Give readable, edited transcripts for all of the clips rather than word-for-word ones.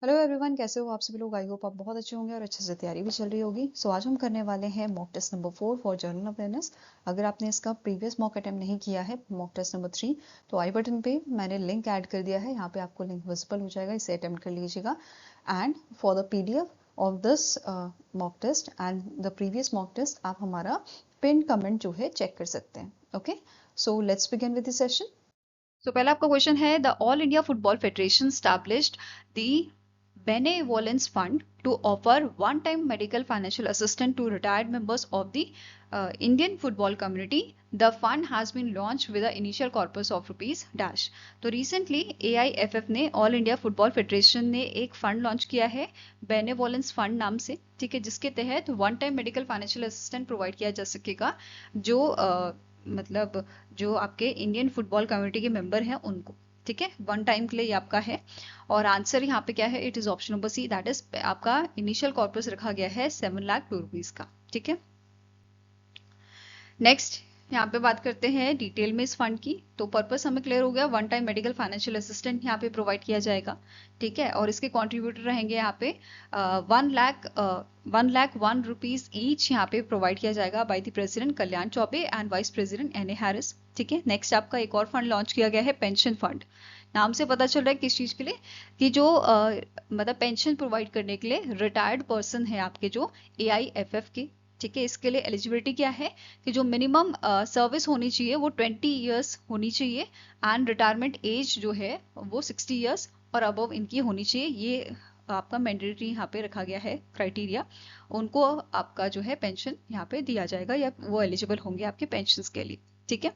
Hello everyone, कैसे हो आप सभी लोग। आई होप आप बहुत अच्छे होंगे और अच्छे से तैयारी भी चल रही होगी। आज हम करने वाले हैं mock test number 4 for general awareness. अगर आपने इसका प्रीवियस मॉक अटेम्प्ट नहीं किया है, मॉक टेस्ट नंबर 3, तो आई बटन पे मैंने लिंक ऐड कर दिया है। यहाँ पे आपको लिंक विजिबल हो जाएगा, इसे अटेम्प्ट कर लीजिएगा। And for the PDF of this mock test and the previous mock test, आप हमारा पिन कमेंट जो है चेक कर सकते हैं। Okay, so let's begin with the session. तो पहला आपका क्वेश्चन है, the all India football federation established the Benevolence Fund to offer one-time medical financial assistance to retired members of the Indian football community. The fund has been launched with an initial corpus of rupees dash. तो recently AIFF ने all India football federation ने एक fund launch किया है benevolence fund नाम से, ठीक है, जिसके तहत one time medical financial assistant provide किया जा सकेगा जो मतलब जो आपके इंडियन फुटबॉल कम्युनिटी के मेंबर हैं उनको, ठीक है। वन टाइम के लिए ये आपका है। और आंसर यहाँ पे क्या है, it is option number C, that is आपका इनिशियल कॉर्पस रखा गया है 7,02,000 रुपीज का, ठीक है। नेक्स्ट यहाँ पे बात करते हैं डिटेल में इस फंड की। तो पर्पस हमें क्लियर हो गया, one time medical financial assistant यहाँ पे प्रोवाइड किया जाएगा, ठीक है। और इसके कॉन्ट्रीब्यूटर रहेंगे यहाँ पे 1,01,01 रुपीज ईच यहाँ पे प्रोवाइड किया जाएगा by the president Kalyan Choubey and vice president NA Harris, ठीक है। नेक्स्ट आपका एक और फंड लॉन्च किया गया है पेंशन फंड। नाम से पता चल रहा है किस चीज के लिए, कि जो मतलब पेंशन प्रोवाइड करने के लिए रिटायर्ड पर्सन है आपके जो AIFF के, ठीक है। इसके लिए एलिजिबिलिटी क्या है कि जो मिनिमम सर्विस होनी चाहिए वो 20 इयर्स होनी चाहिए एंड रिटायरमेंट एज जो है वो 60 इयर्स और अबव इनकी होनी चाहिए। ये आपका मैंडेटरी यहाँ पे रखा गया है क्राइटेरिया। उनको आपका जो है पेंशन यहाँ पे दिया जाएगा या वो एलिजिबल होंगे आपके पेंशन के लिए, ठीक है।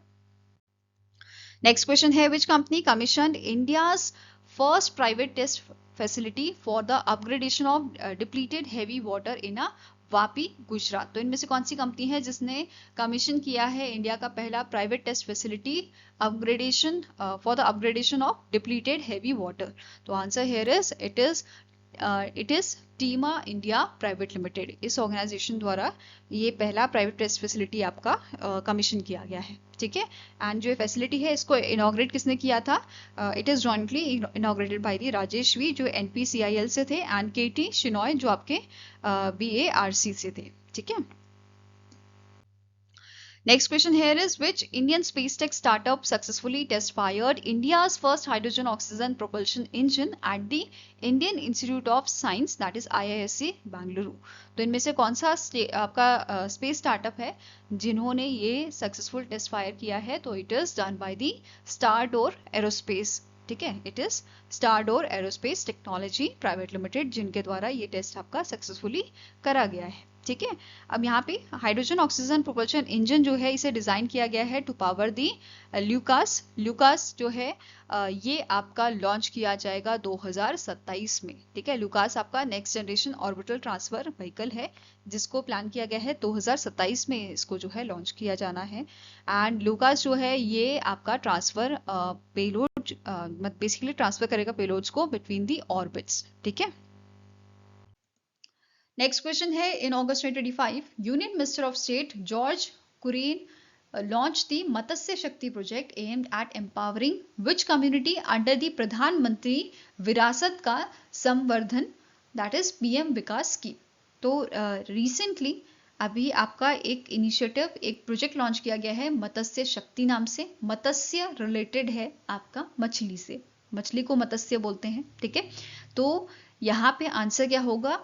नेक्स्ट क्वेश्चन है, which company commission India's first private test facility for the upgradation of depleted heavy water in a Vapi Gujarat. तो इनमें से कौन सी कंपनी है जिसने कमीशन किया है इंडिया का पहला private test facility upgradation for the upgradation of depleted heavy water. तो answer here is it is टीमा इंडिया प्राइवेट लिमिटेड। इस ऑर्गेनाइजेशन द्वारा ये पहला प्राइवेट टेस्ट फैसिलिटी आपका कमीशन किया गया है, ठीक है। एंड जो फैसिलिटी है इसको इनॉग्रेट किसने किया था, it is jointly inaugurated by the Rajesh V जो NPCIL से थे एंड KT शिनॉय जो आपके BARC से थे, ठीक है। Next question here is, which Indian space tech startup successfully test fired India's first hydrogen oxygen propulsion engine at the Indian Institute of Science, that is IISc Bangalore। तो इनमें से कौन सा आपका स्पेस स्टार्टअप है जिन्होंने ये सक्सेसफुल टेस्ट फायर किया है, तो it is done by the Stardor aerospace, ठीक है। It is Stardor aerospace technology private limited जिनके द्वारा ये टेस्ट आपका सक्सेसफुली करा गया है, ठीक है। अब यहाँ पे हाइड्रोजन ऑक्सीजन प्रोपल्शन इंजन जो है इसे डिजाइन किया गया है टू पावर दी ल्यूकास जो है ये आपका लॉन्च किया जाएगा 2027 में, ठीक है। ल्यूकास आपका next generation orbital transfer vehicle है जिसको प्लान किया गया है 2027 में इसको जो है लॉन्च किया जाना है। एंड ल्यूकास जो है ये आपका ट्रांसफर पेलोड बेसिकली ट्रांसफर करेगा पेलोड्स को बिटवीन दी ऑर्बिट्स, ठीक है। नेक्स्ट क्वेश्चन है, in August 2025 union minister of state George Kurian launched the Matsya Shakti project aimed at empowering which community under the प्रधानमंत्री विरासत का संवर्धन, that is PM Vikas scheme. तो रिसेंटली अभी आपका एक इनिशिएटिव एक प्रोजेक्ट लॉन्च किया गया है मत्स्य शक्ति नाम से। मत्स्य रिलेटेड है आपका मछली से, मछली को मत्स्य बोलते हैं, ठीक है। तो यहाँ पे आंसर क्या होगा,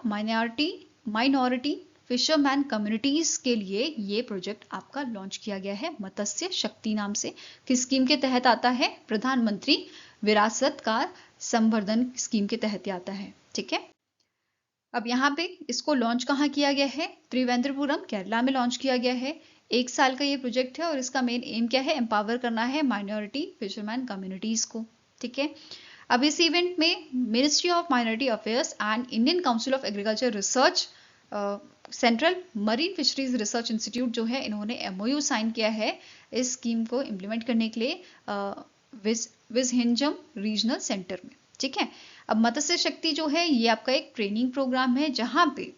माइनॉरिटी फिशरमैन कम्युनिटीज के लिए ये प्रोजेक्ट आपका लॉन्च किया गया है मत्स्य शक्ति नाम से। किस स्कीम के तहत आता है, प्रधानमंत्री विरासत का संवर्धन स्कीम के तहत आता है, ठीक है। अब यहाँ पे इसको लॉन्च कहाँ किया गया है, त्रिवेंद्रपुरम केरला में लॉन्च किया गया है। 1 साल का ये प्रोजेक्ट है और इसका मेन एम क्या है, एम्पावर करना है माइनॉरिटी फिशरमैन कम्युनिटीज को, ठीक है। अब इस इवेंट में ministry of minority affairs and Indian council of agriculture research central marine fisheries research institute जो है इन्होंने MOU साइन किया है इस स्कीम को इम्प्लीमेंट करने के लिए विजहिंजम रीजनल सेंटर में, ठीक है। अब मत्स्य शक्ति जो है ये आपका एक ट्रेनिंग प्रोग्राम है जहां पे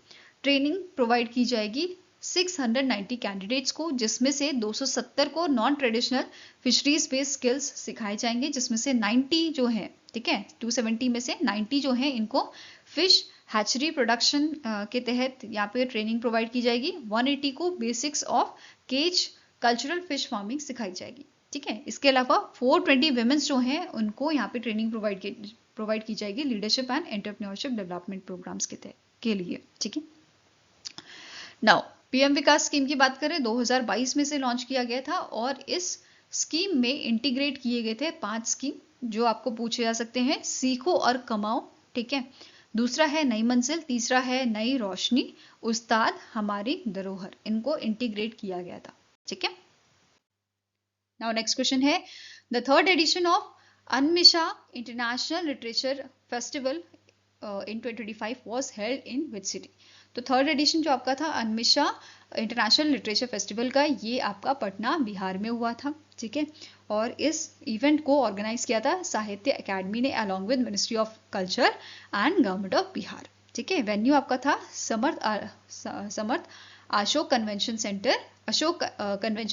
ट्रेनिंग प्रोवाइड की जाएगी 690 कैंडिडेट्स को, जिसमें से 270 को non traditional fisheries based skills सिखाए जाएंगे, जिसमें से 90 जो है ठीक है। 270 में से 90 जो है इनको फिश हैचरी प्रोडक्शन के तहत यहाँ पे ट्रेनिंग प्रोवाइड की जाएगी। 180 को basics of cage cultural fish farming सिखाई जाएगी, ठीक है। इसके अलावा 420 वुमेन्स जो हैं उनको यहाँ पे ट्रेनिंग प्रोवाइड की जाएगी leadership and entrepreneurship development programmes के लिए, ठीक है। नाउ पीएम विकास स्कीम की बात करें, 2022 में से लॉन्च किया गया था और इस स्कीम में इंटीग्रेट किए गए थे 5 स्कीम जो आपको पूछे जा सकते हैं। सीखो और कमाओ, ठीक है। दूसरा है नई मंजिल, तीसरा है नई रोशनी, उस्ताद हमारी धरोहर, इनको इंटीग्रेट किया गया था, ठीक है। नाउ नेक्स्ट क्वेश्चन है, the third edition of Unmesha international literature festival in 2025 was held in which city. तो थर्ड एडिशन जो आपका था अनमिशा इंटरनेशनल लिटरेचर फेस्टिवल का, ये आपका पटना बिहार में हुआ था, ठीक है। और इस इवेंट को ऑर्गेनाइज किया था साहित्य अकेडमी ने along with ministry of culture and government of Bihar, ठीक है। वेन्यू आपका था Samarth Ashok convention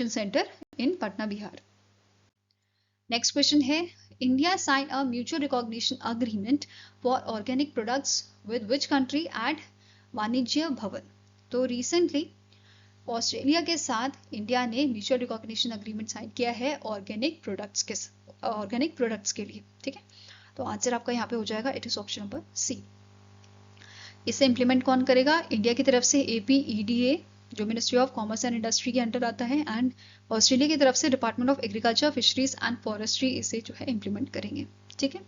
centre in Patna Bihar. Next question है, India sign a mutual recognition agreement for organic products with which country at Vanijya Bhawan. तो रिसेंटली ऑस्ट्रेलिया के साथ इंडिया ने म्यूचुअल रिकॉग्निशन अग्रीमेंट साइन किया है ऑर्गेनिक प्रोडक्ट्स के लिए, ठीक है। तो आंसर आपका यहाँ पे हो जाएगा, it is option number C. इसे इंप्लीमेंट कौन करेगा? इंडिया की तरफ से APEDA जो ministry of commerce and industry के अंडर आता है, एंड ऑस्ट्रेलिया की तरफ से department of agriculture, fisheries and forestry इसे जो है इंप्लीमेंट करेंगे, ठीक है।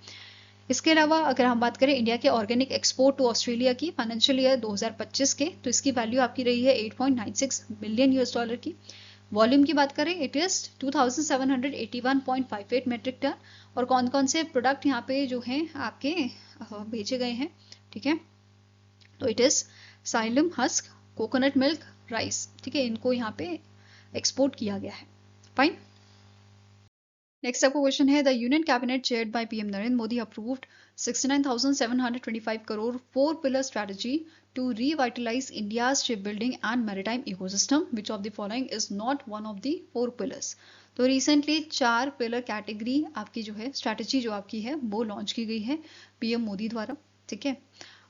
इसके अलावा अगर हम बात करें इंडिया के ऑर्गेनिक एक्सपोर्ट टू ऑस्ट्रेलिया की फाइनेंशियल ईयर 2025 के, तो इसकी वैल्यू आपकी रही है $8.96 बिलियन की। वॉल्यूम की बात करें इट इज 2781.58 मेट्रिक टन। और कौन कौन से प्रोडक्ट यहाँ पे जो हैं आपके भेजे गए हैं, ठीक है। तो it is psyllium husk, coconut milk, rice, ठीक है, इनको यहाँ पे एक्सपोर्ट किया गया है। फाइन। नेक्स्ट आपको क्वेश्चन है, the union cabinet chaired by PM Narendra Modi approved 69,725 crore 4 pillar strategy to revitalise India's ship building and maritime ecosystem, which of the following is not one of the 4 pillars. तो recently 4 pillar category आपकी जो है strategy जो आपकी है वो launch की गई है पीएम मोदी द्वारा, ठीक है।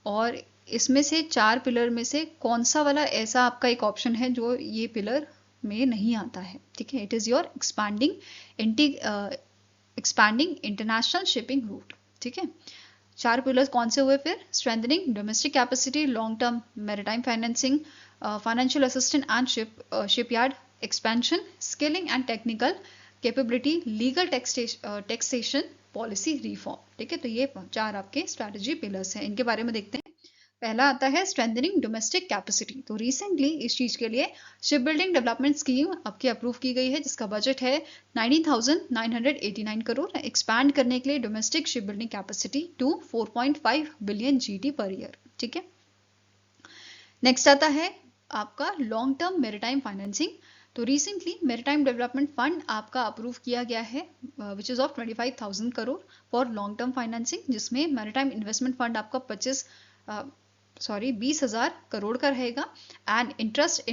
और इसमें से 4 पिलर में से कौन सा वाला ऐसा आपका एक ऑप्शन है जो ये पिलर में नहीं आता है, ठीक है। It is your expanding international shipping root, ठीक है। 4 पिलर्स कौन से हुए फिर? Strengthening domestic capacity, long term maritime financing, financial assistant and shipyard expansion, skilling and technical capability, legal taxation policy reform, ठीक है। तो ये 4 आपके स्ट्रैटेजी पिलर्स हैं, इनके बारे में देखते हैं। पहला आता है स्ट्रेंथनिंग डोमेस्टिक कैपेसिटी। तो रिसेंटली इस चीज के लिए शिप बिल्डिंग डेवलपमेंट स्कीम आपकी अप्रूव की गई है, जिसका बजट है 19,989 करोड़ एक्सपैंड करने के लिए domestic ship building capacity to 4.5 billion GD per year, ठीक है। नेक्स्ट आता है आपका लॉन्ग टर्म मैरीटाइम फाइनेंसिंग। तो रिसेंटली मैरीटाइम डेवलपमेंट फंड आपका अप्रूव किया गया है which is of 25,000 crore for long term financing, जिसमें मैरीटाइम इन्वेस्टमेंट फंड आपका 20,000 करोड़ का रहेगा, एंड इंटरेस्ट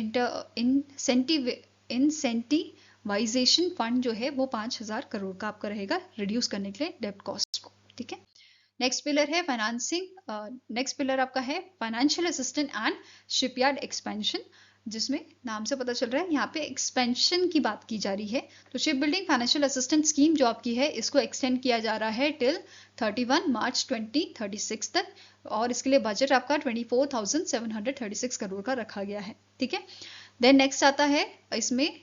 इंसेंटिवाइजेशन फंड जो है वो 5,000 करोड़ का आपका रहेगा रिड्यूस करने के लिए डेब्ट कॉस्ट को, ठीक है। नेक्स्ट पिलर है नेक्स्ट पिलर आपका है financial assistant and shipyard expansion, जिसमें नाम से पता चल रहा है यहाँ पे एक्सपेंशन की बात की जा रही है। तो ship building financial assistant scheme जो आपकी है इसको एक्सटेंड किया जा रहा है टिल 31 मार्च 2036 तक, और इसके लिए बजट आपका 24,736 करोड़ का रखा गया है, ठीक है। देन नेक्स्ट आता है इसमें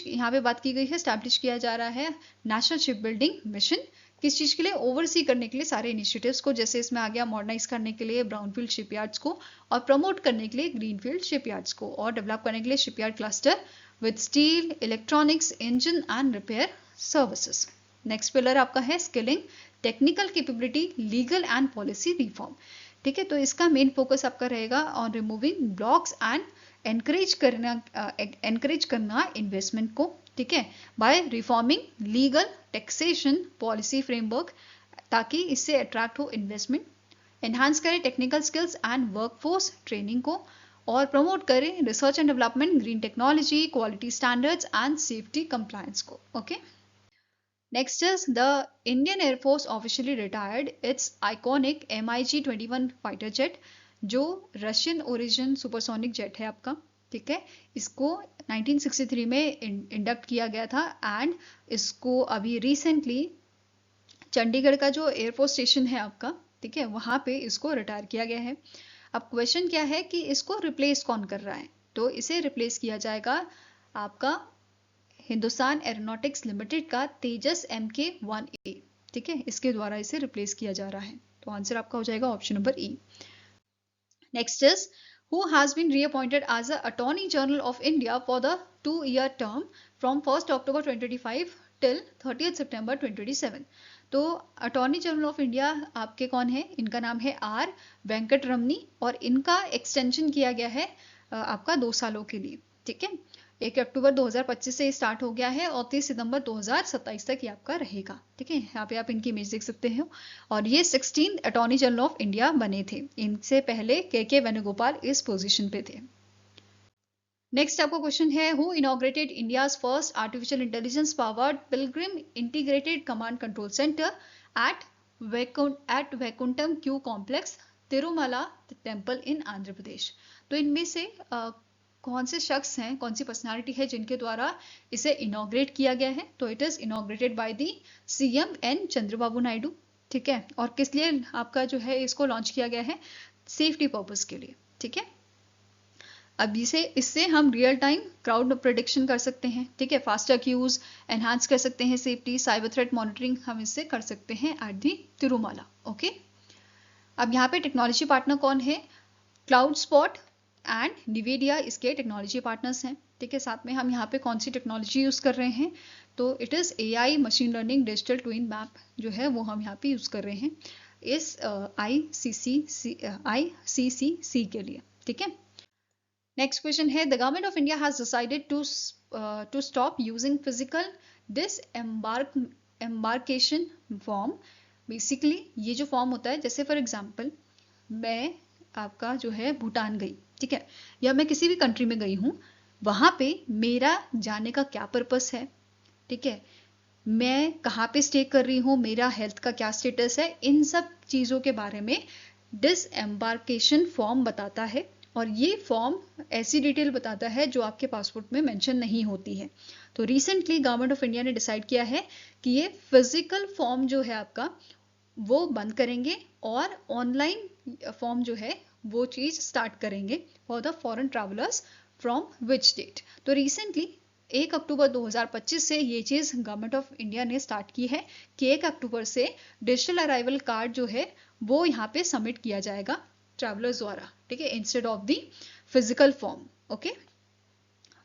यहाँ पे बात की गई है स्टैब्लिश किया जा रहा है नेशनल शिप बिल्डिंग मिशन, किस चीज के लिए? ओवरसी करने के लिए सारे इनिशिएटिव्स को, जैसे इसमें आ गया मॉडर्नाइज करने के लिए ब्राउनफील्ड शिपयार्ड्स को, और प्रमोट करने के लिए ग्रीनफील्ड शिपयार्ड्स को, और डेवलप करने के लिए shipyard cluster with steel, electronics, engine and repair services. Next pillar आपका है skilling, technical capability, legal and policy reform, ठीक है। तो इसका मेन फोकस आपका रहेगा on removing blocks and encourage करना इन्वेस्टमेंट को, ठीक है, by reforming legal taxation policy framework, ताकि इससे अट्रैक्ट हो इन्वेस्टमेंट, एनहांस करें technical skills and workforce training को, और प्रमोट करें research and development, green technology, quality standards and safety compliance को, okay. Next is the Indian Air Force officially retired its iconic MiG-21 fighter jet, जो Russian origin supersonic jet है आपका, ठीक है। इसको 1963 में इंडक्ट किया गया था एंड इसको अभी रिसेंटली चंडीगढ़ का जो एयरफोर्स स्टेशन है आपका, ठीक है, वहां पे इसको रिटायर किया गया है। अब क्वेश्चन क्या है कि इसको रिप्लेस कौन कर रहा है, तो इसे रिप्लेस किया जाएगा आपका हिंदुस्तान एरोनॉटिक्स लिमिटेड का तेजस MK-1A, ठीक है, इसके द्वारा इसे रिप्लेस किया जा रहा है। तो आंसर आपका हो जाएगा option number E. Next is who has been reappointed as the Attorney General of India for the 2-year term from 1st October 2025 till 30th September 2027। तो अटॉर्नी जनरल ऑफ इंडिया आपके कौन है, इनका नाम है आर वेंकट रमनी और इनका एक्सटेंशन किया गया है आपका 2 सालों के लिए, ठीक है। 1 अक्टूबर 2025 से स्टार्ट हो गया है और 30 सितंबर 2027 तक ये आपका रहेगा, ठीक है। यहाँ पे आप इनकी इमेज देख सकते हो और ये 16 अटॉर्नी जनरल ऑफ इंडिया बने थे। इनसे पहले के वेणुगोपाल इस पोजीशन पे थे। नेक्स्ट आपका क्वेश्चन है who inaugurated India's first artificial intelligence powered pilgrim integrated command control centre at Vaikuntham queue complex Tirumala temple in Andhra Pradesh. तो इनमें से कौन से शख्स हैं, कौन सी पर्सनालिटी है जिनके द्वारा इसे इनॉग्रेट किया गया है, तो it is inaugurated by the CM N Chandrababu Naidu, ठीक है। और किस लिए आपका जो है इसको लॉन्च किया गया है, सेफ्टी पर्पस के लिए, ठीक है। अब इससे हम रियल टाइम क्राउड प्रेडिक्शन कर सकते हैं, ठीक है, फास्टर क्यूज एनहांस कर सकते हैं, सेफ्टी साइबर थ्रेट मॉनिटरिंग हम इससे कर सकते हैं एट दी तिरुमाला, ओके। अब यहाँ पे टेक्नोलॉजी पार्टनर कौन है, क्लाउड स्पॉट एंड निवेडिया इसके टेक्नोलॉजी पार्टनर्स हैं, ठीक है। साथ में हम यहाँ पे कौन सी टेक्नोलॉजी यूज कर रहे हैं, तो it is AI machine learning digital twin map जो है वो हम यहाँ पे यूज कर रहे हैं इस ICCC के लिए, ठीक है। नेक्स्ट क्वेश्चन है the government of India has decided to stop using physical disembarkation form. Basically ये जो फॉर्म होता है, जैसे फॉर एग्जांपल मैं आपका जो है भूटान गई, ठीक है, या मैं किसी भी कंट्री में गई हूँ, वहां पे मेरा जाने का क्या पर्पस है, ठीक है, मैं कहाँ पे स्टे कर रही हूँ, मेरा हेल्थ का क्या स्टेटस है, इन सब चीज़ों के बारे में डिसएम्बार्केशन फॉर्म बताता है। और ये फॉर्म ऐसी डिटेल बताता है जो आपके पासपोर्ट में मेंशन नहीं होती है। तो रिसेंटली गवर्नमेंट ऑफ इंडिया ने डिसाइड किया है कि ये फिजिकल फॉर्म जो है आपका वो बंद करेंगे और ऑनलाइन फॉर्म जो है वो चीज स्टार्ट करेंगे for the foreign travellers from which date. तो रिसेंटली 1 अक्टूबर 2025 से ये चीज गवर्नमेंट ऑफ इंडिया ने स्टार्ट की है कि 1 अक्टूबर से डिजिटल अराइवल कार्ड जो है वो यहाँ पे सबमिट किया जाएगा ट्रैवलर्स द्वारा, ठीक है, instead of the physical form, okay.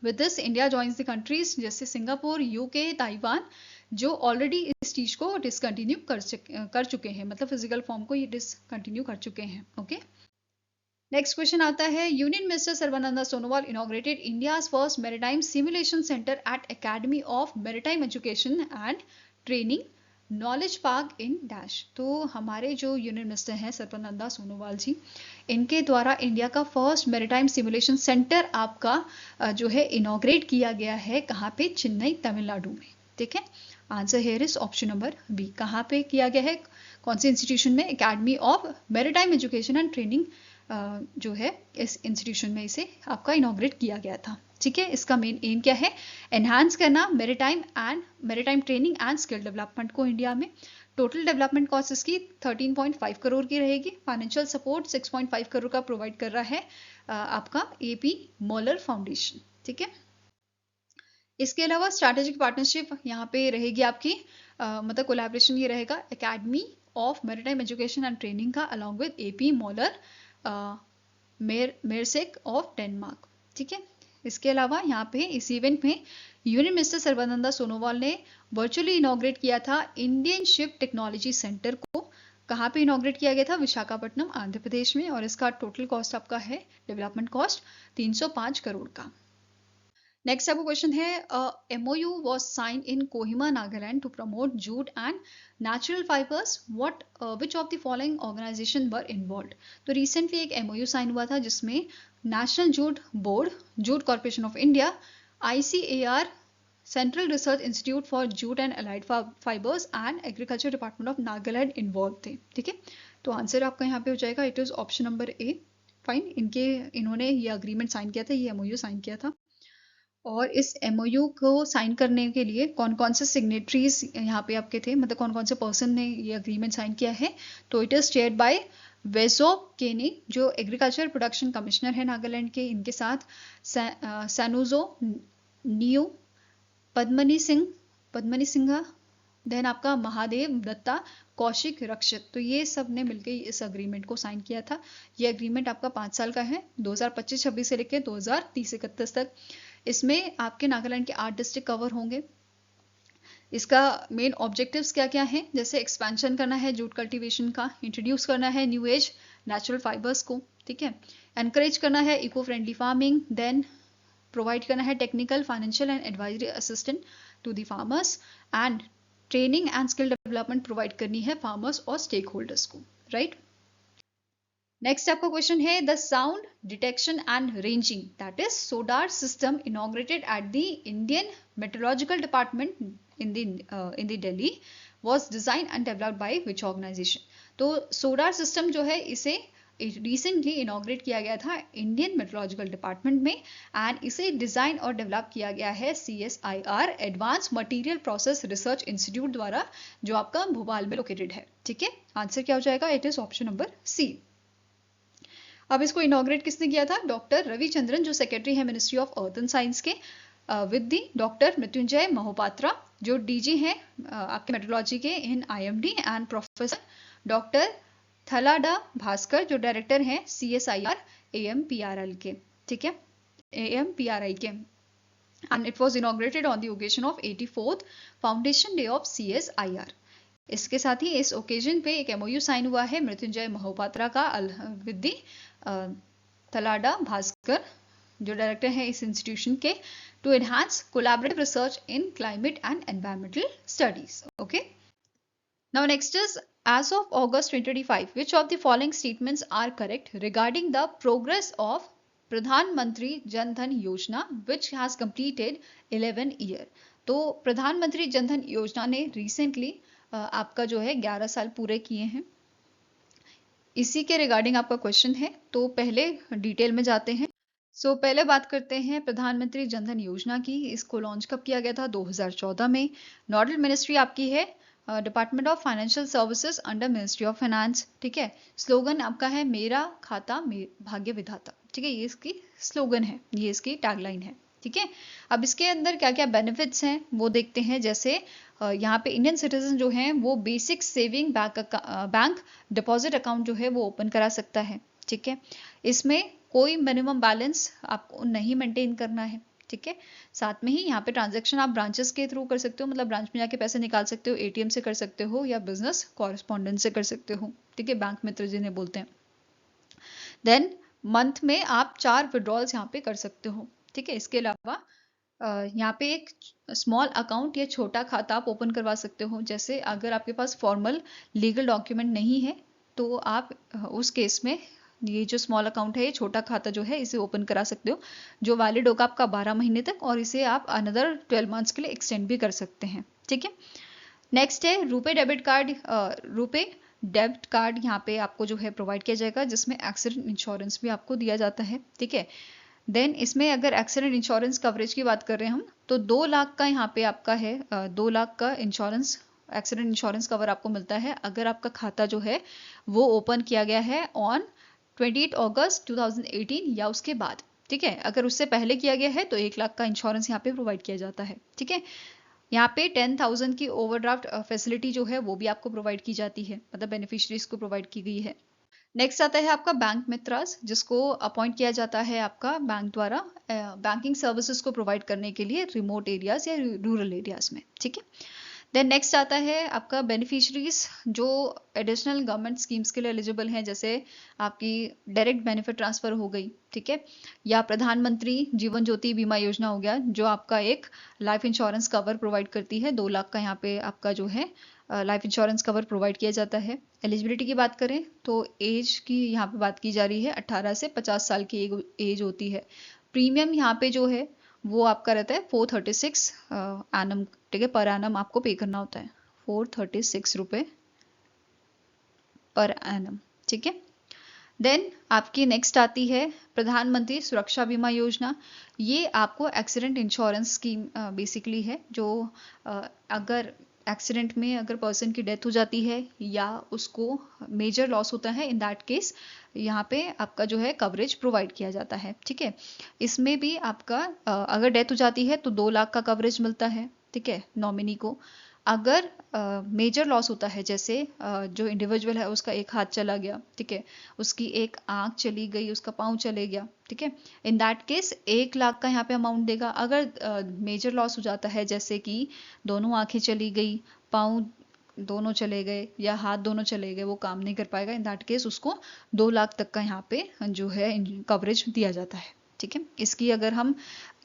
With this India joins the countries जैसे सिंगापुर, UK, ताइवान जो ऑलरेडी इस चीज को डिसकंटिन्यू कर चुके हैं, मतलब फिजिकल फॉर्म को ये डिसकंटिन्यू कर चुके हैं, ओके। नेक्स्ट क्वेश्चन आता है union minister Sarbananda Sonowal inaugurated India's first maritime simulation centre at academy of maritime education and training knowledge park in dash. तो हमारे जो यूनियन मिनिस्टर हैं सर्बानंद सोनोवाल जी, इनके द्वारा इंडिया का फर्स्ट मैरीटाइम सिमुलेशन सेंटर आपका जो है इनॉग्रेट किया गया है, कहाँ पे, चेन्नई तमिलनाडु में, ठीक है। Answer here is option number B. कहाँ पे किया गया है, कौन से इंस्टीट्यूशन में, academy of maritime education and training जो है इस इंस्टीट्यूशन में इसे आपका इनॉग्रेट किया गया था, ठीक है। इसका मेन एम क्या है, एनहांस करना maritime training and skill development को इंडिया में। टोटल डेवलपमेंट कॉस्ट इसकी 13.5 करोड़ की रहेगी। फाइनेंशियल सपोर्ट 6.5 करोड़ का प्रोवाइड कर रहा है आपका AP मोलर फाउंडेशन, ठीक है। इसके अलावा स्ट्रैटेजिक पार्टनरशिप यहाँ पे रहेगी आपकी, मतलब कोलैबोरेशन ये रहेगा academy of maritime education and training का along with AP Moller Maersk of Denmark, ठीक है। इसके अलावा यहाँ पे इस इवेंट में यूनियन मिनिस्टर सर्बानंद सोनोवाल ने वर्चुअली इनॉग्रेट किया था इंडियन शिप टेक्नोलॉजी सेंटर को। कहाँ पे इनॉग्रेट किया गया था, विशाखापट्टनम आंध्र प्रदेश में, और इसका टोटल कॉस्ट आपका है डेवलपमेंट कॉस्ट 305 करोड़ का। नेक्स्ट आपको क्वेश्चन है MOU was signed in Kohima, Nagaland to promote jute and natural fibers. Which of the following organization were involved? तो रिसेंटली एक MOU साइन हुआ था जिसमें national jute board, jute corporation of India, ICAR, central research institute for jute and allied fibres and agriculture department of Nagaland involve थे। ठीक है, तो answer आपका यहाँ पे हो जाएगा, it is option number A. Fine, इन्होंने ये अग्रीमेंट साइन किया था, ये एमओयू साइन किया था। और इस एमओयू को साइन करने के लिए कौन कौन से सिग्नेटरीज यहाँ पे आपके थे, मतलब कौन कौन से पर्सन ने ये अग्रीमेंट साइन किया है, तो इट इज चेयर्ड बाय वेजोब केनी, जो एग्रीकल्चर प्रोडक्शन कमिश्नर है नागालैंड के, इनके साथ सैनुजो नियो, पद्मनी सिंघा, देन आपका महादेव दत्ता, कौशिक रक्षित, तो ये सब ने मिलकर इस अग्रीमेंट को साइन किया था। ये अग्रीमेंट आपका 5 साल का है, 2025-26 से लेकर 2030-31 तक। इसमें आपके नागालैंड के 8 डिस्ट्रिक्ट कवर होंगे। इसका मेन ऑब्जेक्टिव्स क्या क्या हैं, जैसे एक्सपेंशन करना है जूट कल्टीवेशन का, इंट्रोड्यूस करना है न्यू एज नेचुरल फाइबर्स को, ठीक है, एनकरेज करना है eco friendly farming, then provide करना है technical, financial and advisory assistant to the farmers, and training and skill development provide करनी है फार्मर्स और स्टेक होल्डर्स को, राइट। नेक्स्ट आपका क्वेश्चन है, the sound detection and ranging that is sodar system inaugurated at the Indian meteorological department in the Delhi was designed and developed by which organization? तो SODAR system जो है इसे recently inaugurate किया गया था Indian meteorological department में, and इसे design और डेवलप किया गया है CSIR advance material process research institute द्वारा, जो आपका भोपाल में लोकेटेड है। ठीक है, आंसर क्या हो जाएगा, it is option number C. अब इसको इनॉग्रेट किसने किया था, डॉक्टर रविचंद्रन, जो सेक्रेटरी है ministry of earth and science के, with the doctor Mrityunjay Mohapatra, जो डीजी हैं आपके मेट्रोलॉजी के in IMD, and professor doctor Thalada Bhaskar, जो डायरेक्टर हैं CSIR AMPRL के, ठीक है, AMPRI के, and it was inaugurated on the occasion of 84th foundation day of CSIR। इसके साथ ही इस ओकेजन पे एक MOU साइन हुआ है मृत्युंजय मोहोपात्रा का विद दी थलाडा भास्कर, जो डायरेक्टर है इस इंस्टीट्यूशन के, to enhance collaborative research in climate and environmental studies. Okay. Now next is, as of August 2025, which of the following statements are correct regarding the progress of Pradhan Mantri Jan Dhan Yojana, which has completed 11 year? तो प्रधानमंत्री जन धन योजना ने recently आपका जो है 11 साल पूरे किए हैं, इसी के रिगार्डिंग आपका क्वेश्चन है। तो पहले डिटेल में जाते हैं। पहले बात करते हैं प्रधानमंत्री जन धन योजना की। इसको लॉन्च कब किया गया था, 2014 में। नोडल मिनिस्ट्री आपकी है department of financial services under ministry of finance, ठीक है। स्लोगन आपका है मेरा खाता भाग्य विधाता, ठीक है, ये इसकी स्लोगन है, ये इसकी टैगलाइन है, ठीक है। अब इसके अंदर क्या क्या बेनिफिट्स हैं वो देखते हैं। जैसे यहाँ पे इंडियन सिटीजन जो हैं वो basic saving bank deposit account जो है वो ओपन करा सकता है, ठीक है। इसमें कोई मिनिमम बैलेंस आपको नहीं मेंटेन करना है, ठीक है। साथ में ही यहाँ पे ट्रांजैक्शन आप ब्रांचेस के थ्रू कर सकते हो, मतलब ब्रांच में जाके पैसे निकाल सकते हो, ATM से कर सकते हो, या बिजनेस कॉरेस्पॉन्डेंट से कर सकते हो, ठीक है, बैंक मित्र जिन्हें बोलते हैं। देन मंथ में आप 4 विड्रॉल्स यहाँ पे कर सकते हो, ठीक है। इसके अलावा यहाँ पे एक स्मॉल अकाउंट या छोटा खाता आप ओपन करवा सकते हो। जैसे अगर आपके पास फॉर्मल लीगल डॉक्यूमेंट नहीं है तो आप उस केस में ये जो स्मॉल अकाउंट है, ये छोटा खाता जो है, इसे ओपन करा सकते हो, जो वैलिड होगा आपका 12 महीने तक, और इसे आप अनदर 12 मंथ्स के लिए एक्सटेंड भी कर सकते हैं, ठीक है। नेक्स्ट है RuPay debit card. RuPay debit card यहाँ पे आपको जो है प्रोवाइड किया जाएगा, जिसमें एक्सीडेंट इंश्योरेंस भी आपको दिया जाता है, ठीक है। देन इसमें अगर एक्सीडेंट इंश्योरेंस कवरेज की बात कर रहे हैं हम, तो 2 लाख का यहाँ पे आपका है, 2 लाख का इंश्योरेंस, एक्सीडेंट इंश्योरेंस कवर आपको मिलता है अगर आपका खाता जो है वो ओपन किया गया है ऑन 28 अगस्त 2018 या उसके बाद, ठीक है। अगर उससे पहले किया गया है तो 1 लाख का इंश्योरेंस यहाँ पे प्रोवाइड किया जाता है, ठीक है। यहाँ पे 10,000 की ओवरड्राफ्ट फैसिलिटी जो है वो भी आपको प्रोवाइड की जाती है, मतलब बेनिफिशियरीज को प्रोवाइड की गई है। नेक्स्ट आता है आपका बैंक मित्रास, जिसको अपॉइंट किया जाता है आपका बैंक द्वारा बैंकिंग सर्विसेज को प्रोवाइड करने के लिए रिमोट एरियाज या रूरल एरियाज में, ठीक है। देन नेक्स्ट आता है आपका बेनिफिशरीज जो एडिशनल गवर्नमेंट स्कीम्स के लिए एलिजिबल हैं, जैसे आपकी डायरेक्ट बेनिफिट ट्रांसफर हो गई, ठीक है, या प्रधानमंत्री जीवन ज्योति बीमा योजना हो गया, जो आपका एक लाइफ इंश्योरेंस कवर प्रोवाइड करती है। 2 लाख का यहाँ पे आपका जो है लाइफ इंश्योरेंस कवर प्रोवाइड किया जाता है। एलिजिबिलिटी की बात करें तो एज की यहाँ पे बात की जा रही है, 18 से 50 साल की एज होती है। प्रीमियम यहाँ पे जो है वो आपका रहता है 436 एनम, ठीक है, पर एनम आपको पे करना होता है 436 रुपये पर एनम, ठीक है। देन आपकी नेक्स्ट आती है प्रधानमंत्री सुरक्षा बीमा योजना। ये आपको एक्सीडेंट इंश्योरेंस स्कीम बेसिकली है, जो अगर एक्सीडेंट में अगर पर्सन की डेथ हो जाती है या उसको मेजर लॉस होता है, इन दैट केस यहाँ पे आपका जो है कवरेज प्रोवाइड किया जाता है, ठीक है। इसमें भी आपका अगर डेथ हो जाती है तो 2 लाख का कवरेज मिलता है, ठीक है, नॉमिनी को। अगर मेजर लॉस होता है, जैसे जो इंडिविजुअल है उसका एक हाथ चला गया, ठीक है, उसकी एक आंख चली गई, उसका पाँव चले गया, ठीक है, इन दैट केस 1 लाख का यहाँ पे अमाउंट देगा। अगर मेजर लॉस हो जाता है, जैसे कि दोनों आंखें चली गई, पाँव दोनों चले गए या हाथ दोनों चले गए, वो काम नहीं कर पाएगा, इन दैट केस उसको 2 लाख तक का यहाँ पे जो है कवरेज दिया जाता है, ठीक है। इसकी अगर हम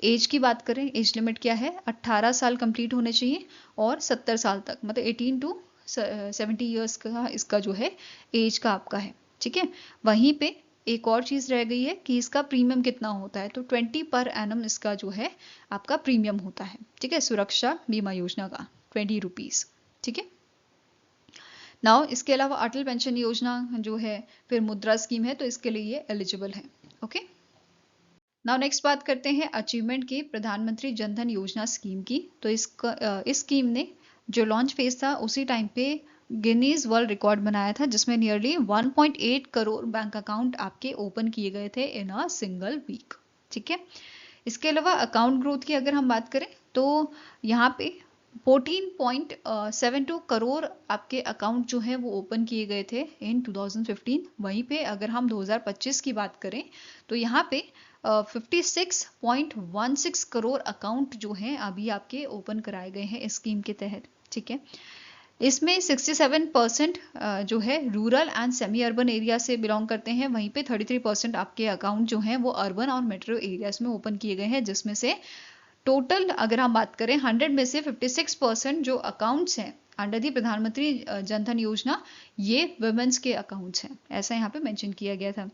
एज की बात करें, एज लिमिट क्या है, 18 साल कंप्लीट होने चाहिए और 70 साल तक, मतलब 18 टू 70 ईयर्स का इसका जो है एज का आपका है, ठीक है। वहीं पे एक और चीज़ रह गई है कि इसका प्रीमियम कितना होता है, तो 20 पर एनम इसका जो है आपका प्रीमियम होता है, ठीक है, सुरक्षा बीमा योजना का 20 रुपीज़, ठीक है। नाउ इसके अलावा अटल पेंशन योजना जो है, फिर मुद्रा स्कीम है, तो इसके लिए ये एलिजिबल है, ओके। नाउ नेक्स्ट बात करते हैं अचीवमेंट की प्रधानमंत्री जनधन योजना स्कीम की। तो इस स्कीम ने जो लॉन्च फेज था उसी टाइम पे गिनीज वर्ल्ड रिकॉर्ड बनाया था, जिसमें नियरली 1.8 करोड़ बैंक अकाउंट आपके ओपन किए गए थे इन अ सिंगल वीक, ठीक है। इसके अलावा अकाउंट ग्रोथ की अगर हम बात करें तो यहाँ पे 14.72 करोड़ आपके अकाउंट जो है वो ओपन किए गए थे इन 2015। वहीं पे अगर हम 2025 की बात करें तो यहाँ पे 56.16 करोड़ अकाउंट जो हैं अभी आपके ओपन कराए गए हैं इस स्कीम के तहत, ठीक है। इसमें 67% जो है rural and semi urban area से बिलोंग करते हैं, वहीं पे 33% आपके अकाउंट जो हैं वो अर्बन और मेट्रो एरियाज में ओपन किए गए हैं, जिसमें से टोटल अगर हम बात करें 100 में से 56% जो अकाउंट्स हैं अंडर दी प्रधानमंत्री जनधन योजना, ये वुमेन्स के अकाउंट्स हैं, ऐसा यहाँ पे मेंशन किया गया था।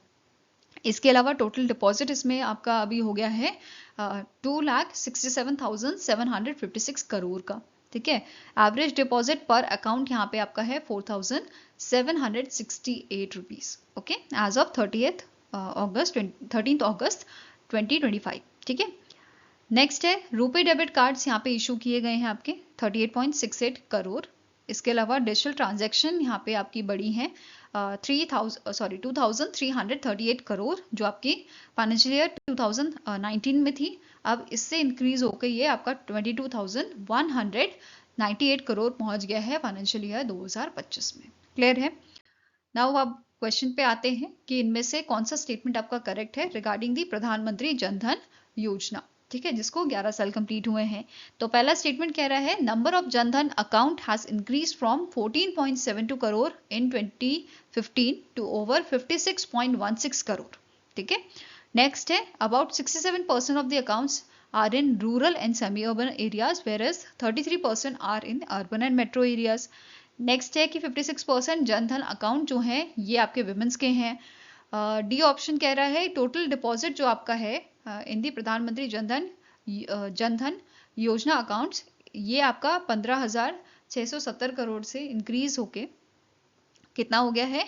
इसके अलावा टोटल डिपॉजिट इसमें आपका अभी हो गया है 2,67,756 करोड़ का, ठीक है। एवरेज डिपॉजिट पर अकाउंट यहाँ पे आपका है 4,768 rupees, okay, as of 13th August 2025, ठीक है। नेक्स्ट है रुपे डेबिट कार्ड्स यहाँ पे इशू किए गए हैं आपके 38.68 करोड़। इसके अलावा डिजिटल ट्रांजैक्शन यहाँ पे आपकी बड़ी हैं 2,338 करोड़, जो आपकी फाइनेंशियल ईयर 2019 में थी। अब इससे इंक्रीज होकर ये आपका 22,198 करोड़ पहुंच गया है फाइनेंशियल ईयर 2025 में। क्लियर है? नाउ अब क्वेश्चन पे आते हैं कि इनमें से कौन सा स्टेटमेंट आपका करेक्ट है रिगार्डिंग दी प्रधानमंत्री जनधन योजना, ठीक है, जिसको 11 साल कंप्लीट हुए हैं। तो पहला स्टेटमेंट कह रहा है number of Jan Dhan account has increase from 14.72 crore in 2015 to over 56.16 crore, ठीक है। नेक्स्ट है about 67% of the accounts are in rural and semi urban areas whereas 33% are in urban and metro areas. Next है कि 56% जनधन अकाउंट जो हैं ये आपके विमेंस के हैं। डी ऑप्शन कह रहा है टोटल डिपॉजिट जो आपका है इन दी प्रधानमंत्री जनधन योजना अकाउंट्स, ये आपका 15,670 करोड़ से इंक्रीज होके कितना हो गया है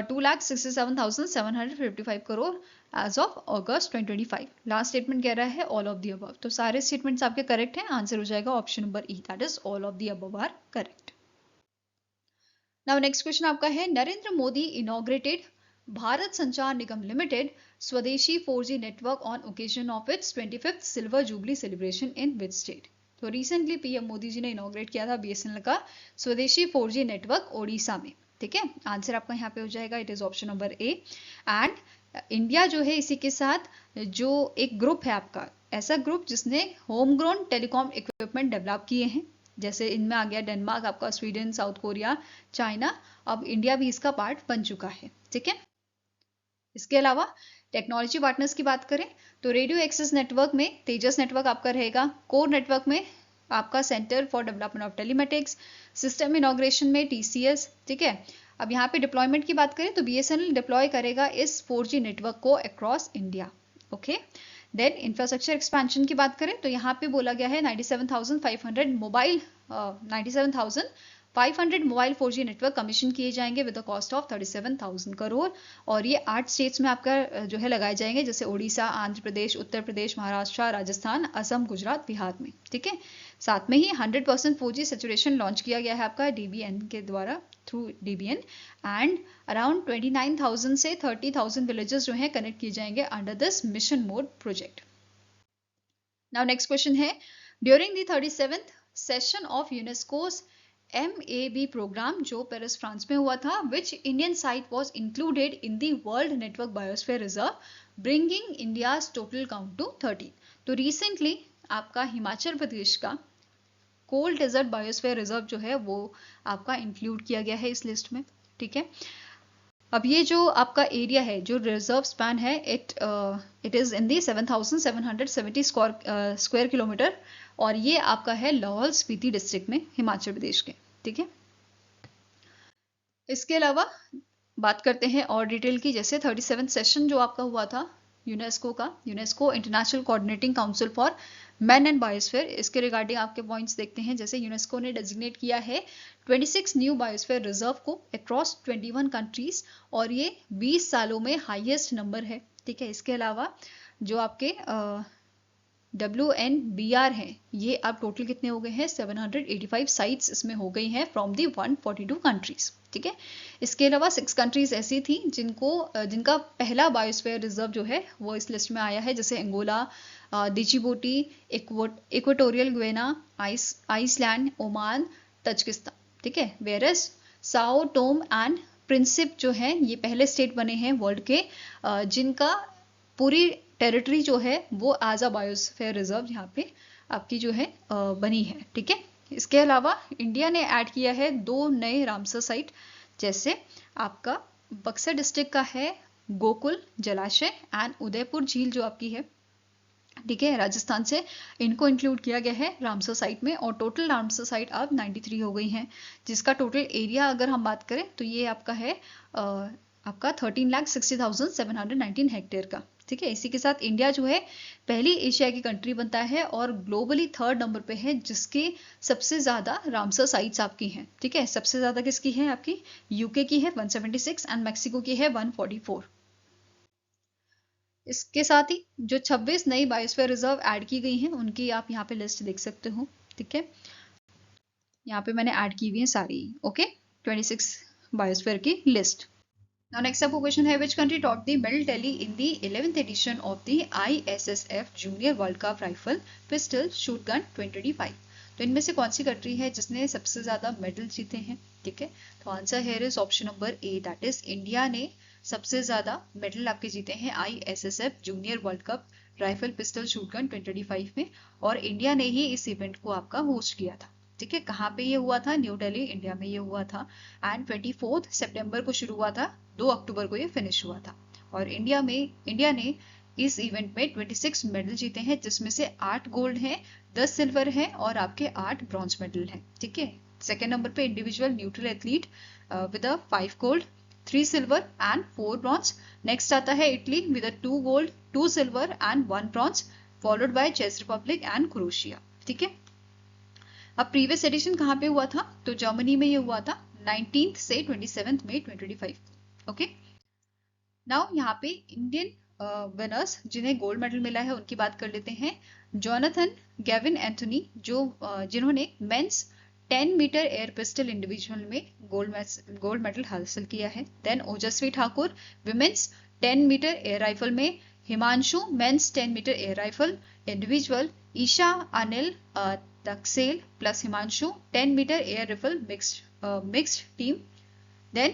2,67,755 crore as of August 2025। Last statement कह रहा है ऑल ऑफ दी अबव। तो सारे स्टेटमेंट्स आपके करेक्ट हैं, आंसर हो जाएगा option number E, that is all of the above are correct. Now next question आपका है नरेंद्र मोदी इनॉग्रेटेड भारत संचार निगम लिमिटेड स्वदेशी 4G network on occasion of its 25th silver jubilee celebration in which state. तो recently PM Modi ji ने inaugurate किया था BSNL का स्वदेशी 4G नेटवर्क ओडिशा में, ठीक है। आंसर आपका यहाँ पे हो जाएगा, it is option number A. And India जो है इसी के साथ जो एक ग्रुप है आपका, ऐसा ग्रुप जिसने home grown telecom equipment develop किए हैं, जैसे इनमें आ गया डेनमार्क आपका, स्वीडन, साउथ कोरिया, चाइना, अब इंडिया भी इसका पार्ट बन चुका है, ठीक है। इसके अलावा टेक्नोलॉजी पार्टनर्स की बात करें तो रेडियो एक्सेस नेटवर्क में तेजस नेटवर्क आपका रहेगा, कोर नेटवर्क में आपका centre for development of telematics, system inauguration में टीसीएस, ठीक है। अब यहाँ पे डिप्लॉयमेंट की बात करें तो बीएसएनएल डिप्लॉय करेगा इस 4G नेटवर्क को across India, okay. Then infrastructure expansion की बात करें तो यहाँ पे बोला गया है 97,500 मोबाइल 4G नेटवर्क कमीशन किए जाएंगे with the cost of 37,000 crore, और ये 8 स्टेट्स में आपका जो है लगाए जाएंगे, जैसे उड़ीसा, आंध्र प्रदेश, उत्तर प्रदेश, महाराष्ट्र, राजस्थान, असम, गुजरात, बिहार में। ठीक है, साथ में ही 100% 4G सैचुरेशन लॉन्च किया गया है आपका DBN के द्वारा, थ्रू DBN, एंड अराउंड 29,000 से 30,000 विलेजेस जो हैं कनेक्ट किए जाएंगे under this mission mode project. Now next question है, during the 37th session of UNESCO's MAB programme जो पेरिस फ्रांस में हुआ था, which Indian site was included in the world network biosphere reserve, bringing India's total count to 30। तो recently आपका हिमाचल प्रदेश का cold desert biosphere reserve जो है वो आपका इंक्लूड किया गया है इस लिस्ट में। ठीक है, अब ये जो आपका एरिया है, जो रिजर्व स्पैन है, it is in the 7,770 square kilometre, और ये आपका है लाहौल स्पीति डिस्ट्रिक्ट में, हिमाचल प्रदेश के। ठीक है, इसके अलावा बात करते हैं और डिटेल की, जैसे 37th सेशन जो आपका हुआ था यूनेस्को का, UNESCO international coordinating council for man and biosphere, इसके रिगार्डिंग आपके पॉइंट्स देखते हैं। जैसे यूनेस्को ने डेजिग्नेट किया है 26 न्यू बायोस्फीयर रिजर्व को अक्रॉस 21 कंट्रीज, और ये 20 सालों में हाईएस्ट नंबर है। ठीक है, इसके अलावा जो आपके WNBR हैं, ये अब टोटल कितने हो गए हैं, 785 साइट्स इसमें हो गई हैं फ्रॉम दी 142 कंट्रीज। ठीक है, इसके अलावा 6 कंट्रीज ऐसी थी जिनका पहला बायोस्फीयर रिजर्व जो है वो इस लिस्ट में आया है, जैसे Angola, Djibouti, Equatorial Guinea, Iceland, Oman, Tajikistan. ठीक है, whereas Sao Tome and Principe जो है ये पहले स्टेट बने हैं वर्ल्ड के जिनका पूरी टेरिटरी जो है वो एज अ बायोस्फीयर रिजर्व यहाँ पे आपकी जो है बनी है। ठीक है, इसके अलावा इंडिया ने ऐड किया है 2 नए रामसर साइट, जैसे आपका बक्सर डिस्ट्रिक्ट का है गोकुल जलाशय एंड उदयपुर झील जो आपकी है, ठीक है, राजस्थान से, इनको इंक्लूड किया गया है रामसर साइट में, और टोटल रामसर साइट अब 93 हो गई हैं, जिसका टोटल एरिया अगर हम बात करें तो ये आपका है आपका 13,60,719 हेक्टेयर का। ठीक है, इसी के साथ इंडिया जो है पहली एशिया की कंट्री बनता है और ग्लोबली 3rd नंबर पे है, जिसकी सबसे ज्यादा रामसर साइट्स आपकी हैं। ठीक है, सबसे ज्यादा किसकी है, आपकी यूके की है 176 एंड मैक्सिको की है 144। इसके साथ ही जो 26 नई बायोस्फीयर रिजर्व ऐड की गई हैं उनकी आप यहाँ पे लिस्ट देख सकते हो। ठीक है, यहाँ पे मैंने ऐड की हुई है सारी। ओके, 26 बायोस्फीयर की list. Now next up question है, which country taught the medal tally in the 11th edition of the ISSF Junior World Cup Rifle Pistol Shotgun 2025? तो इनमें से कौन सी कंट्री है जिसने सबसे ज्यादा मेडल जीते हैं? ठीक है, तो answer here is option number A, that is India ने सबसे ज्यादा मेडल आपके जीते हैं ISSF junior world cup rifle pistol shotgun 2025 में, और इंडिया ने ही इस इवेंट को आपका होस्ट किया था। ठीक है, कहाँ पे ये हुआ था, न्यू दिल्ली इंडिया में ये हुआ था, एंड 24 सितंबर को शुरू हुआ था, 2 अक्टूबर को ये फिनिश हुआ था, और इंडिया ने इस इवेंट में 26 मेडल जीते हैं, जिसमें से 8 गोल्ड हैं, 10 सिल्वर हैं और आपके 8 ब्रॉन्ज मेडल हैं। ठीक है, सेकेंड नंबर पे individual neutral athlete with 5 gold, 3 silver and 4 bronze. Next आता है Italy with 2 gold, 2 silver and 1 bronze, followed by चेक रिपब्लिक एंड क्रोएशिया। ठीक है, अब प्रीवियस एडिशन कहाँ पे हुआ था, तो जर्मनी में ये हुआ था 19 से 27 मई 2025। ओके, नाउ यहाँ पे इंडियन विनर्स जिन्हें गोल्ड मेडल मिला है उनकी बात कर लेते हैं। जोनाथन गेविन एंथोनी जिन्होंने men's 10 metre air pistol individual में गोल्ड मेडल हासिल किया है। Then Ojaswi Thakur women's 10 metre air rifle में, Himanshu men's 10 metre air rifle individual, Esha Anil Taksale plus Himanshu 10 metre air rifle mixed team. Then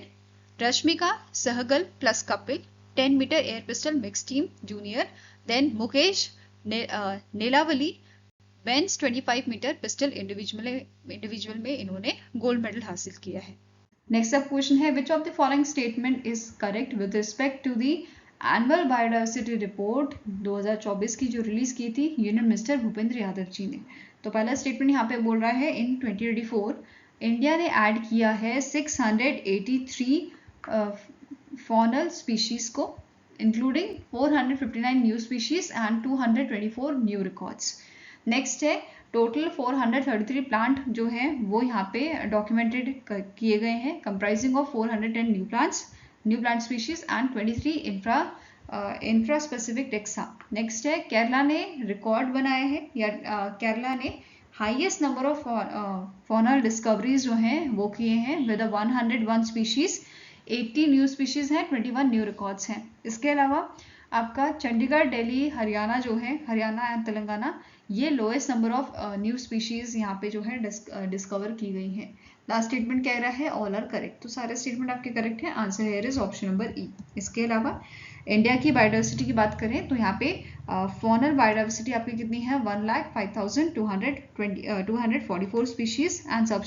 Rashmika Sehgal plus Kapil 10 metre air pistol mix team junior. Then Mukesh Nelavalli men's 25 metre pistol individual में इन्होंने gold medal हासिल किया है। Next up question है, which of the following statement is correct with respect to the annual biodiversity report 2024 की जो release की थी यूनियन मिनिस्टर भूपेंद्र यादव जी ने। तो पहला स्टेटमेंट यहाँ पे बोल रहा है, इन 2024 इंडिया ने ऐड किया है 683 फॉनल स्पीशीज को including 459 new species and 224 new records. Next है टोटल 433 प्लांट जो है वो यहाँ पे डॉक्यूमेंटेड किए गए हैं, comprising of 410 new plant species and 23 infra specific taxa. Next है केरला ने रिकॉर्ड बनाया है, या केरला ने highest number of faunal discoveries जो हैं वो किए हैं विद 101 स्पीशीज, 80 न्यू स्पीशीज हैं, 21 न्यू रिकॉर्ड्स हैं. इसके अलावा आपका चंडीगढ़, दिल्ली, हरियाणा जो है, हरियाणा एंड तेलंगाना, ये lowest number of new species यहाँ पे जो है डिस्कवर की गई हैं. लास्ट स्टेटमेंट कह रहा है ऑल आर करेक्ट, तो सारे स्टेटमेंट आपके करेक्ट हैं. Answer here is option number ई. इसके अलावा इंडिया की बायोडाइवर्सिटी की बात करें तो यहाँ पे फॉनल बायोडाइवर्सिटी आपकी कितनी है, 1,05,244 स्पीशीज एंड सब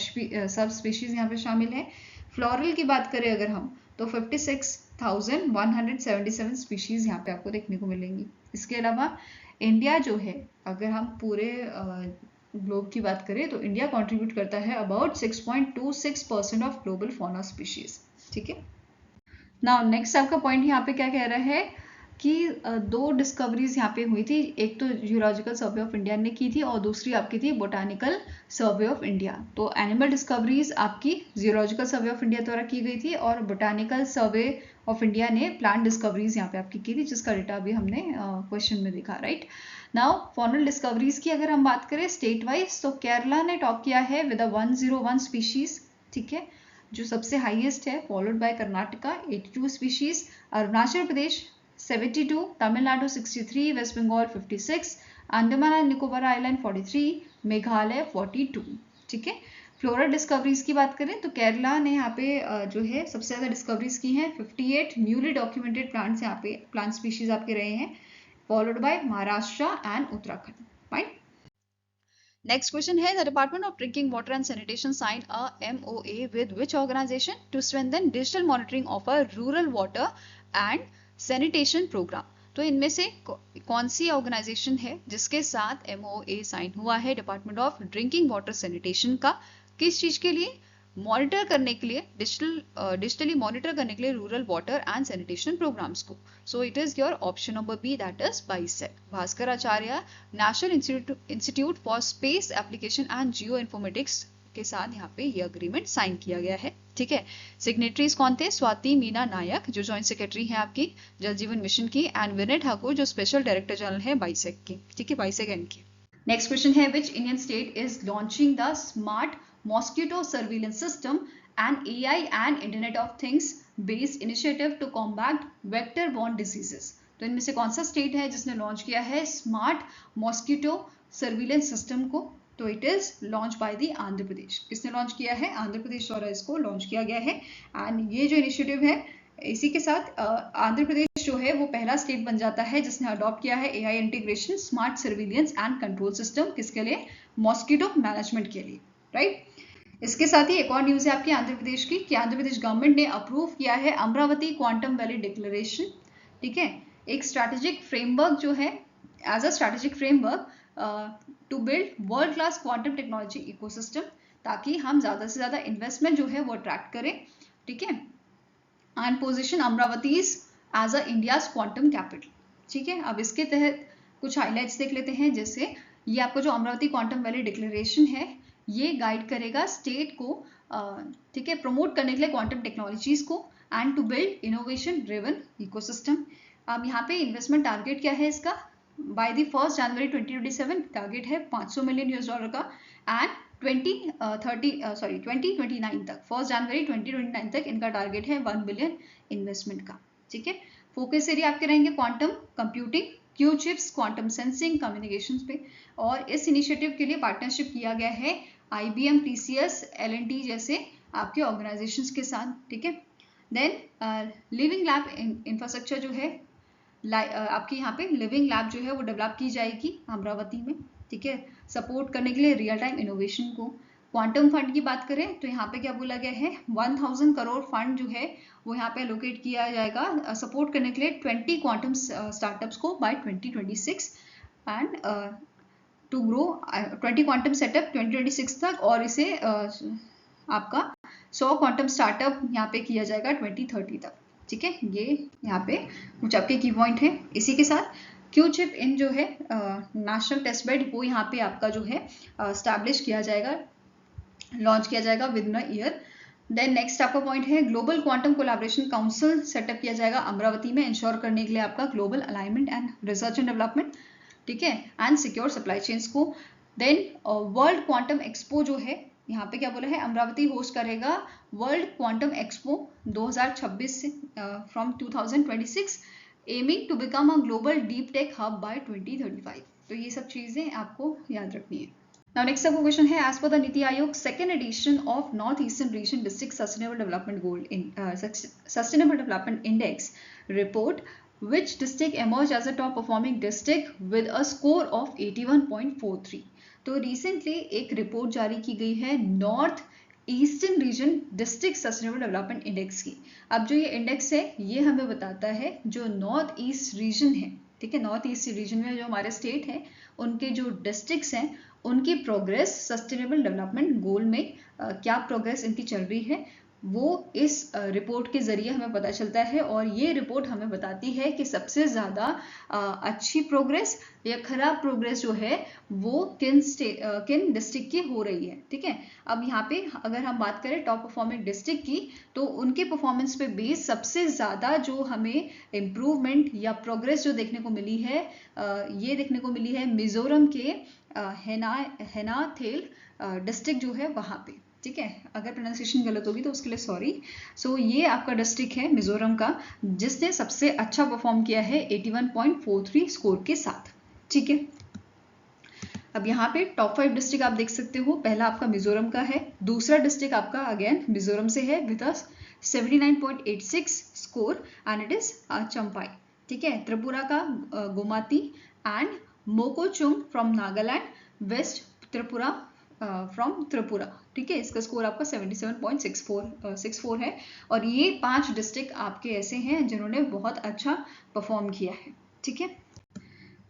स्पीशीज यहाँ पे शामिल है. फ्लोरल की बात करें अगर हम तो 56,177 स्पीशीज यहाँ पे आपको देखने को मिलेंगी. इसके अलावा इंडिया जो है, अगर हम पूरे ग्लोब की बात करें तो इंडिया कंट्रीब्यूट करता है अबाउट 6.26% ऑफ ग्लोबल फॉना स्पीशीज. ठीक है. नाउ नेक्स्ट आपका पॉइंट यहाँ पे क्या कह रहा है कि दो डिस्कवरीज यहाँ पे हुई थी, एक तो जियोलॉजिकल सर्वे ऑफ इंडिया ने की थी और दूसरी आपकी थी बोटानिकल सर्वे ऑफ इंडिया. तो एनिमल डिस्कवरीज आपकी जियोलॉजिकल सर्वे ऑफ इंडिया द्वारा की गई थी और बोटानिकल सर्वे ऑफ इंडिया ने प्लांट डिस्कवरीज यहाँ पे आपकी की थी, जिसका डेटा भी हमने क्वेश्चन में देखा. राइट. नाउ फॉनल डिस्कवरीज की अगर हम बात करें स्टेट वाइज तो केरला ने टॉप किया है विद 101 स्पीशीज. ठीक है, जो सबसे हाईएस्ट है, followed by Karnataka 82 species, Arunachal Pradesh 72, Tamil Nadu 63, West Bengal 56, Andaman and Nicobar island 43, Meghalaya 42. ठीक है. फ्लोरल डिस्कवरीज की बात करें तो केरला ने यहाँ पे जो है सबसे ज़्यादा डिस्कवरीज की हैं, 58 न्यूली डॉक्यूमेंटेड प्लांट्स यहाँ पे प्लांट स्पीशीज आपके रहे हैं, followed by Maharashtra and Uttarakhand. Fine. Next question है, the Department of Drinking Water and Sanitation signed a MOA with which organization to strengthen digital monitoring of a rural water and sanitation program. तो इनमें से कौन सी organisation है जिसके साथ MOA sign हुआ है department of drinking water sanitation का, किस चीज के लिए, मॉनिटर करने के लिए, डिजिटली मॉनिटर करने के लिए rural water and sanitation programmes को. So it is your option number B, that is BISAG. Bhaskaracharya national institute for space application and geo informatics के साथ यहाँ पे ये अग्रीमेंट साइन किया गया है. ठीक है. सिग्नेटरीज कौन थे, स्वाति मीना नायक जो जॉइंट सेक्रेटरी है आपकी जल जीवन मिशन की, एंड विनय ठाकुर जो स्पेशल डायरेक्टर जनरल है बाइसेक की. ठीक है, बाइसेक एंड की. नेक्स्ट क्वेश्चन है, which Indian state is launching the smart mosquito surveillance system and AI and Internet of Things based initiative to combat vector-borne diseases. तो इनमें से कौन सा स्टेट है जिसने लॉन्च किया है स्मार्ट मॉस्किटो सर्विलेंस सिस्टम को? तो it is launch by the Andhra Pradesh. किसने लॉन्च किया है? आंध्र प्रदेश द्वारा इसको लॉन्च किया गया है. एंड ये जो इनिशिएटिव है, इसी के साथ आंध्र प्रदेश जो है वो पहला स्टेट बन जाता है जिसने अडॉप्ट किया है AI integration smart surveillance and control system. किसके लिए? मॉस्किटो मैनेजमेंट के लिए. राइट. इसके साथ ही एक और न्यूज है आपकी आंध्र प्रदेश की कि आंध्र प्रदेश गवर्नमेंट ने अप्रूव किया है अमरावती क्वांटम वैली डिक्लेरेशन. ठीक है, एक स्ट्रैटेजिक फ्रेमवर्क जो है, as a strategic framework to build world class quantum technology ecosystem, ताकि हम ज्यादा से ज्यादा इन्वेस्टमेंट जो है वो अट्रैक्ट करें. ठीक है. And position Amaravati as a India's quantum capital. ठीक है. अब इसके तहत कुछ हाईलाइट्स देख लेते हैं. जैसे ये आपको जो अमरावती क्वांटम वैली डिक्लेरेशन है ये गाइड करेगा स्टेट को, ठीक है, प्रमोट करने के लिए क्वांटम टेक्नोलॉजीज को and to build innovation driven ecosystem. अब यहाँ पे इन्वेस्टमेंट टारगेट क्या है इसका? बाय द 1 जनवरी 2027 टारगेट है $500 मिलियन का, एंड 2029 तक, 1 जनवरी 2029 तक इनका टारगेट है 1 बिलियन इन्वेस्टमेंट का. ठीक है. फोकस एरिया आपके रहेंगे quantum computing, Q chips, quantum sensing, communication पे. और इस इनिशिएटिव के लिए पार्टनरशिप किया गया है IBM, TCS, L&T जैसे आपके ऑर्गेनाइजेशंस के साथ. ठीक है. देन लिविंग लैब इंफ्रास्ट्रक्चर जो है आपकी यहाँ पे लिविंग लैब जो है वो डेवलप की जाएगी अमरावती में. ठीक है, सपोर्ट करने के लिए रियल टाइम इनोवेशन को. क्वांटम फंड की बात करें तो यहाँ पे क्या बोला गया है, 1000 करोड़ फंड जो है वो यहाँ पे एलोकेट किया जाएगा सपोर्ट करने के लिए 20 क्वांटम स्टार्टअप्स को by 2026 and to grow 20 quantum setup 2026 तक, और इसे आपका 100 क्वांटम स्टार्टअप यहाँ पे किया जाएगा 2030 तक. ठीक है, ये यहाँ पे कुछ आपके की पॉइंट है। इसी के साथ क्यू चिप इन जो है नेशनल टेस्ट बेड वो यहाँ पे आपका जो है स्टैब्लिश किया जाएगा, लॉन्च किया जाएगा within a year. Then next आपका पॉइंट है global quantum collaboration council setup किया जाएगा अमरावती में, इंश्योर करने के लिए आपका global alignment and research and development, ठीक है, एंड सिक्योर सप्लाई चेन्स को। देन वर्ल्ड क्वांटम एक्सपो जो है यहाँ पे क्या बोला है, अमरावती होस्ट करेगा वर्ल्ड क्वांटम एक्सपो 2026 से from 2026, aiming to become a global deep tech hub bye 2035। तो ये सब चीजें आपको याद रखनी है। Now next up question है, as per the Niti Aayog second edition of North Eastern Region District Sustainable Development Goal in Sustainable Development Index report, which district emerged as a top performing district with a score of 81.43। तो recently एक report जारी की गई है north eastern region district sustainable development index की। अब जो ये इंडेक्स है ये हमें बताता है जो नॉर्थ ईस्ट रीजन है, ठीक है, नॉर्थ ईस्ट रीजन में जो हमारे स्टेट है उनके जो डिस्ट्रिक्ट्स हैं उनकी प्रोग्रेस सस्टेनेबल डेवलपमेंट गोल में क्या प्रोग्रेस इनकी चल रही है वो इस रिपोर्ट के जरिए हमें पता चलता है। और ये रिपोर्ट हमें बताती है कि सबसे ज़्यादा अच्छी प्रोग्रेस या खराब प्रोग्रेस जो है वो किन डिस्ट्रिक्ट की हो रही है, ठीक है। अब यहाँ पे अगर हम बात करें टॉप परफॉर्मिंग डिस्ट्रिक्ट की, तो उनके परफॉर्मेंस पे बेस सबसे ज़्यादा जो हमें इम्प्रूवमेंट या प्रोग्रेस जो देखने को मिली है ये देखने को मिली है मिजोरम के हेनाथेल डिस्ट्रिक्ट जो है वहाँ पे, ठीक है। अगर प्रोनाउंसिएशन गलत होगी तो उसके लिए सॉरी। सो ये आपका डिस्ट्रिक्ट है मिजोरम का जिसने सबसे अच्छा परफॉर्म किया है 81.43 स्कोर के साथ, ठीक है। अब यहाँ पे टॉप 5 डिस्ट्रिक्ट आप देख सकते हो, पहला आपका मिजोरम का है, दूसरा डिस्ट्रिक्ट आपका अगेन मिजोरम से है with 79.86 score and it is Champhai, ठीक है। त्रिपुरा का Gomati and Mokokchung from Nagaland, west Tripura from Tripura, ठीक है, इसका स्कोर आपका 77.64 है। और ये 5 डिस्ट्रिक्ट आपके ऐसे हैं जिन्होंने बहुत अच्छा परफॉर्म किया है, ठीक है।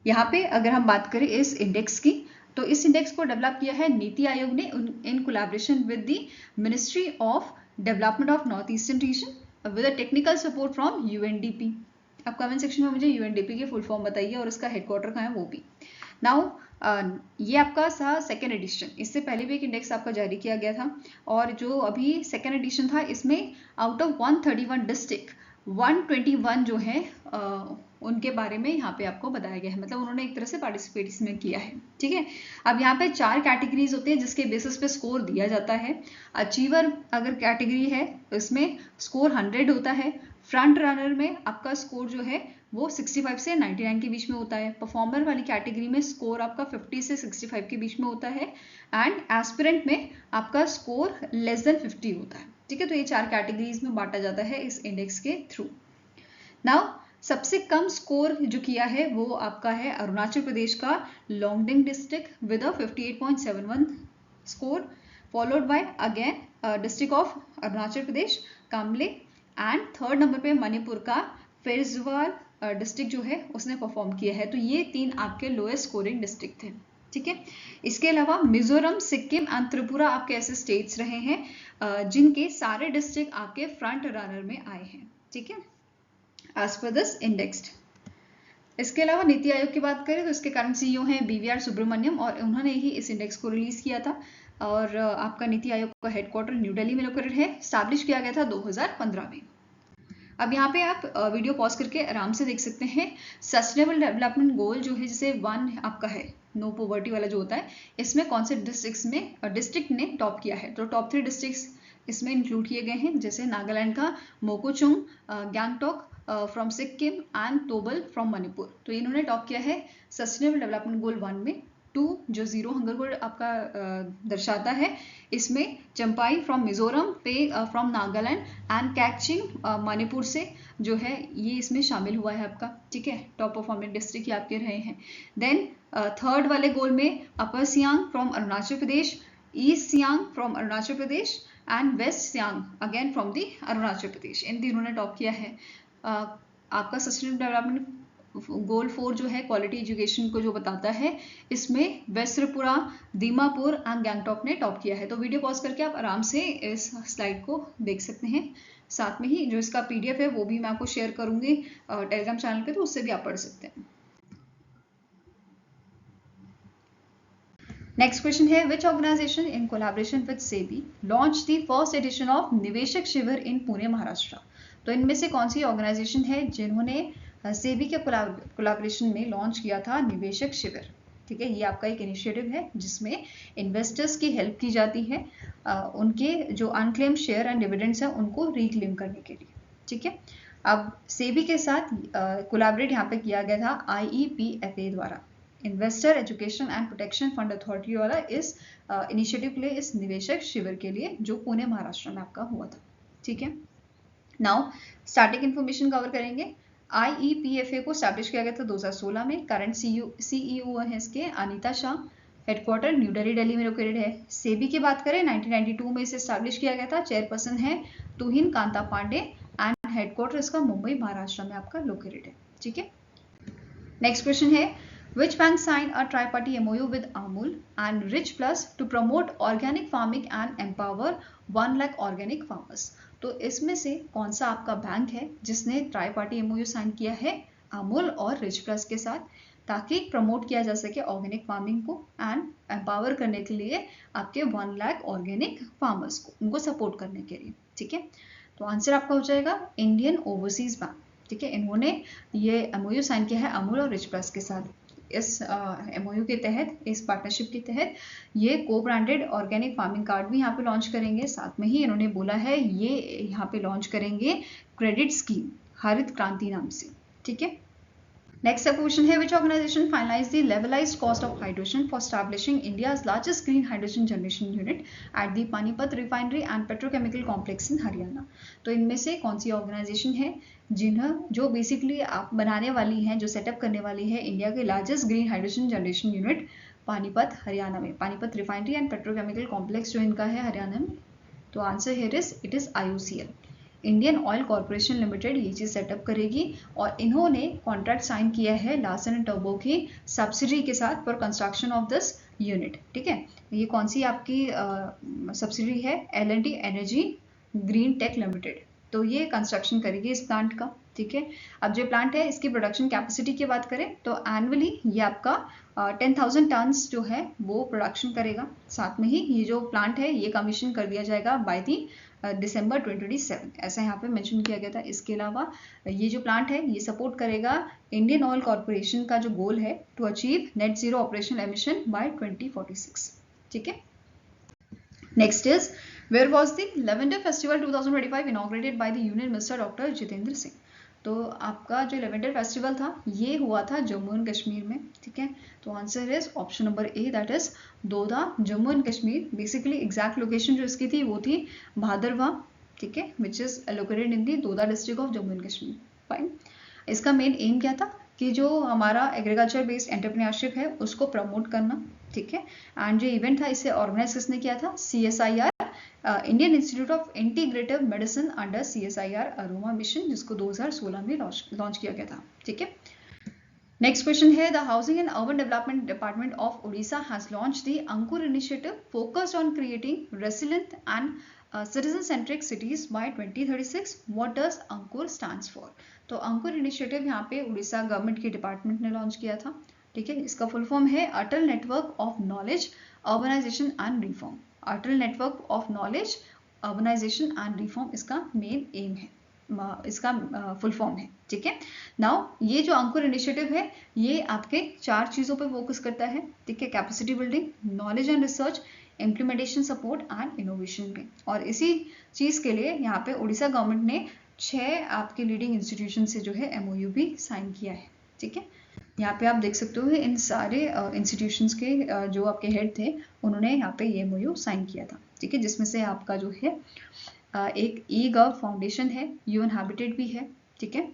यहाँ पे अगर हम बात करें इस इंडेक्स की, तो इस इंडेक्स को डेवलप किया है नीति आयोग ने in collaboration with the ministry of development of north eastern region with a technical support from UNDP. अब कमेंट सेक्शन में मुझे यूएनडीपी की फुल फॉर्म बताइए और इसका हेडक्वार्टर कहाँ है वो भी। नाउ ये आपका था सेकेंड एडिशन, इससे पहले भी एक इंडेक्स आपका जारी किया गया था और जो अभी सेकेंड एडिशन था इसमें आउट ऑफ 131 डिस्ट्रिक्ट 121 जो है उनके बारे में यहाँ पे आपको बताया गया है, मतलब उन्होंने एक तरह से पार्टिसिपेट इसमें किया है, ठीक है। अब यहाँ पे 4 कैटेगरीज होते हैं जिसके बेसिस पे स्कोर दिया जाता है। अचीवर अगर कैटेगरी है तो इसमें स्कोर 100 होता है। फ्रंट रनर में आपका स्कोर जो है वो 65 से 99 के बीच में होता है। परफॉर्मर वाली कैटेगरी में स्कोर आपका 50 से 65 के बीच में होता है एंड एस्पिरेंट में आपका स्कोर लेस देन 50 होता है, ठीक है। तो ये 4 कैटेगरीज में बांटा जाता है इस इंडेक्स के थ्रू। नाउ सबसे कम स्कोर जो किया है वो आपका है अरुणाचल प्रदेश का Longding district with a 58.71 score, followed by again district of Arunachal Pradesh Kamle and third number पे मणिपुर का फेरजवाल डिस्ट्रिक्ट जो है उसने परफॉर्म किया है। तो ये 3 आपके लोएस्ट स्कोरिंग डिस्ट्रिक्ट थे, ठीक है। इसके अलावा मिजोरम, सिक्किम एंड त्रिपुरा आपके ऐसे स्टेट्स रहे हैं जिनके सारे डिस्ट्रिक्ट आपके फ्रंट रनर में आए हैं, ठीक है, एज पर दिस इंडेक्स्ड। इसके अलावा नीति आयोग की बात करें तो इसके करंट सीईओ हैं बीवीआर सुब्रमण्यम और उन्होंने ही इस इंडेक्स को रिलीज किया था। और आपका नीति आयोग का हेडक्वार्टर न्यू दिल्ली में लोकेटेड है, स्टैब्लिश किया गया था 2015 में। अब यहाँ पे आप वीडियो पॉज करके आराम से देख सकते हैं सस्टेनेबल डेवलपमेंट गोल जो है जैसे 1 आपका है नो पॉवर्टी वाला जो होता है, इसमें कौन से डिस्ट्रिक्ट ने टॉप किया है। तो टॉप 3 डिस्ट्रिक्ट्स इसमें इंक्लूड किए गए हैं, जैसे नागालैंड का Mokokchung, Gangtok from Sikkim and Thoubal from Manipur. तो इन्होंने टॉप किया है सस्टेनेबल डेवलपमेंट गोल 1 में। 2 जो जीरो हंगर को आपका दर्शाता है, इसमें चंपाई फ्रॉम मिजोरम, पे from Nagaland and catching Manipur से जो है ये इसमें शामिल हुआ है आपका, ठीक है। टॉप परफॉर्मिंग डिस्ट्रिक्ट ये आपके रहे हैं। देन थर्ड वाले गोल में upper Siang from Arunachal Pradesh, east Siang from Arunachal Pradesh and west Siang again from the Arunachal Pradesh, इन तीनों ने टॉप किया है। आपका सस्टेनेबल डेवलपमेंट गोल 4 जो है क्वालिटी एजुकेशन को जो बताता है, इसमें वेस्ट त्रिपुरा, दीमापुर एंड गैंगटॉक ने टॉप किया है। तो वीडियो पॉज करके आप आराम से इस स्लाइड को देख सकते हैं। साथ में ही जो इसका PDF है वो भी मैं आपको शेयर करूंगी टेलीग्राम चैनल पे, तो उससे भी आप पढ़ सकते हैं। नेक्स्ट क्वेश्चन है, which organisation in collaboration with SEBI launch the first edition of Niveshak Shivir इन पुणे महाराष्ट्र। तो इनमें से कौन सी ऑर्गेनाइजेशन है जिन्होंने सेबी के कोलैबोरेशन में लॉन्च किया था निवेशक शिविर। ठीक है, ये आपका एक इनिशिएटिव है जिसमें इन्वेस्टर्स की हेल्प की जाती है उनके जो अनक्लेम शेयर एंड डिविडेंड्स हैं उनको रिक्लेम करने के लिए। ठीक है, अब सेबी के साथ कोलैबोरेट यहाँ पे किया गया था IEPFA द्वारा, investor education and protection fund authority वाला इस इनिशिएटिव के लिए, इस निवेशक शिविर के लिए जो पुणे महाराष्ट्र में आपका हुआ था। ठीक है, नाउ स्टैटिक इन्फॉर्मेशन कवर करेंगे। IEPFA को स्टैब्लिश किया गया था 2016 में। करंट CEO है इसके अनीता शाह। हेडक्वार्टर न्यू दिल्ली में लोकेटेड है। सेबी की बात करें 1992 में इसे स्टैब्लिश किया गया था। चेयरपर्सन है तुहिन कांता पांडे एंड हेडक्वार्टर इसका मुंबई महाराष्ट्र में आपका लोकेटेड है। ठीक है, नेक्स्ट क्वेश्चन है, which bank signed a tri-party MOU with Amul and Rich Plus to promote organic farming and empower 1 lakh organic farmers। तो इसमें से कौन सा आपका बैंक है जिसने ट्राई पार्टी MOU साइन किया है अमूल और रिच प्लस के साथ, ताकि प्रमोट किया जा सके ऑर्गेनिक फार्मिंग को एंड एम्पावर करने के लिए आपके 1 लाख ऑर्गेनिक फार्मर्स को, उनको सपोर्ट करने के लिए। ठीक है, तो आंसर आपका हो जाएगा इंडियन ओवरसीज बैंक। ठीक है, इन्होंने ये MOU साइन किया है अमूल और रिच प्लस के साथ। इस MOU के तहत, इस पार्टनरशिप के तहत ये को ब्रांडेड ऑर्गेनिक फार्मिंग कार्ड भी यहाँ पे लॉन्च करेंगे। साथ में ही इन्होंने बोला है ये यहाँ पे लॉन्च करेंगे क्रेडिट स्कीम हरित क्रांति नाम से। ठीक है, नेक्स्ट क्वेश्चन है, which organisation finalise the levelised cost of hydrogen for establishing India's largest green hydrogen generation unit at the Panipat refinery and petrochemical complex in Haryana. तो इनमें से कौन सी ऑर्गेनाइजेशन है जो बेसिकली आप बनाने वाली हैं, जो सेटअप करने वाली है इंडिया के largest green hydrogen generation unit Panipat Haryana में, Panipat refinery and petrochemical complex जो इनका है हरियाणा में। तो answer here it is IOCL, Indian oil corporation limited ये चीज सेटअप करेगी। और इन्होंने कॉन्ट्रैक्ट साइन किया है लार्सन एंड टर्बो की सब्सिडी के साथ for construction of this unit. ठीक है, ये कौन सी आपकी सब्सिडी है, L&T energy green take limited, तो ये कंस्ट्रक्शन करेगी इस प्लांट का। ठीक है, अब जो प्लांट है इसकी प्रोडक्शन कैपेसिटी की बात करें तो एनुअली ये आपका 10,000 टन्स जो है वो प्रोडक्शन करेगा। साथ में ही ये जो प्लांट है ये कमीशन कर दिया जाएगा बाय दी दिसंबर 2027, ऐसा यहाँ पे मेंशन किया गया था। इसके अलावा ये जो प्लांट है ये सपोर्ट करेगा इंडियन ऑयल कॉर्पोरेशन का जो गोल है to achieve net zero operational emission by 2046। ठीक है, next is, where was the lavender festival 2025 inaugurated by the union minister doctor Jitendra Singh. तो आपका जो लेवेंडर फेस्टिवल था ये हुआ था जम्मू एंड कश्मीर में। ठीक है, तो answer is option number A, that is Doda, Jammu and Kashmir. Basically exact location जो इसकी थी वो थी भादरवा। ठीक है, which is located in the Doda district of Jammu and Kashmir. Fine, इसका मेन एम क्या था कि जो हमारा एग्रीकल्चर बेस्ड एंटरप्रेन्योरशिप है उसको प्रमोट करना। ठीक है, एंड जो इवेंट था इसे ऑर्गेनाइज किसने किया था, CSIR Indian institute of integrative medicine under CSIR aroma mission, जिसको 2016 में लॉन्च किया गया था। ठीक है, नेक्स्ट क्वेश्चन है, the housing and urban development department of Odisha has launch the Ankur initiative focused on creating resilient and citizen centric cities by 2036। What does Ankur stands for. तो Ankur initiative यहाँ पे उड़ीसा गवर्नमेंट के डिपार्टमेंट ने लॉन्च किया था। ठीक है, इसका फुल फॉर्म है Atal network of knowledge urbanisation and reform. Atal network of knowledge urbanisation and reform इसका मेन एम है, इसका फुल फॉर्म है। ठीक है, नाउ ये जो अंकुर इनिशिएटिव है ये आपके 4 चीजों पे फोकस करता है। ठीक है, capacity building, knowledge and research, implementation support and innovation पे। और इसी चीज के लिए यहाँ पे उड़ीसा गवर्नमेंट ने 6 आपके लीडिंग इंस्टीट्यूशन से जो है MOU भी साइन किया है। ठीक है, यहाँ पे आप देख सकते हो इन सारे इंस्टीट्यूशंस के जो आपके हेड थे उन्होंने यहाँ पे ये MOU साइन किया था। ठीक है, जिसमें से आपका जो है एक eGov फाउंडेशन है, UN हैबिटेट भी है। ठीक है,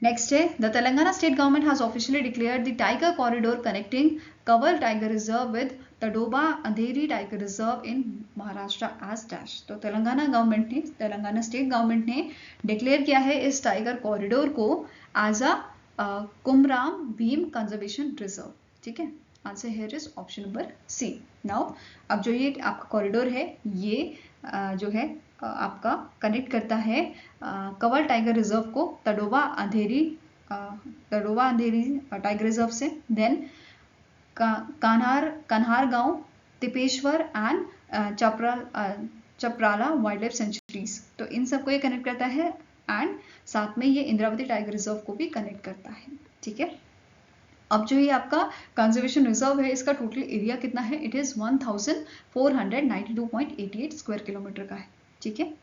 नेक्स्ट है, the Telangana state government has officially declared the tiger corridor connecting Kawal tiger reserve with Tadoba Andhari tiger reserve in Maharashtra as dash. तो तेलंगाना स्टेट गवर्नमेंट ने डिक्लेयर किया है इस टाइगर कॉरिडोर को as a Kumram Bheem conservation reserve. ठीक है, answer here is option number C. Now अब जो ये आपका कॉरिडोर है ये जो है आपका कनेक्ट करता है कंवर टाइगर रिजर्व को तडोबा अंधेरी टाइगर रिजर्व से, देन कान्हार गांव, तिपेश्वर एंड चपराला वाइल्ड लाइफ सेंचुरीज। तो इन सबको ये कनेक्ट करता है एंड साथ में ये इंद्रावती टाइगर रिजर्व को भी कनेक्ट करता है। ठीक है, अब जो ये आपका कंजर्वेशन रिजर्व है इसका टोटल एरिया कितना है? इट इज 1492.88 स्क्वायर किलोमीटर का है। ठीक है,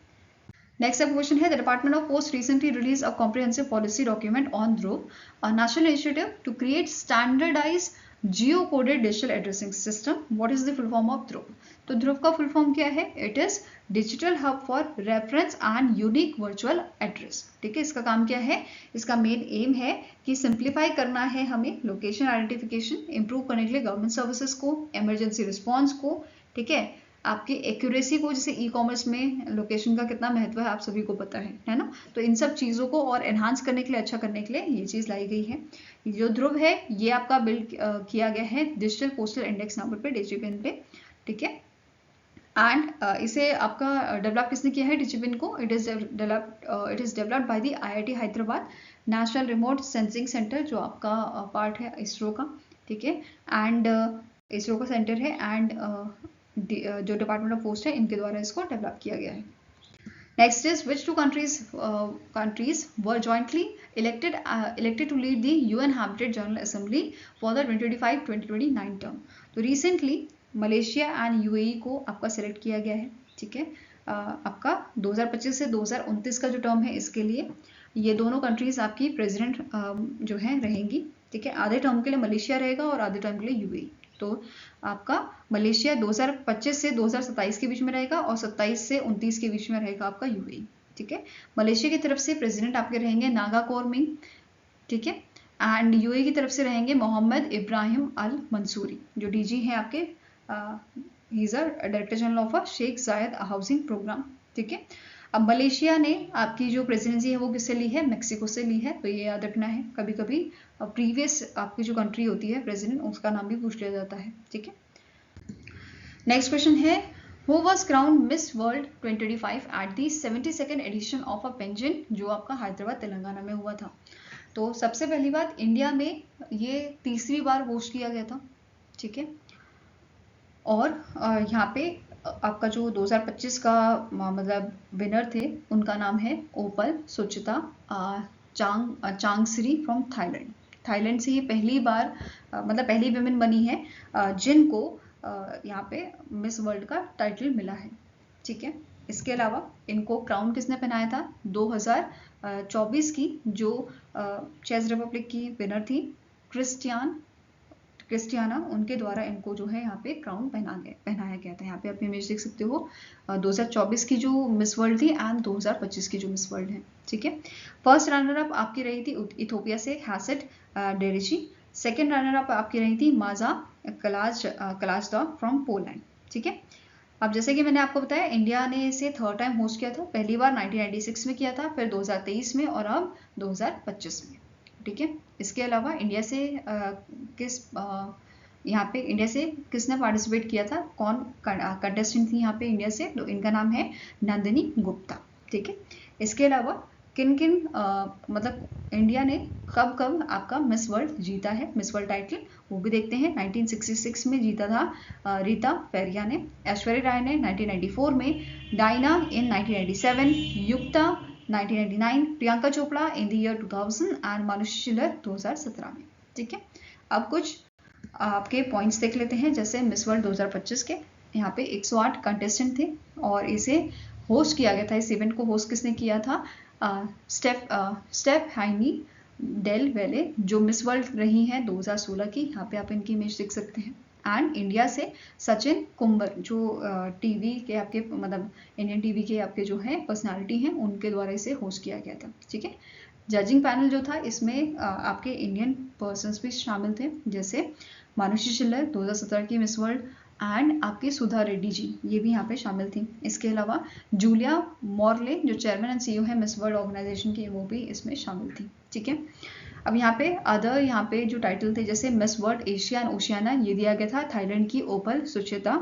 नेक्स्ट अब क्वेश्चन है, the department of post recently release a comprehensive policy document on Dhruv, a national initiative to create standardise geo coded digital addressing system. What is the full form of Dhruv? तो ध्रुव का full form क्या है? It is digital hub for reference and unique virtual address. ठीक है, इसका काम क्या है? इसका मेन एम है कि सिंप्लीफाई करना है हमें लोकेशन आइडेंटिफिकेशन, इंप्रूव करने के लिए गवर्नमेंट सर्विसेज को, इमरजेंसी रिस्पॉन्स को, ठीक है, आपकी एक्यूरेसी को, जैसे ई कॉमर्स में लोकेशन का कितना महत्व है आप सभी को पता है ना। तो इन सब चीज़ों को और एनहांस करने के लिए, अच्छा करने के लिए ये चीज़ लाई गई है। जो ध्रुव है ये आपका बिल्ड किया गया है डिजिटल पोस्टल इंडेक्स नंबर पे, DigiPin पे। ठीक है, एंड इसे आपका डेवलप किसने किया है DigiPin को? It is developed by the IIT Hyderabad national remote sensing centre, जो आपका पार्ट है इसरो का। ठीक है, एंड इसरो का सेंटर है एंड जो डिपार्टमेंट ऑफ पोस्ट है इनके द्वारा इसको डेवलप किया गया है। Next is which two countries were jointly elected to lead the UN Habitat General Assembly for the 2025-2029 term। तो रिसेंटली मलेशिया एंड UAE को आपका सेलेक्ट किया गया है। ठीक है, आपका 2025 से 2029 का जो टर्म है इसके लिए ये दोनों कंट्रीज आपकी प्रेसिडेंट जो है रहेंगी। ठीक है, आधे टर्म के लिए मलेशिया रहेगा और आधे टर्म के लिए UAE। तो आपका मलेशिया 2025 से 2027 के बीच में रहेगा और 27 से 29 के बीच में रहेगा आपका UAE। ठीक है, मलेशिया की तरफ से प्रेसिडेंट आपके रहेंगे नागा कोरमिंग। ठीक है, एंड UAE की तरफ से रहेंगे मोहम्मद इब्राहिम अल मंसूरी, जो DG हैं आपके, he is a director general of a Sheikh Zayed housing programme. ठीक है, अब मलेशिया ने आपकी जो प्रेसिडेंसी है वो किससे ली है? मेक्सिको से ली है। तो ये याद रखना है, कभी कभी प्रीवियस आपकी जो कंट्री होती है प्रेसिडेंट, उसका नाम भी पूछ लिया जाता है। ठीक है, नेक्स्ट क्वेश्चन है, who was crown Miss World 2025 at the 72nd edition of a pageant, जो आपका हैदराबाद तेलंगाना में हुआ था। तो सबसे पहली बात, इंडिया में ये तीसरी बार होस्ट किया गया था। ठीक है, और यहाँ पे आपका जो 2025 का मतलब विनर थे उनका नाम है ओपल सुचिता चांगसरी फ्रॉम थाईलैंड। थाईलैंड से ये पहली बार मतलब पहली विमेन बनी है जिनको यहाँ पे मिस वर्ल्ड का टाइटल मिला है। ठीक है, इसके अलावा इनको क्राउन किसने पहनाया था? 2024 की जो चेक रिपब्लिक की विनर थी क्रिस्टियाना, उनके द्वारा इनको जो है यहाँ पे क्राउन पहनाया गया था। यहाँ पे आप इमेज देख सकते हो 2024 की जो मिस वर्ल्ड थी एंड 2025 की जो मिस वर्ल्ड है। ठीक है, फर्स्ट रनर अप आपकी रही थी इथोपिया से हैसेट डेरिची। सेकेंड रनर अप आपकी रही थी माजा कलाजदा फ्रॉम पोलैंड। ठीक है, अब जैसे कि मैंने आपको बताया इंडिया ने इसे थर्ड टाइम होस्ट किया था, पहली बार 1996 में किया था, फिर 2023 में और अब 2025 में। ठीक है, इसके अलावा इंडिया से यहाँ पे इंडिया से किसने पार्टिसिपेट किया था, कौन कंटेस्टेंट थी यहाँ पे इंडिया से? तो इनका नाम है नंदिनी गुप्ता। ठीक है, इसके अलावा किन किन मतलब इंडिया ने कब कब आपका मिस वर्ल्ड जीता है, मिस वर्ल्ड टाइटल, वो भी देखते हैं। 1966 में जीता था रीता फेरिया ने, ऐश्वर्या राय ने 1994 में, Diana in 1997, Yukta 1999, Priyanka Chopra in the year 2000 and Manushi Chhillar 2017 में। ठीक है, अब कुछ आपके पॉइंट्स देख लेते हैं। जैसे मिस वर्ल्ड 2025 के यहाँ पे 108 कंटेस्टेंट थे और इसे होस्ट किया गया था। इस इवेंट को होस्ट किसने किया था? स्टेफ हाइनी डेल वेले, जो मिस वर्ल्ड रही हैं 2016 की। यहाँ पे आप इनकी इमेज देख सकते हैं। एंड इंडिया से सचिन कुंबर, जो टीवी के आपके मतलब इंडियन टीवी के आपके जो हैं पर्सनालिटी हैं, उनके द्वारा इसे होस्ट किया गया था। ठीक है, जजिंग पैनल जो था इसमें आपके इंडियन पर्सन्स भी शामिल थे, जैसे मानुषी शिल्लर 2017 की मिस वर्ल्ड एंड आपकी सुधा रेड्डी जी, ये भी यहाँ पे शामिल थी। इसके अलावा जूलिया मॉर्ले, जो चेयरमैन एंड CEO है मिस वर्ल्ड ऑर्गेनाइजेशन की, वो भी इसमें शामिल थी। ठीक है, अब यहाँ पे अदर यहाँ पे जो टाइटल थे जैसे miss world Asia and Oceania ये दिया गया था थाईलैंड की ओपल सुचिता।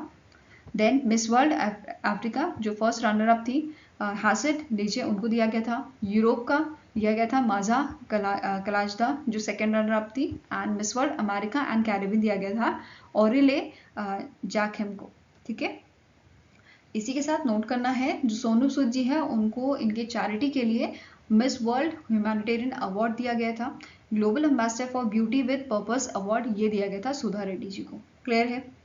देन मिस वर्ल्ड अफ्रीका जो फर्स्ट रनर अप थी हासिड लीजिए उनको दिया गया था। यूरोप का दिया गया था माजा कलाजदा जो सेकेंड रनर अप थी। And miss world America and Caribbean दिया गया था ओरिले जैकहेम को। ठीक है, इसी के साथ नोट करना है जो सोनू सूद जी है उनको इनके चैरिटी के लिए मिस वर्ल्ड ह्यूमैनिटेरियन अवार्ड दिया गया था। Global ambassador for beauty with purpose award ये दिया गया था सुधा रेड्डी जी को। क्लियर है?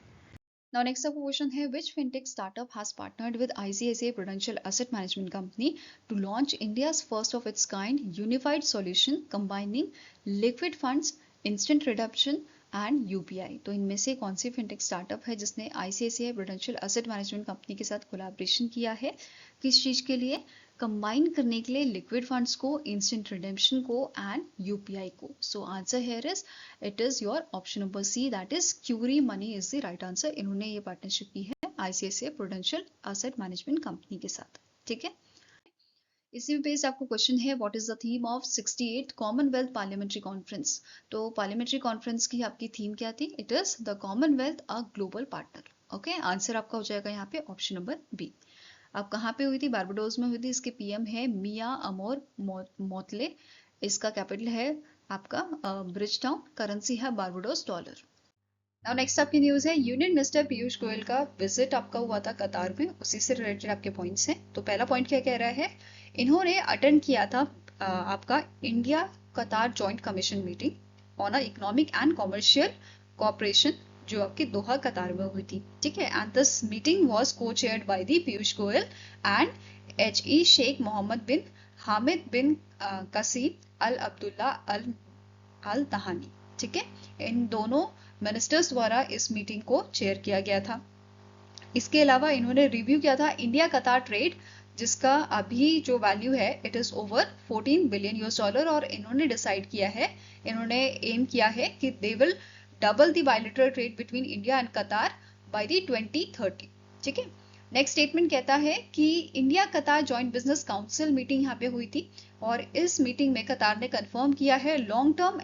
Now next up question है which fintech startup has partnered with ICICI Prudential Asset Management Company to launch India's first of its kind unified solution combining liquid funds, instant redemption and UPI. तो इनमें से कौन सी fintech startup है जिसने ICICI prudential asset management company के साथ collaboration किया है? किस चीज के लिए? कंबाइन करने के लिए लिक्विड फंड्स को, इंस्टेंट रिडेम्पशन को एंड यूपीआई को। So answer here is it is your option number C that is Curie money is the right answer. इन्होंने ये पार्टनरशिप की है ICICI prudential asset management company के साथ। ठीक है, इसी में बेस्ड आपको क्वेश्चन है what is the theme of 68th Commonwealth parliamentary conference. तो पार्लियामेंट्री कॉन्फ्रेंस की आपकी थीम क्या थी? It is the Commonwealth a global partner. Okay, answer आपका हो जाएगा यहाँ पे ऑप्शन नंबर बी। अब कहाँ पे हुई थी? बारबाडोस में हुई थी। इसके पीएम है मिया अमोर मोतले। इसका कैपिटल है आपका ब्रिज टाउन। करेंसी है बारबाडोस डॉलर। नाउ नेक्स्ट आपकी न्यूज है यूनियन मिनिस्टर पीयूष गोयल का विजिट आपका हुआ था कतार में, उसी से रिलेटेड आपके पॉइंट्स हैं। तो पहला पॉइंट क्या कह रहा है? इन्होंने अटेंड किया था आपका India Qatar joint commission meeting on economic and commercial cooperation जो आपके दोहा कतार में हुई थी। ठीक है, and this meeting was co chaired by the Piyush Goyal and HE Sheikh Mohammed bin Hamad bin Qassim Al Abdulla Al Thani. ठीक है, इन दोनों मिनिस्टर्स द्वारा इस मीटिंग को चेयर किया गया था। इसके अलावा इन्होंने रिव्यू किया था इंडिया कतार ट्रेड जिसका अभी जो वैल्यू है it is over 14 billion US dollar. और इन्होंने डिसाइड किया है, इन्होंने एम किया है कि they will double the bilateral trade between India and कतार बाय द 2030। ठीक है, नेक्स्ट स्टेटमेंट कहता है कि India Qatar joint business council meeting यहाँ पे हुई थी और इस मीटिंग में कतार ने कंफर्म किया है long term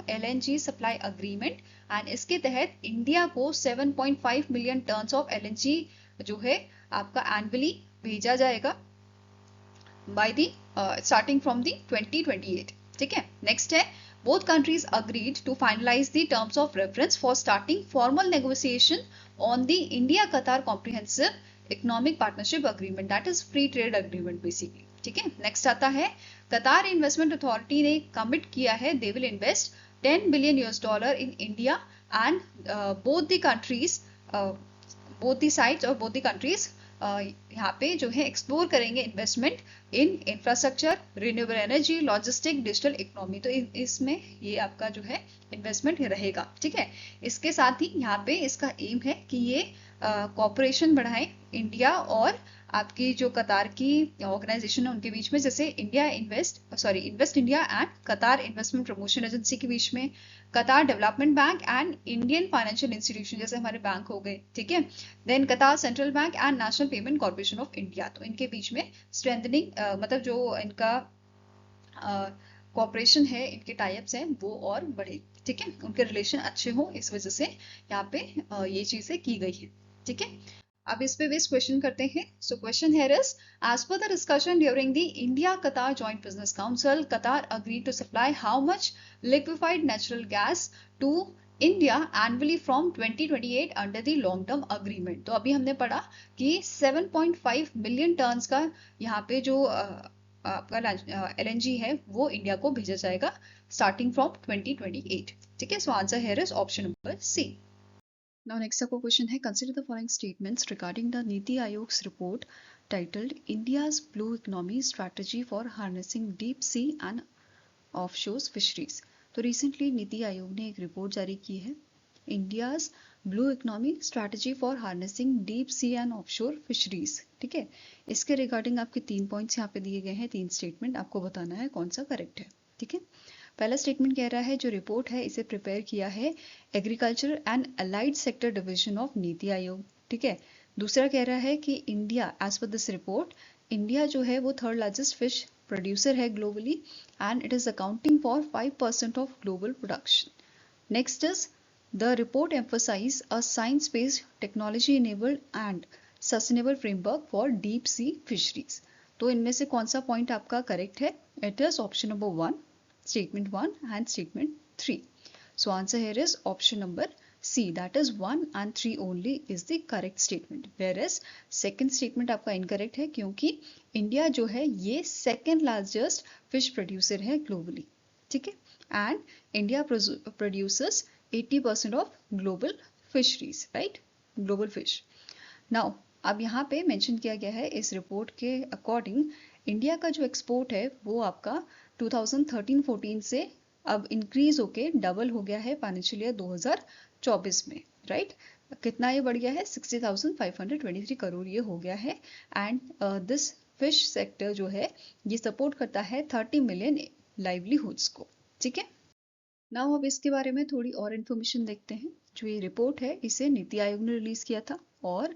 LNG supply agreement and इसके तहत इंडिया को 7.5 मिलियन टन्स ऑफ एलएनजी जो है आपका एनुअली भेजा जाएगा by the starting from the 2028। ठीक है, नेक्स्ट है both countries agreed to finalize the terms of reference for starting formal negotiation on the India Qatar Comprehensive Economic Partnership Agreement, that is free trade agreement basically। ठीक है, next आता है कतार investment authority ने commit किया है they will invest 10 billion US dollar in India and both the countries both the sides और both the countries यहाँ पे जो है एक्सप्लोर करेंगे investment in infrastructure, renewable energy, logistic, digital economy. तो इसमें ये आपका जो है इन्वेस्टमेंट रहेगा। ठीक है, इसके साथ ही यहाँ पे इसका एम है कि ये कॉपरेशन बढ़ाएं इंडिया और आपकी जो कतार की ऑर्गेनाइजेशन है उनके बीच में, जैसे इन्वेस्ट इंडिया एंड कतार इन्वेस्टमेंट प्रमोशन एजेंसी के बीच में, कतार development bank and Indian financial institution जैसे हमारे बैंक हो गए। ठीक है, देन कतार central bank and national payment corporation of India. तो इनके बीच में स्ट्रेंथनिंग मतलब जो इनका कॉपरेशन है, इनके टाइप्स हैं वो और बढ़े। ठीक है, उनके रिलेशन अच्छे हो, इस वजह से यहाँ पे ये चीजें की गई है। ठीक है, अब इस पे बेस क्वेश्चन करते हैं। So question here is as per the discussion during the India Qatar joint business council Qatar agreed to supply how much liquefied natural gas to India annually from 2028 under the long term agreement. तो अभी हमने पढ़ा कि 7.5 million turns का यहाँ पे जो आपका एलएनजी है वो इंडिया को भेजा जाएगा स्टार्टिंग फ्रॉम 2028। ठीक है, so answer here is option number C. Now next up question है consider the following statements regarding the Niti Aayog's report titled India's Blue Economy Strategy for Harnessing Deep Sea and Offshore Fisheries। तो recently NITI Aayog ने एक report जारी की है India's Blue Economy Strategy for Harnessing Deep Sea and Offshore Fisheries। ठीक है, इसके regarding आपके 3 पॉइंट्स यहाँ पे दिए गए हैं, 3 स्टेटमेंट, आपको बताना है कौन सा करेक्ट है। ठीक है, पहला स्टेटमेंट कह रहा है जो रिपोर्ट है इसे प्रिपेयर किया है agriculture and allied sector division of NITI Aayog. ठीक है, दूसरा कह रहा है कि India as per this report India जो है वो 3rd लार्जेस्ट फिश प्रोड्यूसर है globally and it is accounting for 5% of global production. Next is the report emphasize a science-based technology enabled and sustainable framework for deep sea fisheries. तो इनमें से कौन सा point आपका करेक्ट है? It is option number 1, statement 1 and statement 3. So answer here is option number C, that is 1 and 3 only is the correct statement, whereas second statement आपका incorrect है क्योंकि इंडिया जो है ये सेकेंड लार्जेस्ट फिश प्रोड्यूसर है globally. ठीक है, and India producers 80% of global fisheries, right, global fish. Now अब यहाँ पे मेंशन किया गया है इस रिपोर्ट के अकॉर्डिंग इंडिया का जो एक्सपोर्ट है वो आपका 2013-14 से अब इंक्रीज होके डबल हो गया है फाइनेंशियल ईयर 2024 में, राइट. कितना ये बढ़ गया है? 60,523 करोड़ ये हो गया है. एंड दिस फिश सेक्टर जो है ये सपोर्ट करता है 30 मिलियन लाइवलीहुड्स को. ठीक है, नाउ अब इसके बारे में थोड़ी और इन्फॉर्मेशन देखते हैं. जो ये रिपोर्ट है इसे नीति आयोग ने रिलीज किया था और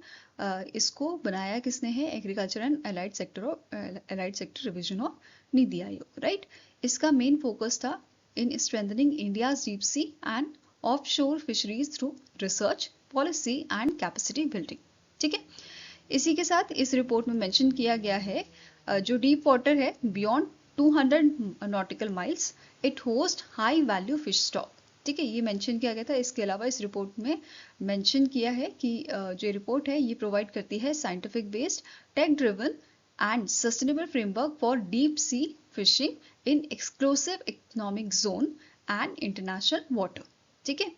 इसको बनाया किसने है? Agriculture and allied sector division of NITI आयोग, राइट. इसका मेन फोकस था इन strengthening India's deep sea and offshore fisheries through research, policy and capacity building. ठीक है, इसी के साथ इस रिपोर्ट में मेंशन किया गया है जो डीप वाटर है beyond 200 nautical miles it host high value fish stock. ठीक है, ये मेंशन किया गया था. इसके अलावा इस रिपोर्ट में मेंशन किया है कि जो रिपोर्ट है ये प्रोवाइड करती है scientific based, tech driven and sustainable framework for deep sea fishing in exclusive economic zone and international water. ठीक है,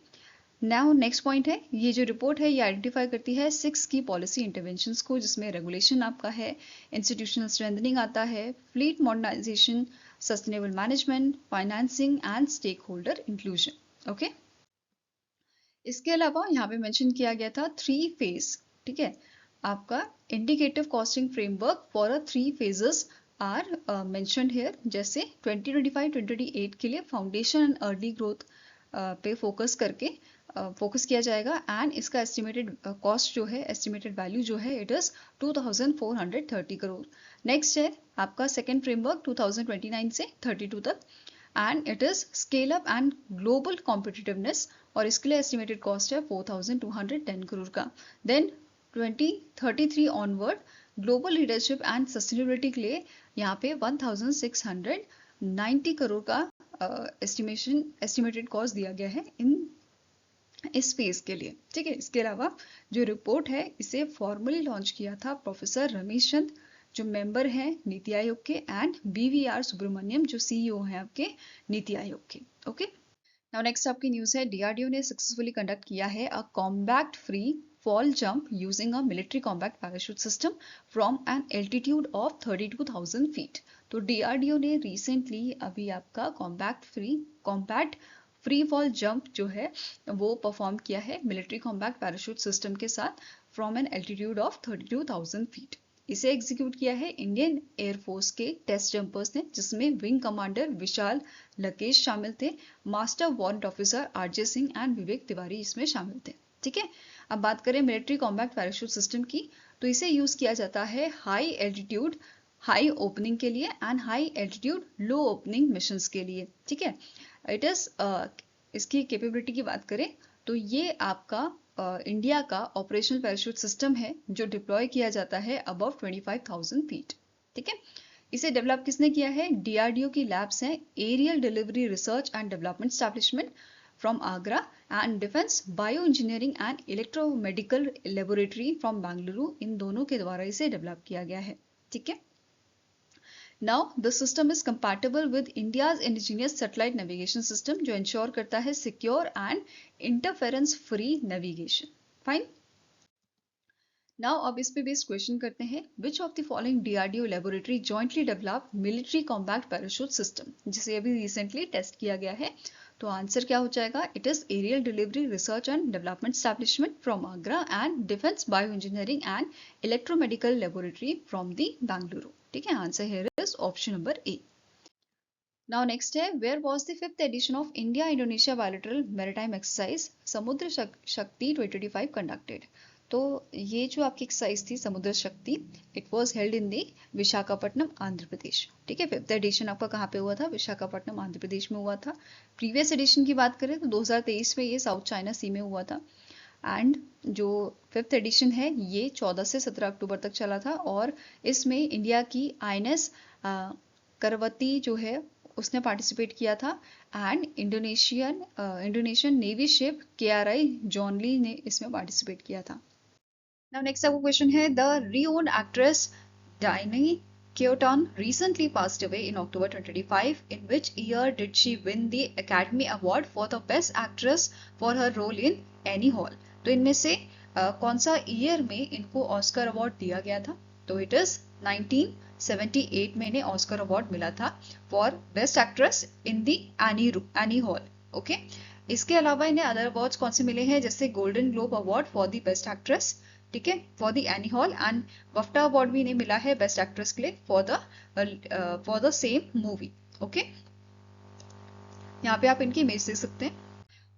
नाउ नेक्स्ट पॉइंट है, ये जो रिपोर्ट है ये आइडेंटिफाई करती है 6 की पॉलिसी इंटरवेंशंस को, जिसमें रेगुलेशन आपका है, इंस्टीट्यूशनल स्ट्रेंथनिंग आता है, fleet modernisation, sustainable management, financing and stakeholder inclusion. Okay, इसके अलावा यहाँ पे मेंशन किया गया था 3 फेज. ठीक है, आपका indicative costing framework for a 3 phases are mentioned here. जैसे 2025-2028 के लिए फाउंडेशन एंड अर्ली ग्रोथ पे फोकस किया जाएगा एंड इसका एस्टिमेटेड कॉस्ट जो है, एस्टिमेटेड वैल्यू जो है इट इज 2430 करोड़. नेक्स्ट है आपका सेकेंड फ्रेमवर्क 2029 से 32 तक and it is scale up and global competitiveness और इसके लिए एस्टिमेटेड कॉस्ट है 4210 करोड़ का. Then 2033 onward global leadership and sustainability के लिए यहाँ पे 1690 करोड़ का एस्टिमेटेड कॉस्ट दिया गया है इन इस फेज के लिए. ठीक है, इसके अलावा जो रिपोर्ट है इसे फॉर्मली लॉन्च किया था प्रोफेसर रमेश चंद जो मेंबर हैं नीति आयोग के एंड BVR सुब्रमण्यम जो CEO हैं आपके नीति आयोग के. ओके, नाउ नेक्स्ट आपकी न्यूज है, DRDO ने सक्सेसफुली कंडक्ट किया है अ combat free fall jump using a military combat parachute system from an altitude of 32,000 feet. तो DRDO ने रिसेंटली अभी आपका कॉम्बैट फ्री फॉल जंप जो है वो परफॉर्म किया है मिलिट्री कॉम्बैट पैराशूट सिस्टम के साथ from an altitude of 32,000 feet. इसे एग्जीक्यूट किया है इंडियन एयरफोर्स के टेस्ट जंपर्स ने, जिसमें विंग कमांडर विशाल लकेश शामिल थे, master warrant officer RJ Singh and Vivek Tiwari इसमें शामिल थे. ठीक है, अब बात करें मिलिट्री कॉम्बैट पैराशूट सिस्टम की, तो इसे यूज किया जाता है हाई एल्टीट्यूड हाई ओपनिंग के लिए and high altitude low opening missions के लिए. ठीक है, इट इज इसकी कैपेबिलिटी की बात करें तो ये आपका इंडिया का ऑपरेशनल पैराशूट सिस्टम है जो डिप्लॉय किया जाता है अबव 25,000 फीट. ठीक है, इसे डेवलप किसने किया है? DRDO की लैब्स हैं aerial delivery research and development establishment from Agra and defence bio engineering and electromedical laboratory from Bengaluru, इन दोनों के द्वारा इसे डेवलप किया गया है. ठीक है, Now, the system is compatible with India's indigenous satellite navigation system जो ensure करता है secure and interference-free navigation. Fine. Now, अब इस पे बेस्ड क्वेश्चन करते हैं. Which of the following DRDO laboratory jointly developed military combat parachute system? जिसे अभी रिसेंटली टेस्ट किया गया है. तो आंसर क्या हो जाएगा? It is aerial delivery research and development establishment from Agra and defence bio engineering and electromedical laboratory from the Bengaluru. ठीक है, answer here is option number A. Now next है, where was the 5th edition of India Indonesia bilateral maritime exercise Samudra Shakti 2025 conducted. तो ये जो आपकी exercise थी समुद्र शक्ति, इट वाज हेल्ड इन दी विशाखापट्टनम आंध्र प्रदेश। ठीक है, 5th एडिशन आपका कहाँ पे हुआ था? विशाखापट्टनम आंध्र प्रदेश में हुआ था। प्रीवियस एडिशन की बात करें तो 2023 में ये साउथ चाइना सी में हुआ था। एंड जो 5th एडिशन है ये 14 से 17 अक्टूबर तक चला था, और इसमें इंडिया की INS करवती जो है उसने पार्टिसिपेट किया था, and Indonesian navy ship KRI John Lie ने इसमें पार्टिसिपेट किया था। Now next आपका क्वेश्चन है, the renowned actress Diane Keoton recently passed away in October 2025. In which year did she win the Academy Award for the Best Actress for her role in Annie Hall? तो इनमें से कौन सा year में इनको Oscar award दिया गया था? तो इट इज 1978 में इन्हें ऑस्कर अवार्ड मिला था for best actress in the any hall. Okay, इसके अलावा इन्हें अदर अवार्ड्स कौन से मिले हैं? जैसे golden globe award for the best actress, ठीक है, for the Annie Hall, and BAFTA award भी इन्हें मिला है बेस्ट एक्ट्रेस के लिए for the same movie. Okay, यहाँ पे आप इनकी इमेज देख सकते हैं।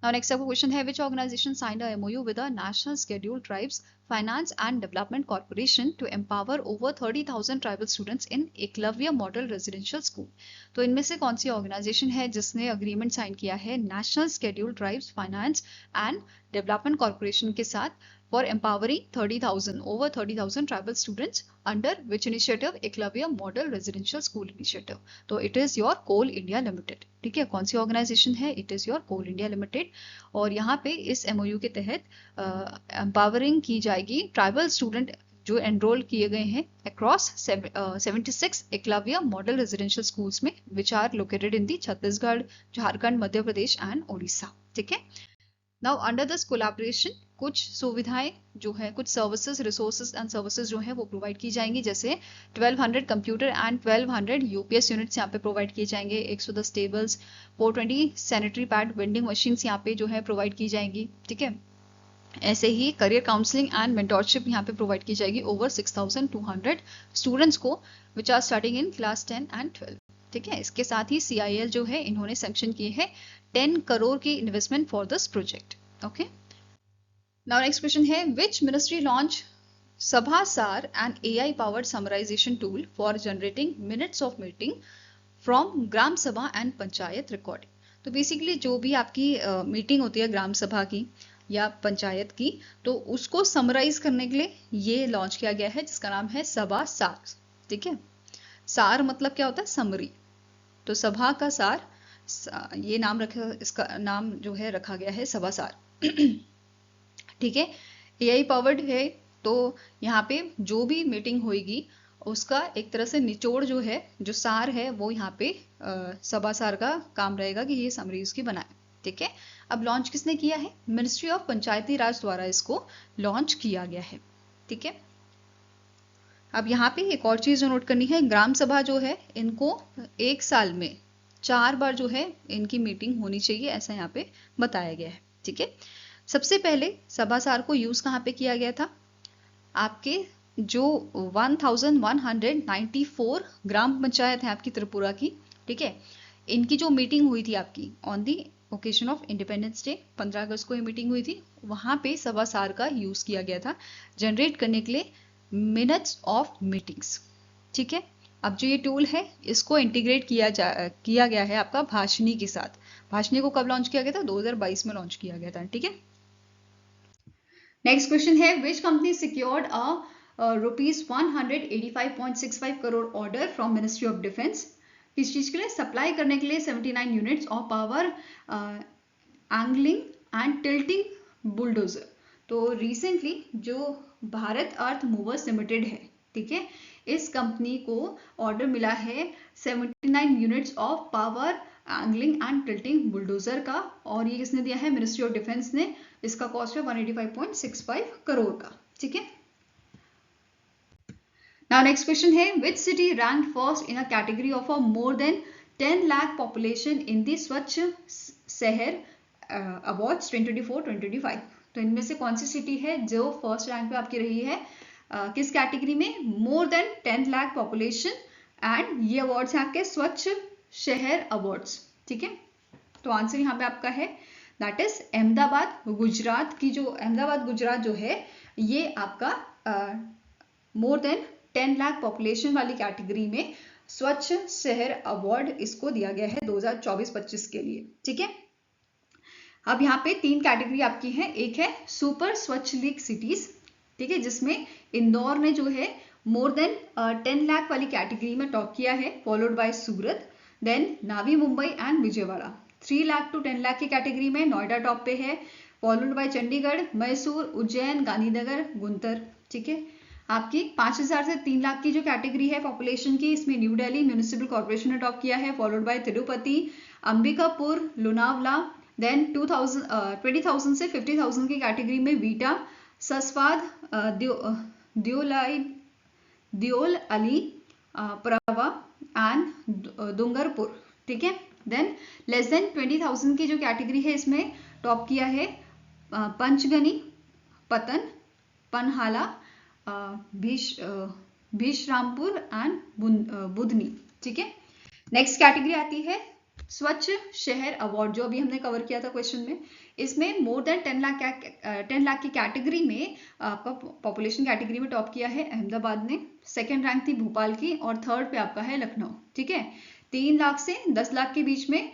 Now next आपका क्वेश्चन है, which organization signed a MOU with the National Scheduled Tribes Finance and Development Corporation to empower over 30,000 tribal students in Eklavya Model Residential School? तो इनमें से कौन सी ऑर्गेनाइजेशन है जिसने अग्रीमेंट साइन किया है national scheduled tribes finance and development corporation के साथ for empowering 30,000 tribal students under which initiative? Eklavya Model Residential School Initiative. तो it is your Coal India Limited। ठीक है, कौन सी ऑर्गेनाइजेशन है? It is your Coal India Limited। और यहाँ पे इस MOU के तहत एम्पावरिंग की जाएगी ट्राइबल स्टूडेंट जो एनरोल किए गए हैं across 76 Eklavya model residential schools में which are located in the Chhattisgarh, Jharkhand, Madhya Pradesh and Odisha. ठीक है, नाउ अंडर दिस कोलैबोरेशन कुछ सुविधाएं जो है, कुछ सर्विसेज, रिसोर्सेज एंड सर्विसेज जो है वो प्रोवाइड की जाएंगी, जैसे 1200 कंप्यूटर एंड 1200 UPS यूनिट्स यहाँ पे प्रोवाइड किए जाएंगे, 110 tables, 420 sanitary pad vending machines यहाँ पे जो है प्रोवाइड की जाएंगी। ठीक है, ऐसे ही करियर काउंसलिंग एंड मेंटोरशिप यहाँ पे प्रोवाइड की जाएगी ओवर 6200 स्टूडेंट्स को which are starting in class 10 and 12। ठीक है, इसके साथ ही CIL जो है इन्होंने सैंक्शन किए हैं 10 करोड़ की investment for this project. Okay, now next question है, which ministry launch Sabha Sar, an AI powered summarization tool for generating minutes of meeting from ग्राम सभा एंड पंचायत रिकॉर्डिंग? तो बेसिकली जो भी आपकी मीटिंग होती है ग्राम सभा की या पंचायत की, तो उसको समराइज करने के लिए ये लॉन्च किया गया है जिसका नाम है सभा सार। ठीक है, सार मतलब क्या होता है? समरी। तो सभा का सार, ये नाम रखा, इसका नाम जो है रखा गया है सभा सार। ठीक है, AI पावर्ड है, तो यहाँ पे जो भी मीटिंग होगी उसका एक तरह से निचोड़ जो है, जो सार है, वो यहाँ पे सभा सार का काम रहेगा कि ये समरी उसकी बनाए। ठीक है, अब लॉन्च किसने किया है? मिनिस्ट्री ऑफ पंचायती राज द्वारा इसको लॉन्च किया गया है। ठीक है, अब यहाँ पे एक और चीज जो नोट करनी है, ग्राम सभा जो है इनको एक साल में 4 बार जो है इनकी मीटिंग होनी चाहिए, ऐसा यहाँ पे बताया गया है। ठीक है, सबसे पहले सभा सार को यूज कहाँ पे किया गया था? आपके जो 1194 ग्राम पंचायत है आपकी त्रिपुरा की, ठीक है, इनकी जो मीटिंग हुई थी आपकी on the occasion of independence day, 15 अगस्त को ये मीटिंग हुई थी, वहां पे सभा सार का यूज किया गया था जनरेट करने के लिए मिनट्स ऑफ मीटिंग्स। ठीक है, अब जो ये टूल है इसको इंटीग्रेट किया गया है आपका भाषणी के साथ। भाषणी को कब लॉन्च किया गया था? 2022 में लॉन्च किया गया था। ठीक है, नेक्स्ट क्वेश्चन है, which company secured a rupees 185.65 crore order from ministry of defence? किस चीज के लिए? सप्लाई करने के लिए 79 units of power angling and tilting bulldozer. तो रिसेंटली जो भारत अर्थ मूवर्स लिमिटेड है, ठीक है, इस कंपनी को ऑर्डर मिला है 79 units of power angling and tilting bulldozer का, और ये किसने दिया है? मिनिस्ट्री ऑफ डिफेंस ने। इसका कॉस्ट है 185.65 करोड़ का। ठीक है, नाउ नेक्स्ट क्वेश्चन है, which city rank first in a category of a more than 10 lakh population in the Swachh Shahar awards 2024-2025? तो इनमें से कौन सी सिटी है जो फर्स्ट रैंक पे आपकी रही है किस कैटेगरी में? मोर देन 10 लाख पॉपुलेशन, एंड ये अवार्ड्स हैं आपके स्वच्छ शहर अवार्ड्स। ठीक है, तो आंसर यहाँ पे आपका है दैट इज अहमदाबाद गुजरात की, जो अहमदाबाद गुजरात जो है ये आपका मोर देन 10 लाख पॉपुलेशन वाली कैटेगरी में स्वच्छ शहर अवार्ड इसको दिया गया है 2024-25 के लिए। ठीक है, अब यहाँ पे 3 कैटेगरी आपकी है। एक है सुपर स्वच्छ लीग सिटीज, ठीक है, जिसमें इंदौर ने जो है मोर देन 10 लाख वाली कैटेगरी में टॉप किया है, followed by Surat, then Navi Mumbai and Vijayawada. 3 lakh to 10 lakh की कैटेगरी में नोएडा टॉप पे है, फॉलोड बाय चंडीगढ़, मैसूर, उज्जैन, गांधीनगर, गुंतर। ठीक है, आपकी 5000 से 3 लाख की जो कैटेगरी है पॉपुलेशन की, इसमें न्यू दिल्ली म्यूनिसिपल कॉर्पोरेशन ने टॉप किया है, followed by Tirupati, Ambikapur, Lonavala. Then 20,000 से 50,000 की कैटेगरी में वीटा, ससवाद, दियोल अली, प्रवा एंड डूंगरपुर। ठीक है, देन लेस देन 20,000 की जो कैटेगरी है इसमें टॉप किया है पंचगनी, पतन, पनहाला, भीशरामपुर एंड बुधनी। ठीक है, नेक्स्ट कैटेगरी आती है स्वच्छ शहर अवार्ड, जो अभी हमने कवर किया था क्वेश्चन में। इसमें मोर देन 10 लाख की कैटेगरी में आपका पॉपुलेशन कैटेगरी में टॉप किया है अहमदाबाद ने, सेकंड रैंक थी भोपाल की, और थर्ड पे आपका है लखनऊ। ठीक है, 3 लाख से 10 लाख के बीच में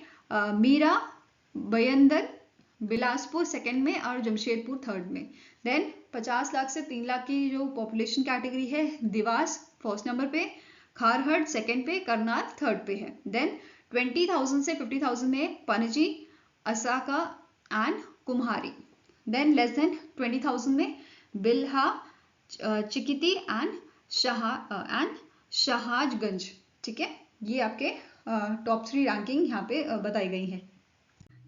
मीरा, बयंदर, बिलासपुर सेकंड में और जमशेदपुर थर्ड में। देन 50 लाख से 3 लाख की जो पॉपुलेशन कैटेगरी है देवास फर्स्ट नंबर पे, खारहट सेकंड पे, करनाल थर्ड पे है। देन 20,000 से 50,000 में Panaji, Osaka and Kumhari. Than less than 20,000 में बिल्हा, चिकिती एंड शहाजगंज। ठीक है, ये आपके टॉप 3 रैंकिंग यहाँ पे बताई गई है।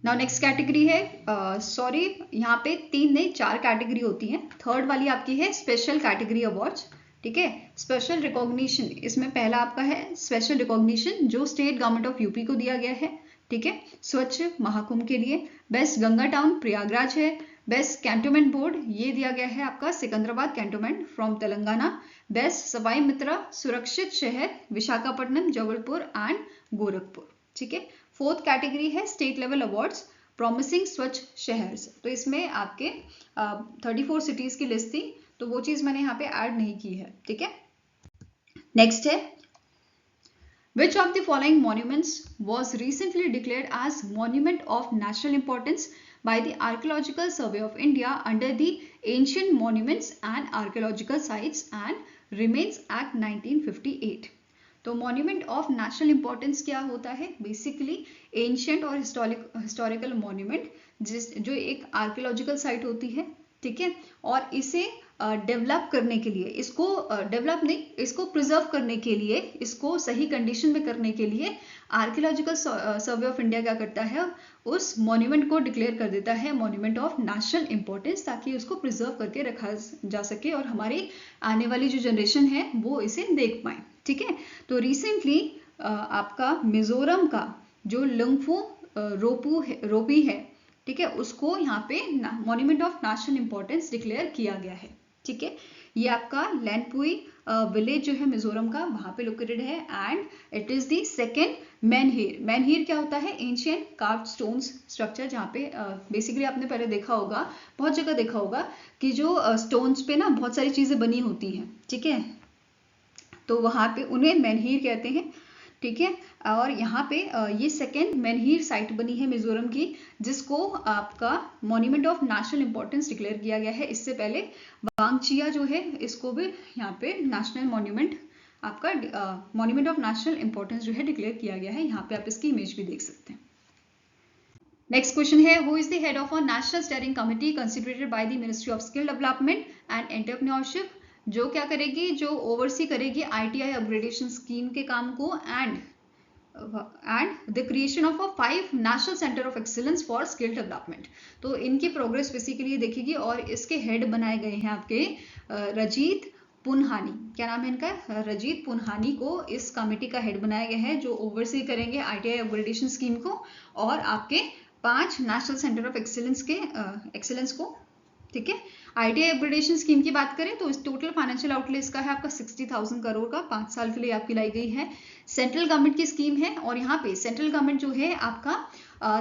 नाउ नेक्स्ट कैटेगरी है, सॉरी यहाँ पे 3 नहीं 4 कैटेगरी होती हैं। थर्ड वाली आपकी है स्पेशल कैटेगरी अवार्ड्स। ठीक है, स्पेशल रिकॉग्निशन, इसमें पहला आपका है स्पेशल रिकॉग्निशन जो स्टेट गवर्नमेंट ऑफ यूपी को दिया गया है। ठीक है, स्वच्छ महाकुंभ के लिए। बेस्ट गंगा टाउन प्रयागराज है। बेस्ट कैंटोनमेंट बोर्ड ये दिया गया है आपका Secunderabad cantonment from Telangana. Best Safai Mitra Surakshit Shahar Visakhapatnam, Jabalpur and Gorakhpur. ठीक है, फोर्थ कैटेगरी है state level awards promising Swachh शहर्स। तो इसमें आपके 34 सिटीज की लिस्ट थी, तो वो चीज मैंने यहाँ पे ऐड नहीं की है। ठीक है, नेक्स्ट है Which of the following monuments was recently declared as Monument of National Importance by the Archaeological Survey of India under the Ancient Monuments and Archaeological Sites and Remains Act 1958? तो monument of national importance क्या होता है? Basically ancient और historical monument जो एक archaeological site होती है, ठीक है, और इसे डेवलप करने के लिए, इसको डेवलप नहीं, इसको प्रिजर्व करने के लिए, इसको सही कंडीशन में करने के लिए आर्कियोलॉजिकल सर्वे ऑफ इंडिया क्या करता है, उस मॉन्यूमेंट को डिक्लेयर कर देता है मॉन्यूमेंट ऑफ नेशनल इंपॉर्टेंस, ताकि उसको प्रिजर्व करके रखा जा सके और हमारी आने वाली जो जनरेशन है वो इसे देख पाए। ठीक है, तो रिसेंटली आपका मिजोरम का जो लंगफू रोपी है, ठीक है, उसको यहाँ पे monument of national importance declare किया गया है। ठीक है, ये आपका लैंडपुई विलेज जो है मिजोरम का, वहां पे लोकेटेड है and it is the second मेनहिर। मेनहिर क्या होता है? एंशियंट कार्व्ड स्टोन्स स्ट्रक्चर, जहाँ पे बेसिकली आपने पहले देखा होगा, बहुत जगह देखा होगा कि जो स्टोन्स पे ना बहुत सारी चीजें बनी होती हैं, ठीक है, तो वहां पे उन्हें मेनहिर कहते हैं। ठीक है, और यहाँ पे ये सेकेंड मेनहिर साइट बनी है मिजोरम की, जिसको आपका monument of national importance declare किया गया है। इससे पहले वांगचिया जो है, इसको भी यहाँ पे नेशनल मॉन्यूमेंट, आपका मॉन्यूमेंट ऑफ नेशनल इंपॉर्टेंस जो है डिक्लेयर किया गया है। यहाँ पे आप इसकी इमेज भी देख सकते हैं। नेक्स्ट क्वेश्चन है, who is the head of a national steering committee constituted by the ministry of skill development and entrepreneurship, जो क्या करेगी, जो ओवरसी करेगी ITI अपग्रेडेशन स्कीम के काम को and the creation of a 5 national centre of excellence for skill development. तो इनकी प्रोग्रेस बेसिकली देखेगी और इसके हेड बनाए गए हैं आपके रजीत पुन्हानी। क्या नाम है इनका? रजीत पुन्हानी को इस कमेटी का हेड बनाया गया है, जो ओवरसी करेंगे ITI अपग्रेडेशन स्कीम को और आपके 5 नेशनल सेंटर ऑफ एक्सीलेंस को ठीक है। ITI अपग्रेडेशन स्कीम की बात करें तो इस टोटल फाइनेंशियल आउटले इसका है आपका 60,000 करोड़ का 5 साल के लिए आपकी लाई गई है। सेंट्रल गवर्नमेंट की स्कीम है और यहाँ पे सेंट्रल गवर्नमेंट जो है आपका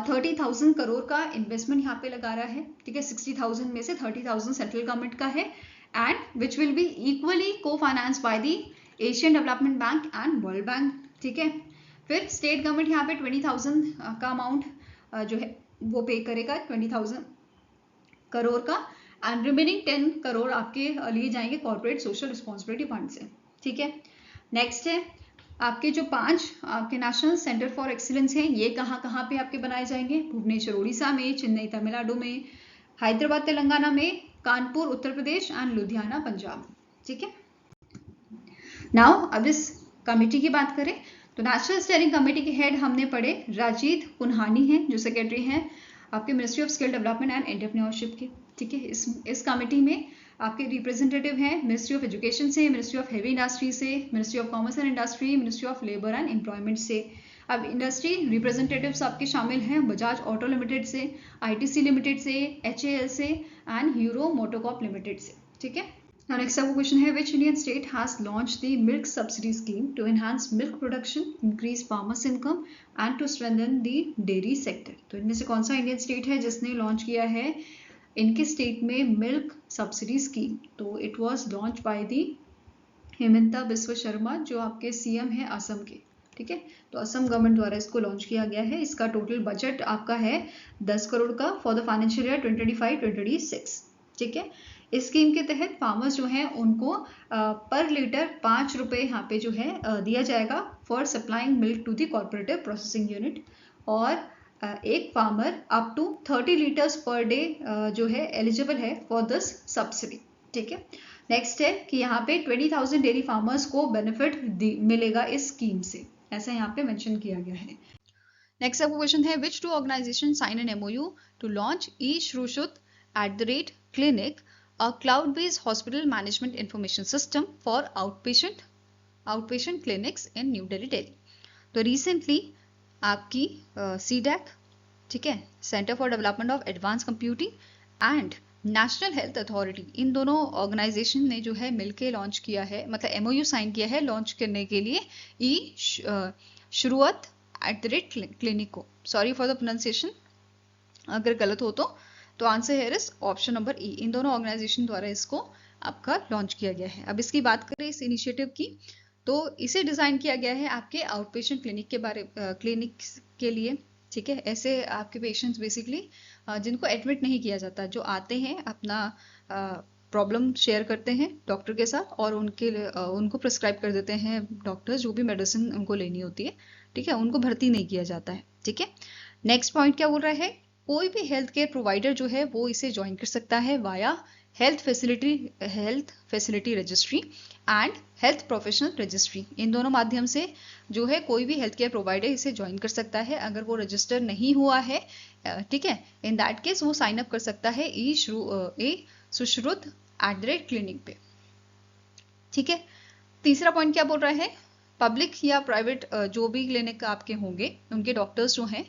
30,000 करोड़ का इन्वेस्टमेंट यहाँ पे लगा रहा है। ठीक है, 60,000 में से 30,000 सेंट्रल गवर्नमेंट का है and which will be equally co finance by the Asian development bank and world bank. ठीक है, फिर स्टेट गवर्नमेंट यहाँ पे 20,000 का अमाउंट जो है वो पे करेगा, 20,000 करोड़ का, एंड रिमेनिंग 10 करोड़ आपके लिए जाएंगे कॉर्पोरेट सोशल रिस्पॉन्सिबिलिटी फंड से। ठीक है, नेक्स्ट है आपके जो 5 आपके नेशनल सेंटर फॉर एक्सीलेंस हैं, ये कहाँ कहाँ पे आपके बनाए जाएंगे? भुवनेश्वर उड़ीसा में, चेन्नई तमिलनाडु में, हैदराबाद तेलंगाना में, कानपुर उत्तर प्रदेश एंड लुधियाना पंजाब। ठीक है, नाउ अब इस कमेटी की बात करें तो नेशनल स्टीयरिंग कमेटी के हेड हमने पढ़े राजीव कुन्हानी हैं, जो सेक्रेटरी हैं आपके ministry of skill development and entrepreneurship के। ठीक है, इस कमेटी में आपके रिप्रेजेंटेटिव हैं मिनिस्ट्री ऑफ एजुकेशन से, मिनिस्ट्री ऑफ हेवी इंडस्ट्री से, ministry of commerce and industry, ministry of labour and employment से। अब इंडस्ट्री रिप्रेजेंटेटिव्स आपके शामिल हैं बजाज ऑटो लिमिटेड से, ITC लिमिटेड से, HAL से एंड हीरो मोटोकॉर्प लिमिटेड से। ठीक है, now next up question है which Indian state has launched the milk subsidy scheme to enhance milk production, increase farmers income and to strengthen the dairy sector। तो इनमें से कौन सा इंडियन स्टेट है जिसने लॉन्च किया है इनके स्टेट में मिल्क सब्सिडी स्कीम? तो it was launch by the Himanta Biswa Sarma, जो आपके CM है असम के। ठीक है, तो असम गवर्नमेंट द्वारा इसको लॉन्च किया गया है। इसका टोटल बजट आपका है 10 करोड़ का फॉर द फाइनेंशियल ईयर 2025-2026। ठीक है, इस स्कीम के तहत फार्मर्स जो हैं उनको पर लीटर 5 रुपये यहाँ पे जो है दिया जाएगा for supplying milk to the corporative processing unit, और एक farmer up to 30 litres per day जो है एलिजिबल है फॉर दिस सब्सिडी। ठीक है, नेक्स्ट है कि यहाँ पे 20,000 डेयरी फार्मर्स को बेनिफिट मिलेगा इस स्कीम से, ऐसा यहाँ पे मेंशन किया गया है। नेक्स्ट आपको क्वेश्चन है which two organisation sign an MOU to launch e-Shrushut@clinic, a cloud-based hospital management information system for outpatient clinics in New Delhi। तो रिसेंटली आपकी CDAC, ठीक है, centre for development of advance computing and national health authority, इन दोनों organisation ने जो है मिलके लॉन्च किया है, मतलब MOU साइन किया है लॉन्च करने के लिए e-Shruat@clinic को। सॉरी फॉर द प्रोनाउंसिएशन अगर गलत हो तो answer here is option number E। इन दोनों ऑर्गेनाइजेशन द्वारा इसको आपका लॉन्च किया गया है। अब इसकी बात करें इस इनिशिएटिव की, तो इसे डिजाइन किया गया है आपके आउटपेशेंट क्लिनिक के लिए। ठीक है, ऐसे आपके पेशेंट्स बेसिकली जिनको एडमिट नहीं किया जाता, जो आते हैं अपना प्रॉब्लम शेयर करते हैं डॉक्टर के साथ और उनको प्रिस्क्राइब कर देते हैं डॉक्टर्स जो भी मेडिसिन उनको लेनी होती है। ठीक है, उनको भर्ती नहीं किया जाता है। ठीक है, नेक्स्ट पॉइंट क्या बोल रहा है? कोई भी हेल्थ केयर प्रोवाइडर जो है वो इसे ज्वाइन कर सकता है via health facility registry and health professional registry. इन दोनों माध्यम से जो है कोई भी हेल्थ केयर प्रोवाइडर इसे ज्वाइन कर सकता है। अगर वो रजिस्टर नहीं हुआ है, ठीक है, इन दैट केस वो साइन अप कर सकता है e-Sushruत@clinic पे। ठीक है, तीसरा पॉइंट क्या बोल रहा है? पब्लिक या प्राइवेट जो भी क्लिनिक आपके होंगे उनके डॉक्टर्स जो हैं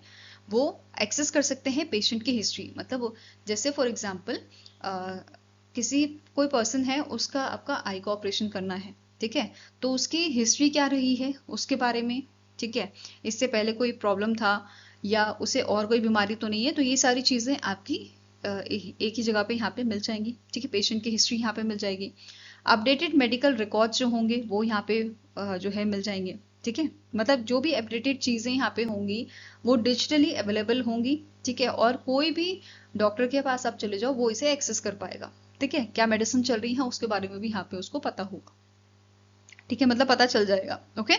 वो एक्सेस कर सकते हैं पेशेंट की हिस्ट्री। मतलब जैसे फॉर एग्जांपल कोई पर्सन है, उसका आपका आई का ऑपरेशन करना है, ठीक है, तो उसकी हिस्ट्री क्या रही है उसके बारे में, ठीक है, इससे पहले कोई प्रॉब्लम था या उसे और कोई बीमारी तो नहीं है, तो ये सारी चीज़ें आपकी एक ही जगह पे यहाँ पे मिल जाएंगी। ठीक है, पेशेंट की हिस्ट्री यहाँ पे मिल जाएगी। अपडेटेड मेडिकल रिकॉर्ड्स जो होंगे वो यहाँ पे जो है मिल जाएंगे। ठीक है, मतलब जो भी अपडेटेड चीज़ें यहाँ पे होंगी वो डिजिटली अवेलेबल होंगी। ठीक है, और कोई भी डॉक्टर के पास आप चले जाओ वो इसे एक्सेस कर पाएगा। ठीक है, क्या मेडिसिन चल रही है उसके बारे में भी यहाँ पे उसको पता होगा। ठीक है, मतलब पता चल जाएगा। ओके,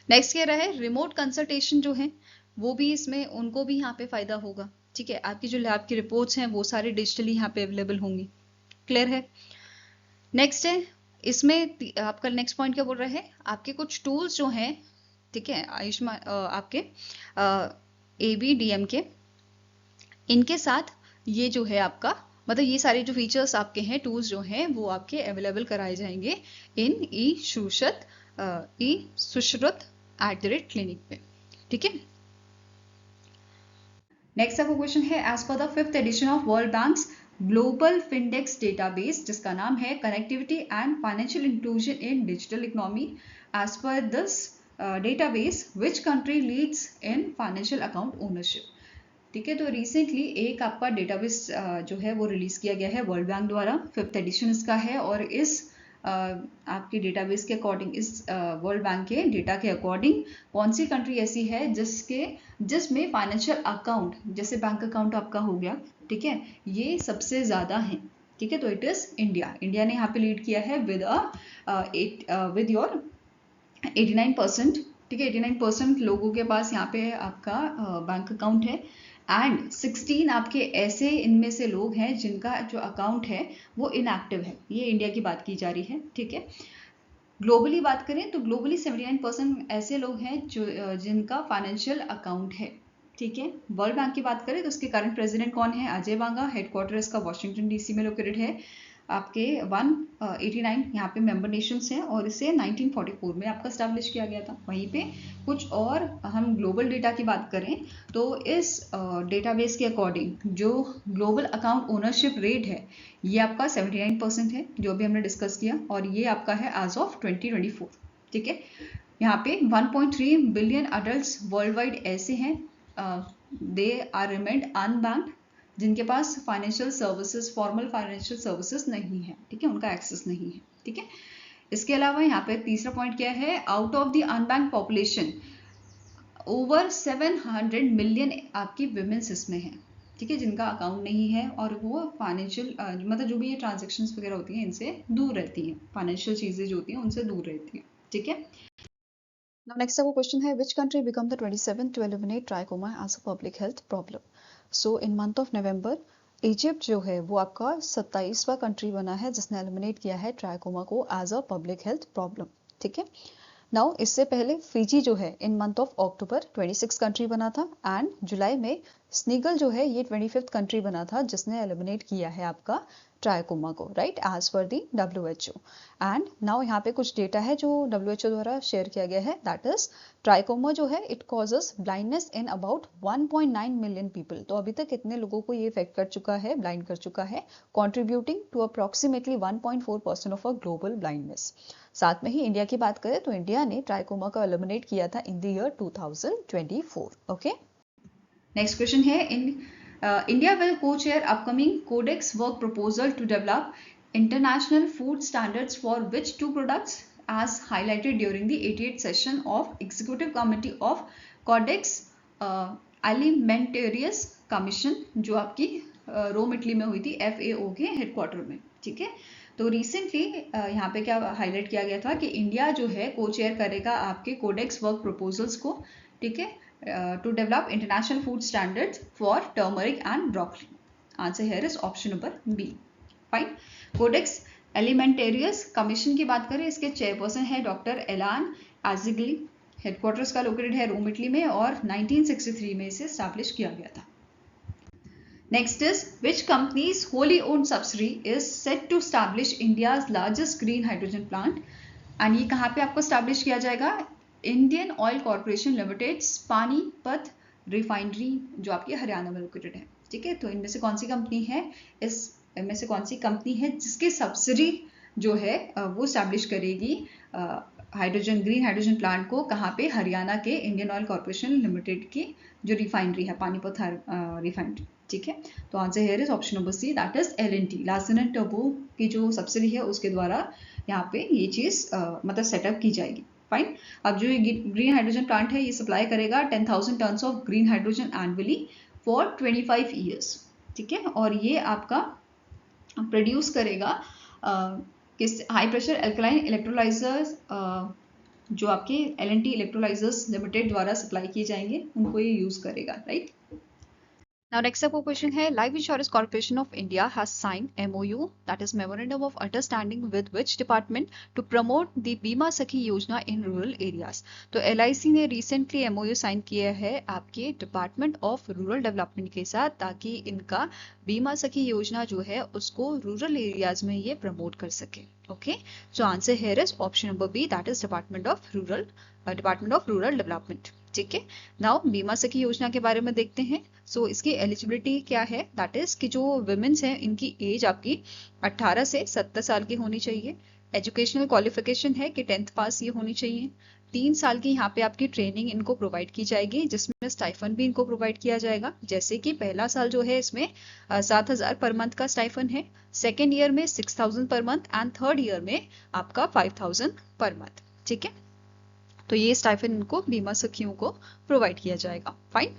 नेक्स्ट कह रहा है रिमोट कंसल्टेशन जो है वो भी इसमें उनको भी यहाँ पे फायदा होगा। ठीक है, आपकी जो लैब की रिपोर्ट्स हैं वो सारी डिजिटली यहाँ पे अवेलेबल होंगी। क्लियर है? नेक्स्ट है इसमें आपका नेक्स्ट पॉइंट क्या बोल रहा है? आपके कुछ टूल्स जो हैं, ठीक है, आयुष्मान आपके ABDM के, इनके साथ ये जो है आपका मतलब ये सारे जो फीचर्स आपके हैं, टूल्स जो हैं वो आपके अवेलेबल कराए जाएंगे इन e-Sushruत@clinic पे। ठीक है, नेक्स्ट आपका क्वेश्चन है as per the 5th edition of world bank's global Findex database जिसका नाम है connectivity and financial inclusion in digital economy. As per this database which country leads in financial account ownership. ठीक है, तो recently एक आपका database जो है वो रिलीज किया गया है वर्ल्ड बैंक द्वारा, 5th एडिशन इसका है। और इस आपके डेटाबेस के अकॉर्डिंग, इस वर्ल्ड बैंक के डेटा के अकॉर्डिंग कौन सी कंट्री ऐसी है जिसमें फाइनेंशियल अकाउंट, जैसे बैंक अकाउंट आपका हो गया, ठीक है, ये सबसे ज्यादा है। ठीक है, तो इट इज इंडिया। इंडिया ने यहाँ पे लीड किया है विद योर 89%। ठीक है, 89% लोगों के पास यहाँ पे आपका बैंक अकाउंट है। एंड 16 आपके ऐसे इनमें से लोग हैं जिनका जो अकाउंट है वो इनएक्टिव है। ये इंडिया की बात की जा रही है। ठीक है, ग्लोबली बात करें तो ग्लोबली 79% ऐसे लोग हैं जो जिनका फाइनेंशियल अकाउंट है। ठीक है, वर्ल्ड बैंक की बात करें तो उसके करंट प्रेसिडेंट कौन है? अजय बांगा। हेडक्वार्टर इसका वॉशिंगटन डीसी में लोकेटेड है। आपके 189 यहाँ पे मेंबर नेशंस हैं और इसे 1944 में आपका स्टैब्लिश किया गया था। वहीं पे कुछ और हम ग्लोबल डेटा की बात करें तो इस डेटाबेस के अकॉर्डिंग जो ग्लोबल अकाउंट ओनरशिप रेट है ये आपका 79% है, जो भी हमने डिस्कस किया, और ये आपका है एज ऑफ 2024। ठीक है, यहाँ पे 1.3 बिलियन अडल्ट वर्ल्ड वाइड ऐसे हैं दे आर रिमेंड अनबैंक्ड, जिनके पास financial services, formal financial services नहीं है। ठीक है, उनका एक्सेस नहीं है। ठीक है, इसके अलावा यहाँ पे तीसरा पॉइंट क्या है? Out of the unbank population over 700 million आपकी विमेन्स इसमें है। ठीक है, जिनका अकाउंट नहीं है और वो फाइनेंशियल मतलब जो भी ये ट्रांजेक्शन्स वगैरह होती हैं इनसे दूर रहती हैं, फाइनेंशियल चीजें जो होती हैं उनसे दूर रहती हैं। ठीक है, Now next our question है which country become the 27th to eliminate trachoma as a public health problem? So in month of November Egypt जो है वो आपका 27वां कंट्री बना है जिसने एलिमिनेट किया है ट्राइकोमा को as a public health problem. ठीक है, नाउ इससे पहले फिजी जो है in month of October 26 country बना था एंड जुलाई में स्नीगल जो है ये 25th कंट्री बना था जिसने एलिमिनेट किया है आपका ट्राइकोमा को, right, as per the WHO। And now यहाँ पे कुछ डेटा है जो WHO द्वारा शेयर किया गया है, दैट इज ट्राइकोमा जो है it causes blindness in about 1.9 million people. तो अभी तक इतने लोगों को ये इफेक्ट कर चुका है, ब्लाइंड कर चुका है, contributing to approximately 1.4% of a global blindness. साथ में ही इंडिया की बात करें तो इंडिया ने ट्राइकोमा को एलिमिनेट किया था इन the year 2024। Okay, next question है India will co-chair upcoming Codex work proposal to develop international food standards for which two products, as highlighted during the 88th session of Executive Committee of Codex Alimentarius Commission, जो आपकी Rome Italy में हुई थी FAO के headquarter में। ठीक है, तो रिसेंटली यहाँ पे क्या हाईलाइट किया गया था कि इंडिया जो है को चेयर करेगा आपके कोडेक्स वर्क प्रपोजल्स को। ठीक है, to develop international food standards for turmeric and broccoli. Answer here is option number B. Fine. Codex Alimentarius Commission की बात करें, इसके चेयरपर्सन है डॉक्टर एलान एजिगली। हेडक्वार्टर्स का लोकेटेड है रोम इटली में और 1963 में इसे स्टैब्लिश किया गया था। Next is which company's wholly owned subsidiary is set to establish India's largest green hydrogen plant? And ये कहाँ पे आपको establish किया जाएगा? Indian oil corporation limited Panipat refinery जो आपकी हरियाणा में लोकेटेड है। ठीक है, तो इनमें से कौन सी कंपनी है, इनमें से कौन सी कंपनी है जिसकी सब्सिडी जो है वो स्टैब्लिश करेगी हाइड्रोजन, ग्रीन हाइड्रोजन प्लांट को? कहाँ पे? हरियाणा के इंडियन ऑयल कॉर्पोरेशन लिमिटेड की जो रिफाइनरी है पानीपत रिफाइनरी। ठीक है, तो answer here is option number C, that is L&T, Larsen and टर्बो की जो सब्सिडी है उसके द्वारा यहाँ पे ये चीज मतलब सेटअप की जाएगी। फाइन, अब जो ग्रीन हाइड्रोजन प्लांट है ये सप्लाई करेगा 10,000 tons of green hydrogen annually for 25 years. ठीक है, और ये आपका प्रोड्यूस करेगा किस हाई प्रेशर एल्कलाइन इलेक्ट्रोलाइजर्स जो आपके L&T इलेक्ट्रोलाइजर्स लिमिटेड द्वारा सप्लाई किए जाएंगे, उनको ये यूज करेगा, right. Now next up question है Life Insurance Corporation of India has signed MOU, that is Memorandum of Understanding, with which department to promote the बीमा सखी योजना in rural areas। तो LIC ने recently MOU साइन किया है आपके department of rural development के साथ ताकि इनका बीमा सखी योजना जो है उसको रूरल एरियाज में ये प्रमोट कर सके। Okay, so answer here is option number B, that is department of rural development. ठीक है। नाउ बीमा सखी योजना के बारे में देखते हैं। सो इसकी एलिजिबिलिटी क्या है, दैट इज कि जो वुमेन्स हैं इनकी एज आपकी 18 से 70 साल की होनी चाहिए। एजुकेशनल क्वालिफिकेशन है कि 10th पास ये होनी चाहिए। 3 साल की यहाँ पे आपकी ट्रेनिंग इनको प्रोवाइड की जाएगी, जिसमें स्टाइफन भी इनको प्रोवाइड किया जाएगा। जैसे कि पहला साल जो है इसमें 7,000 पर मंथ का स्टाइफन है, सेकेंड ईयर में 6,000 per month and third year में आपका 5,000 पर मंथ। ठीक है, तो ये स्टाइफन इनको बीमा सखियों को प्रोवाइड किया जाएगा। फाइन।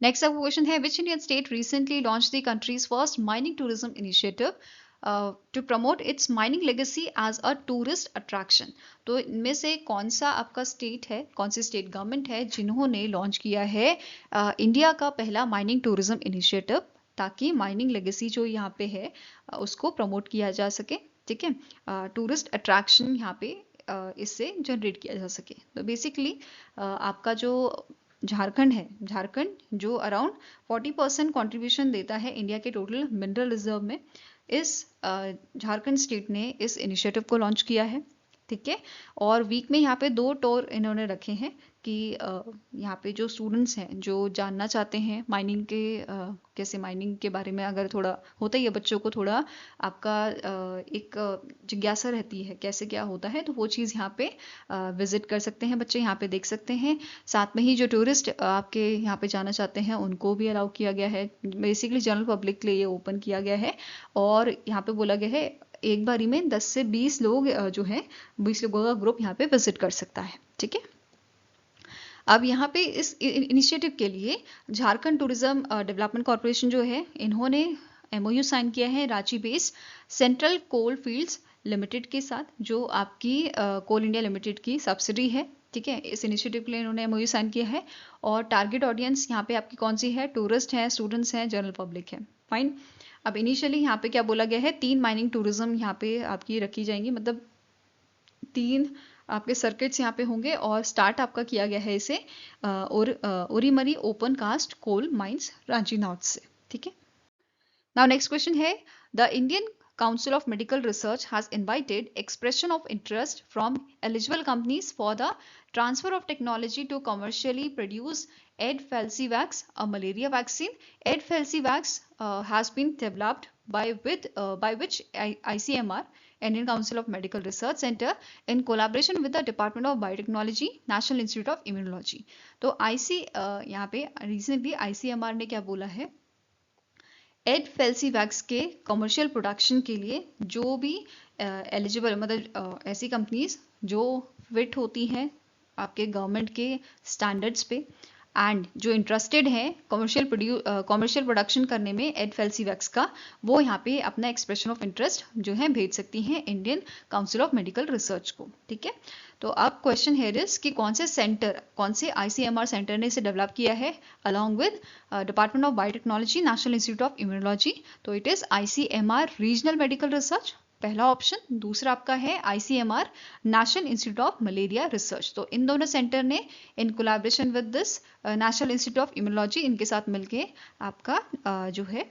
नेक्स्ट आपका क्वेश्चन है, which Indian state recently launch the country's first mining tourism initiative to promote its mining legacy as a tourist attraction. तो इनमें से कौन सा आपका स्टेट है, कौन सी स्टेट गवर्नमेंट है जिन्होंने लॉन्च किया है इंडिया का पहला माइनिंग टूरिज्म इनिशिएटिव, ताकि माइनिंग लेगेसी जो यहाँ पे है उसको प्रमोट किया जा सके। ठीक है, टूरिस्ट अट्रैक्शन यहाँ पे इससे जनरेट किया जा सके। तो बेसिकली आपका जो झारखंड है, झारखंड जो अराउंड 40% कंट्रीब्यूशन देता है इंडिया के टोटल मिनरल रिजर्व में, इस झारखंड स्टेट ने इस इनिशिएटिव को लॉन्च किया है। ठीक है, और वीक में यहाँ पे 2 टूर इन्होंने रखे हैं कि यहाँ पे जो स्टूडेंट्स हैं जो जानना चाहते हैं माइनिंग के कैसे माइनिंग के बारे में, अगर थोड़ा होता ही है बच्चों को, थोड़ा आपका एक जिज्ञासा रहती है कैसे क्या होता है, तो वो चीज़ यहाँ पे विजिट कर सकते हैं बच्चे, यहाँ पे देख सकते हैं। साथ में ही जो टूरिस्ट आपके यहाँ पे जाना चाहते हैं उनको भी अलाउ किया गया है। बेसिकली जनरल पब्लिक के लिए ये ओपन किया गया है, और यहाँ पे बोला गया है एक बारी में 10 से 20 लोग जो है 20 लोगों का ग्रुप यहाँ पे विजिट कर सकता है। ठीक है, अब यहाँ पे इस इनिशिएटिव के लिए झारखंड टूरिज्म डेवलपमेंट कॉर्पोरेशन जो है इन्होंने MOU साइन किया है Ranchi based central coalfields limited के साथ, जो आपकी कोल इंडिया लिमिटेड की सब्सिडी है। ठीक है, इस इनिशिएटिव के लिए इन्होंने MOU साइन किया है, और टारगेट ऑडियंस यहाँ पे आपकी कौन सी है, टूरिस्ट है, स्टूडेंट्स हैं, जनरल पब्लिक है। फाइन। अब इनिशियली यहाँ पे क्या बोला गया है, 3 माइनिंग टूरिज्म यहाँ पे आपकी रखी जाएंगी, मतलब 3 आपके सर्किट्स यहाँ पे होंगे, और स्टार्ट आपका किया गया है इसे और Urimari open cast coal mines Ranchi north से। ठीक है, नाउ नेक्स्ट क्वेश्चन है, the Indian Council of Medical Research has invited expression of interest from eligible companies for the transfer of technology to commercially produce Edfelsivax, a malaria vaccine. Edfelsivax has been developed by which ICMR, Indian Council of Medical Research Center, in collaboration with the Department of Biotechnology, National Institute of Immunology. तो यहाँ पे recently ICMR ने क्या बोला है, एडफेल्सीवैक्स के commercial production के लिए जो भी एलिजिबल, मतलब ऐसी कंपनीज जो फिट होती हैं आपके गवर्नमेंट के स्टैंडर्ड्स पे एंड जो इंटरेस्टेड हैं कमर्शियल प्रोडक्शन करने में एडफेल्सीवैक्स का, वो यहाँ पे अपना एक्सप्रेशन ऑफ इंटरेस्ट जो है भेज सकती हैं Indian council of medical research को। ठीक है, तो अब क्वेश्चन हेयर इज कि कौन से ICMR सेंटर ने इसे डेवलप किया है along with department of biotechnology, national institute of immunology. तो it is ICMR regional medical research, पहला ऑप्शन। दूसरा आपका है ICMR national institute of malaria research. तो इन दोनों सेंटर ने in collaboration with this national institute of immunology, इनके साथ मिलके आपका जो है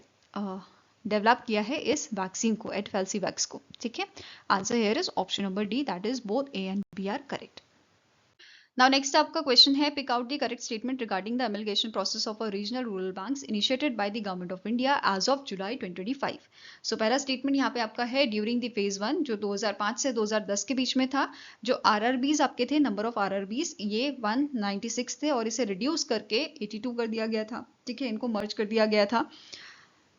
डेवलप किया है इस वैक्सीन को, एडफेल्सीवैक्स को। ठीक है, answer here is option number D, that is both A and B are correct. Now next आपका क्वेश्चन है, pick out the correct statement regarding the amalgamation process of a regional rural banks initiated by the government of India as of July 2025। So पहला statement यहाँ पे आपका है, during the phase 1 जो 2005 से 2010 के बीच में था, जो RRBs आपके थे, नंबर ऑफ RRBs ये 196 थे, और इसे रिड्यूस करके 82 कर दिया गया था। ठीक है, इनको मर्ज कर दिया गया था।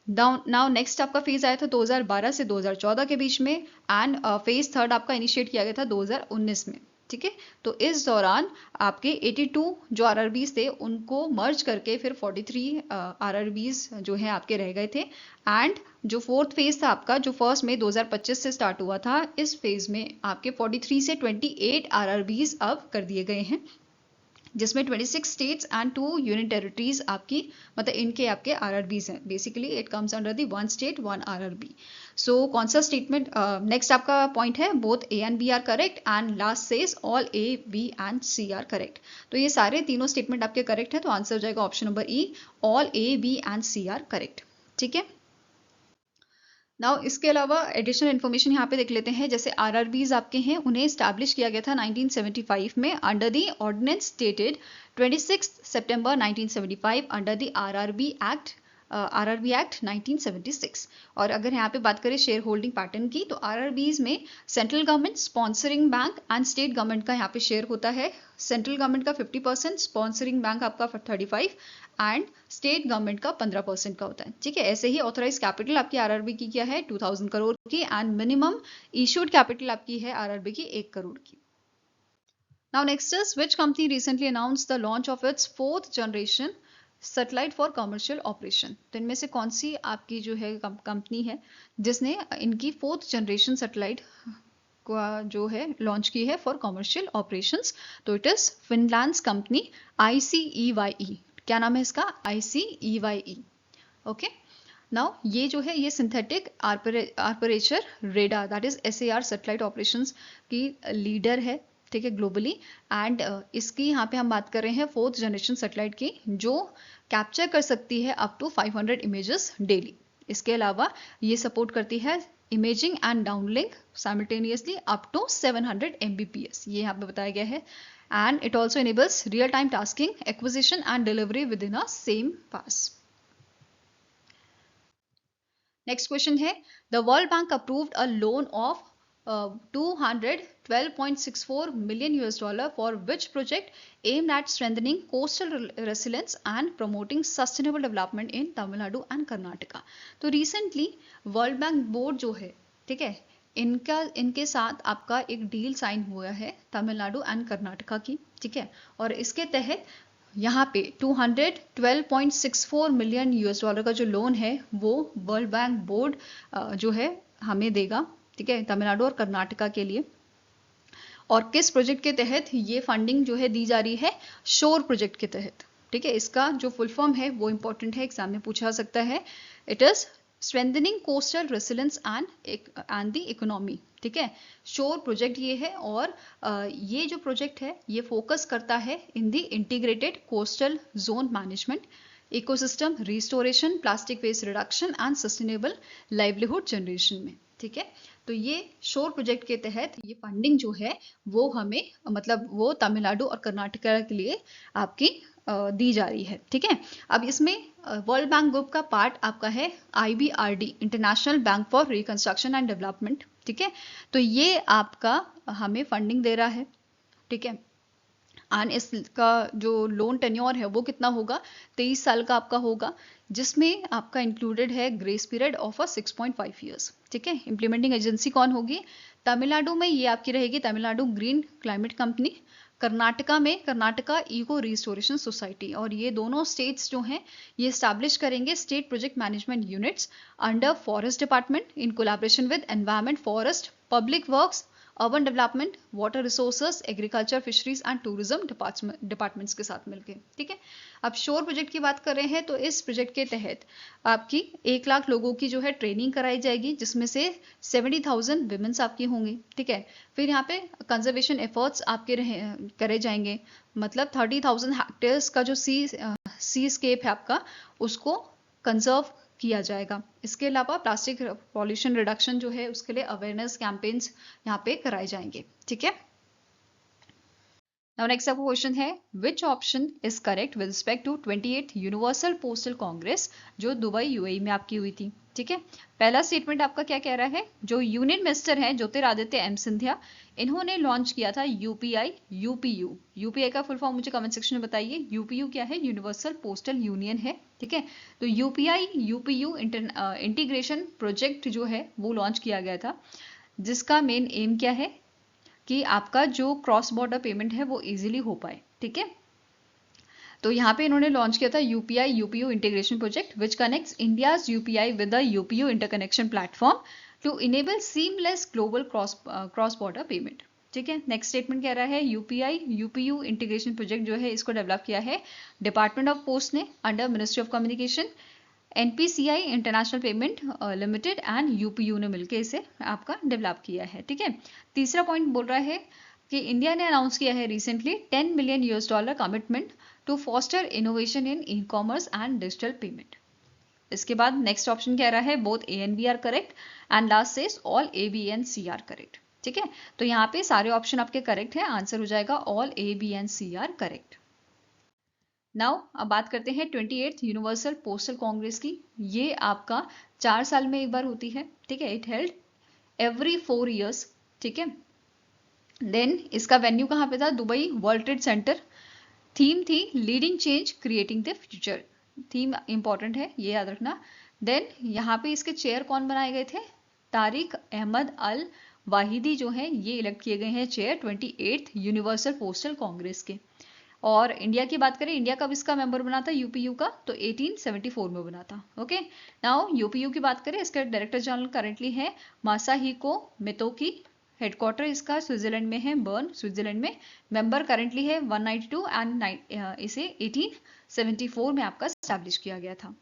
नाउ नेक्स्ट आपका फेज आया था 2012 से 2014 के बीच में, एंड फेज थर्ड आपका इनिशिएट किया गया था 2019 में। ठीक है, तो इस दौरान आपके 82 जो RRBs थे उनको मर्ज करके फिर 43 RRBs जो है आपके रह गए थे, एंड जो फोर्थ फेज था आपका, जो फर्स्ट में 2025 से स्टार्ट हुआ था, इस फेज में आपके 43 से 28 RRBs अब कर दिए गए हैं, जिसमें 26 स्टेट्स एंड 2 यूनियन टेरिटरीज आपकी, मतलब इनके आपके RRBs हैं। Basically it comes under the 1 state 1 RRB। So कौन सा स्टेटमेंट नेक्स्ट आपका पॉइंट है, both A and B are correct, and last says all A, B and C are correct. तो ये सारे तीनों स्टेटमेंट आपके करेक्ट है, तो आंसर हो जाएगा option number E, all A, B and C are correct. ठीक है, नाउ इसके अलावा एडिशनल इन्फॉर्मेशन यहाँ पे देख लेते हैं, जैसे आरआरबीज आपके हैं, उन्हें स्टैब्लिश किया गया था 1975 में under the ordinance dated 26 September 1975 under the RRB act 1976। और अगर यहाँ पे बात करें शेयर होल्डिंग पैटर्न की, तो आरआरबीज में central government sponsoring bank and state government का यहाँ पे शेयर होता है। सेंट्रल गवर्नमेंट का 50%, स्पॉन्सरिंग बैंक आपका 35 एंड स्टेट गवर्नमेंट का 15% का होता है। ठीक है, ऐसे ही ऑथराइज कैपिटल आपकी आरआरबी की क्या है 2000 करोड़ की, एंड मिनिमम इशूड कैपिटल आपकी है आरआरबी की 1 करोड़ की। Now next is, which company recently announced the launch of its 4th generation satellite for commercial operation? तो इनमें से कौन सी आपकी जो है कंपनी है जिसने इनकी 4th जनरेशन सैटेलाइट जो है लॉन्च की है फॉर कमर्शियल ऑपरेशंस? तो इट इज फिनलैंड्स कंपनी ICEYE। क्या नाम है इसका? ICEYE। ओके, नाउ ये जो है ये synthetic aperture radar that is SAR satellite operations की लीडर है, ठीक है, ग्लोबली। एंड इसकी यहाँ पे हम बात कर रहे हैं 4th जनरेशन सैटेलाइट की, जो कैप्चर कर सकती है अप टू 500 इमेजेस डेली। इसके अलावा ये सपोर्ट करती है imaging and downlink simultaneously up to 700 Mbps, ये यहाँ पे बताया गया है। And it also enables real time tasking, acquisition and delivery within a same pass. Next question है, the world bank approved a loan of $212.64 million for which project aimed at strengthening coastal resilience and promoting sustainable development in Tamil Nadu and Karnataka? तो recently world bank board जो है, ठीक है, इनके साथ आपका एक डील साइन हुआ है तमिलनाडु एंड कर्नाटका की, ठीक है। और इसके तहत यहाँ पे $212.64 million का जो लोन है वो वर्ल्ड बैंक बोर्ड जो है हमें देगा, ठीक है, तमिलनाडु और कर्नाटका के लिए। और किस प्रोजेक्ट के तहत ये फंडिंग जो है दी जा रही है? शोर प्रोजेक्ट के तहत, ठीक है। इसका जो फुल फॉर्म है वो इंपॉर्टेंट है, एग्जाम में पूछा सकता है। It is strengthening coastal resilience and the economy, ठीक है। शोर प्रोजेक्ट ये है, और ये जो प्रोजेक्ट है ये फोकस करता है in the integrated coastal zone management, ecosystem restoration, plastic waste reduction and sustainable livelihood generation में, ठीक है। तो ये शोर प्रोजेक्ट के तहत ये फंडिंग जो है वो हमें मतलब वो तमिलनाडु और कर्नाटका के लिए आपकी दी जा रही है, ठीक है। अब इसमें वर्ल्ड बैंक ग्रुप का पार्ट आपका है IBRD, international bank for reconstruction and development, ठीक है। तो ये आपका हमें फंडिंग दे रहा है, ठीक है। एंड इसका जो लोन टेन्योर है वो कितना होगा? 23 साल का आपका होगा, जिसमें आपका इंक्लूडेड है ग्रेस पीरियड ऑफ 6.5 ईयर्स, ठीक है। इंप्लीमेंटिंग एजेंसी कौन होगी? तमिलनाडु में ये आपकी रहेगी Tamil Nadu green climate company, Karnataka में कर्नाटका इको रिस्टोरेशन सोसाइटी। और ये दोनों स्टेट्स जो हैं ये स्टैब्लिश करेंगे state project management units under forest department in collaboration with environment, forest, public works, urban development, water resources, agriculture, fisheries and tourism departments के साथ मिलकर, ठीक है। अब शोर प्रोजेक्ट की बात कर रहे हैं, तो इस प्रोजेक्ट के तहत आपकी 1 लाख लोगों की जो है ट्रेनिंग कराई जाएगी, जिसमें से 70,000 विमेंस आपकी होंगी, ठीक है। फिर यहाँ पे कंजर्वेशन एफर्ट्स आपके करे जाएंगे, मतलब 30,000 हेक्टेयर्स का जो सी स्केप है आपका उसको कंजर्व किया जाएगा। इसके अलावा प्लास्टिक पॉल्यूशन रिडक्शन जो है उसके लिए अवेयरनेस कैंपेन्स यहाँ पे कराए जाएंगे, ठीक है। Now next आपका क्वेश्चन है, which option is correct with respect to 28th universal postal congress जो दुबई UAE में आपकी हुई थी, ठीक है। पहला स्टेटमेंट आपका क्या कह रहा है? जो यूनियन मिनिस्टर है ज्योतिरादित्य M सिंधिया, इन्होंने लॉन्च किया था UPU। UPI का फुल फॉर्म मुझे कमेंट सेक्शन में बताइए। UPU क्या है? यूनिवर्सल पोस्टल यूनियन है, ठीक है। तो UPU इंटीग्रेशन प्रोजेक्ट जो है वो लॉन्च किया गया था, जिसका मेन एम क्या है कि आपका जो क्रॉस बॉर्डर पेमेंट है वो इजीली हो पाए, ठीक है। तो यहाँ पे इन्होंने लॉन्च किया था UPU integration project which connects India's UPI with the UPU interconnection platform to enable seamless global cross border payment, ठीक है। नेक्स्ट स्टेटमेंट कह रहा है UPU इंटीग्रेशन प्रोजेक्ट जो है इसको डेवलप किया है डिपार्टमेंट ऑफ पोस्ट ने under ministry of communication, NPCI international payment limited and UPU ने मिलकर इसे आपका डेवलप किया है, ठीक है। तीसरा पॉइंट बोल रहा है कि इंडिया ने अनाउंस किया है recently $10 million commitment to foster innovation in e-commerce and digital payment. इसके बाद नेक्स्ट ऑप्शन कह रहा है both A and B are correct and last says all A B and C are correct. ठीक है, तो यहाँ पे सारे ऑप्शन आपके करेक्ट हैं, आंसर हो जाएगा all A B and C are correct. Now अब बात करते हैं 28th यूनिवर्सल पोस्टल कांग्रेस की। ये आपका 4 साल में एक बार होती है। ठीक है, इट हेल्ड एवरी 4 years। ठीक है, देन इसका वेन्यू कहाँ पे था? Dubai world trade centre. Theme थी leading change creating the future. Theme important है, ये याद रखना। देन यहाँ पे इसके चेयर कौन बनाए गए थे? तारिक अहमद अल वाहिदी जो है ये इलेक्ट किए गए हैं chair 28th universal postal congress के। और इंडिया की बात करें, इंडिया कब इसका मेंबर बना था यूपीयू का? तो 1874 में बना था। ओके, नाउ यूपीयू की बात करें, इसका डायरेक्टर जनरल करंटली है मासाहिको मितोकी। हेडक्वार्टर इसका स्विट्जरलैंड में है, बर्न स्विट्जरलैंड में। मेंबर करंटली है 192 एंड इसे 1874 में आपका स्टैब्लिश किया गया था।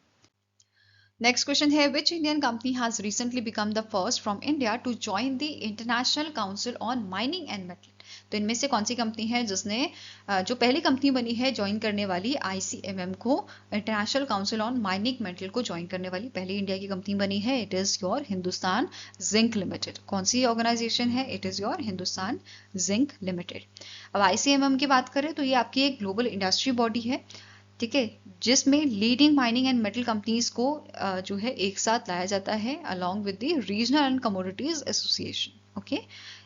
नेक्स्ट क्वेश्चन है which Indian company has recently become the first from India to join the International Council on Mining and Metal. तो इनमें से कौन सी कंपनी है जिसने जो पहली कंपनी बनी है ज्वाइन करने वाली आईसीएमएम को, international Council on mining metal को ज्वाइन करने वाली पहली इंडिया की कंपनी बनी है? It is your Hindustan zinc limited. कौन सी ऑर्गेनाइजेशन है? It is your Hindustan zinc limited. अब आईसीएमएम की बात करें तो ये आपकी एक ग्लोबल इंडस्ट्री बॉडी है। ठीक है, जिसमें leading mining and metal companies को जो है एक साथ लाया जाता है along with the regional and commodities association. Okay,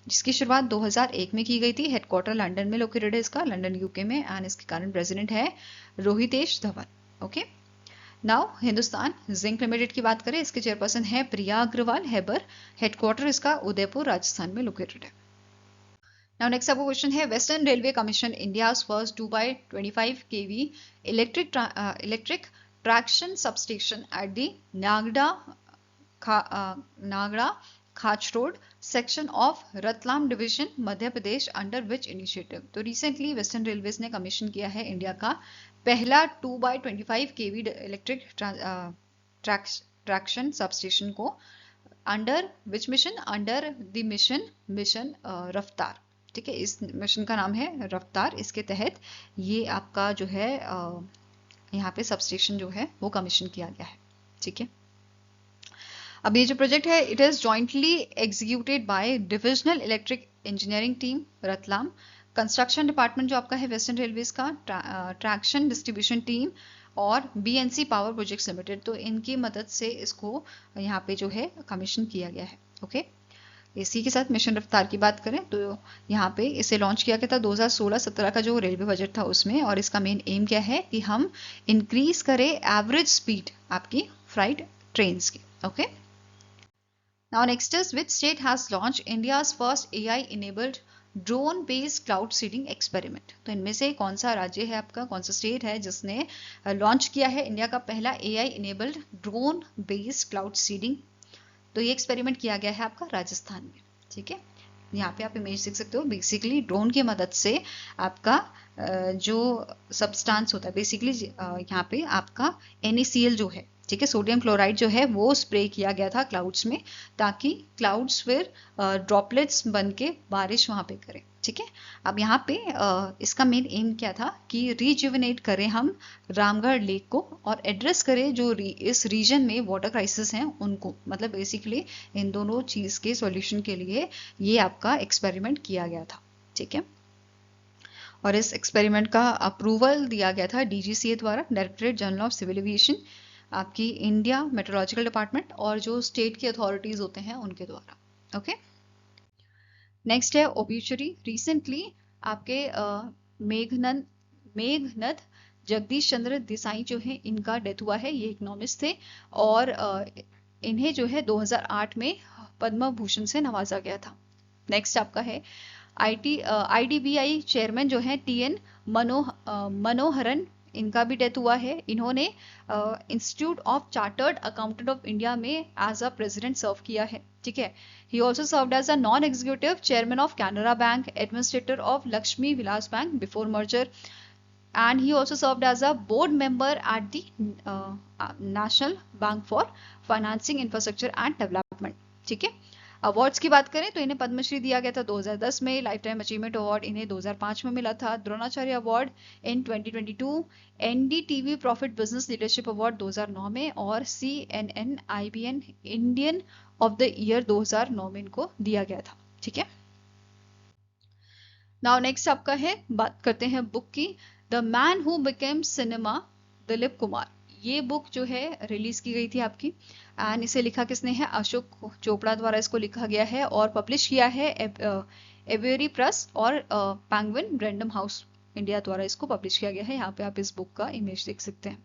जिसकी शुरुआत 2001 में की गई थी। हेडक्वार्टर लंदन में लोकेटेड है इसका, लंदन यूके में। एंड इसके करंट प्रेसिडेंट है Rohitesh Dhawan. Okay, now Hindustan zinc limited की बात करें, इसके चेयरपर्सन है प्रिया अग्रवाल हैबर। हेडक्वार्टर इसका उदयपुर राजस्थान में लोकेटेड है। Now next आपको क्वेश्चन है western railway commission India's first 2x25 kV electric traction substation at the Nagda Khachrod road section of Ratlam division Madhya Pradesh under which initiative. तो रिसेंटली वेस्टर्न रेलवेज ने कमीशन किया है इंडिया का पहला 2x25 kV electric traction substation को under which mission? Under the mission Raftaar. ठीक है, इस मिशन का नाम है रफ्तार। इसके तहत ये आपका जो है यहाँ पे सबस्टेशन जो है वो कमीशन किया गया है। ठीक है, अब ये जो प्रोजेक्ट है it is jointly executed by divisional electric engineering team Ratlam, construction department जो आपका है वेस्टर्न रेलवेज का, ट्रैक्शन डिस्ट्रीब्यूशन टीम और बीएनसी पावर प्रोजेक्ट्स लिमिटेड। तो इनकी मदद से इसको यहाँ पे जो है कमीशन किया गया है। ओके, इसी के साथ मिशन रफ्तार की बात करें तो यहाँ पे इसे लॉन्च किया गया था 2016-17 का जो रेलवे बजट था उसमें। और इसका मेन एम क्या है कि हम इंक्रीज करें एवरेज स्पीड आपकी फ्राइट ट्रेन्स की। Okay, now next is which state has launch India's first AI enabled drone based cloud seeding experiment. तो इनमें से कौन सा राज्य है आपका, कौन सा स्टेट है जिसने लॉन्च किया है इंडिया का पहला AI enabled drone based cloud seeding? तो ये एक्सपेरिमेंट किया गया है आपका राजस्थान में। ठीक है, यहाँ पे आप इमेज देख सकते हो। बेसिकली ड्रोन की मदद से आपका जो सब्सटेंस होता है बेसिकली यहाँ पे आपका NaCl जो है, ठीक है, सोडियम क्लोराइड जो है वो स्प्रे किया गया था क्लाउड्स में, ताकि क्लाउड्स फिर ड्रॉपलेट्स बन के बारिश वहाँ पे करें। ठीक है, अब यहाँ पे इसका मेन एम क्या था कि रिजुविनेट करें हम रामगढ़ लेक को और एड्रेस करें जो इस रीजन में वाटर क्राइसिस हैं उनको। मतलब बेसिकली इन दोनों चीज़ के सॉल्यूशन के लिए ये आपका एक्सपेरिमेंट किया गया था। ठीक है, और इस एक्सपेरिमेंट का अप्रूवल दिया गया था DGCA द्वारा, Directorate General of Civil Aviation, आपकी इंडिया मेट्रोलॉजिकल डिपार्टमेंट और जो स्टेट की अथॉरिटीज होते हैं उनके द्वारा। ओके, नेक्स्ट है ओब्यूचरी। रिसेंटली आपके मेघनद जगदीश चंद्र देसाई जो है इनका डेथ हुआ है। ये इकोनॉमिस्ट थे और इन्हें जो है 2008 में पद्म भूषण से नवाजा गया था। नेक्स्ट आपका है IDBI चेयरमैन जो है TN मनोहरन, इनका भी डेथ हुआ है। इन्होंने Institute of Chartered Accountant of India में एज अ प्रेसिडेंट सर्व किया है। ठीक है, he also served as a non executive chairman of Canara Bank, administrator of Lakshmi Vilas Bank before merger, and he also served as a board member at the National Bank for Financing Infrastructure and Development. ठीक है, awards की बात करें तो इन्हें पद्मश्री दिया गया था 2010 में, लाइफ टाइम अचीवमेंट अवार्ड इन्हें 2005 में मिला था, Dronacharya award in 2022, NDTV profit business leadership award 2009 में और CNN IBN Indian of the year 2009 में इनको दिया गया था। ठीक है, नाउ नेक्स्ट आपका है, बात करते हैं बुक की, the man who became cinema, Dilip Kumar. ये बुक जो है रिलीज की गई थी आपकी, एंड इसे लिखा किसने है, अशोक चोपड़ा द्वारा इसको लिखा गया है और पब्लिश किया है एवेरी प्रेस और पैंगविन रैंडम हाउस इंडिया द्वारा इसको पब्लिश किया गया है। यहाँ पे आप इस बुक का इमेज देख सकते हैं।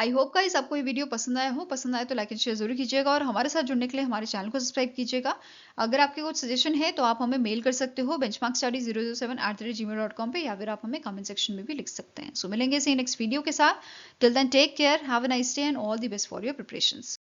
आई होप गाइस आपको ये वीडियो पसंद आया हो, पसंद आए तो लाइक एंड शेयर जरूर कीजिएगा और हमारे साथ जुड़ने के लिए हमारे चैनल को सब्सक्राइब कीजिएगा। अगर आपके कुछ सजेशन है तो आप हमें मेल कर सकते हो benchmarkstudy007@gmail.com पे, या फिर आप हमें कमेंट सेक्शन में भी लिख सकते हैं। सो मिलेंगे इसी नेक्स्ट वीडियो के साथ। Till then take care, have a nice day and all the best for your preparations.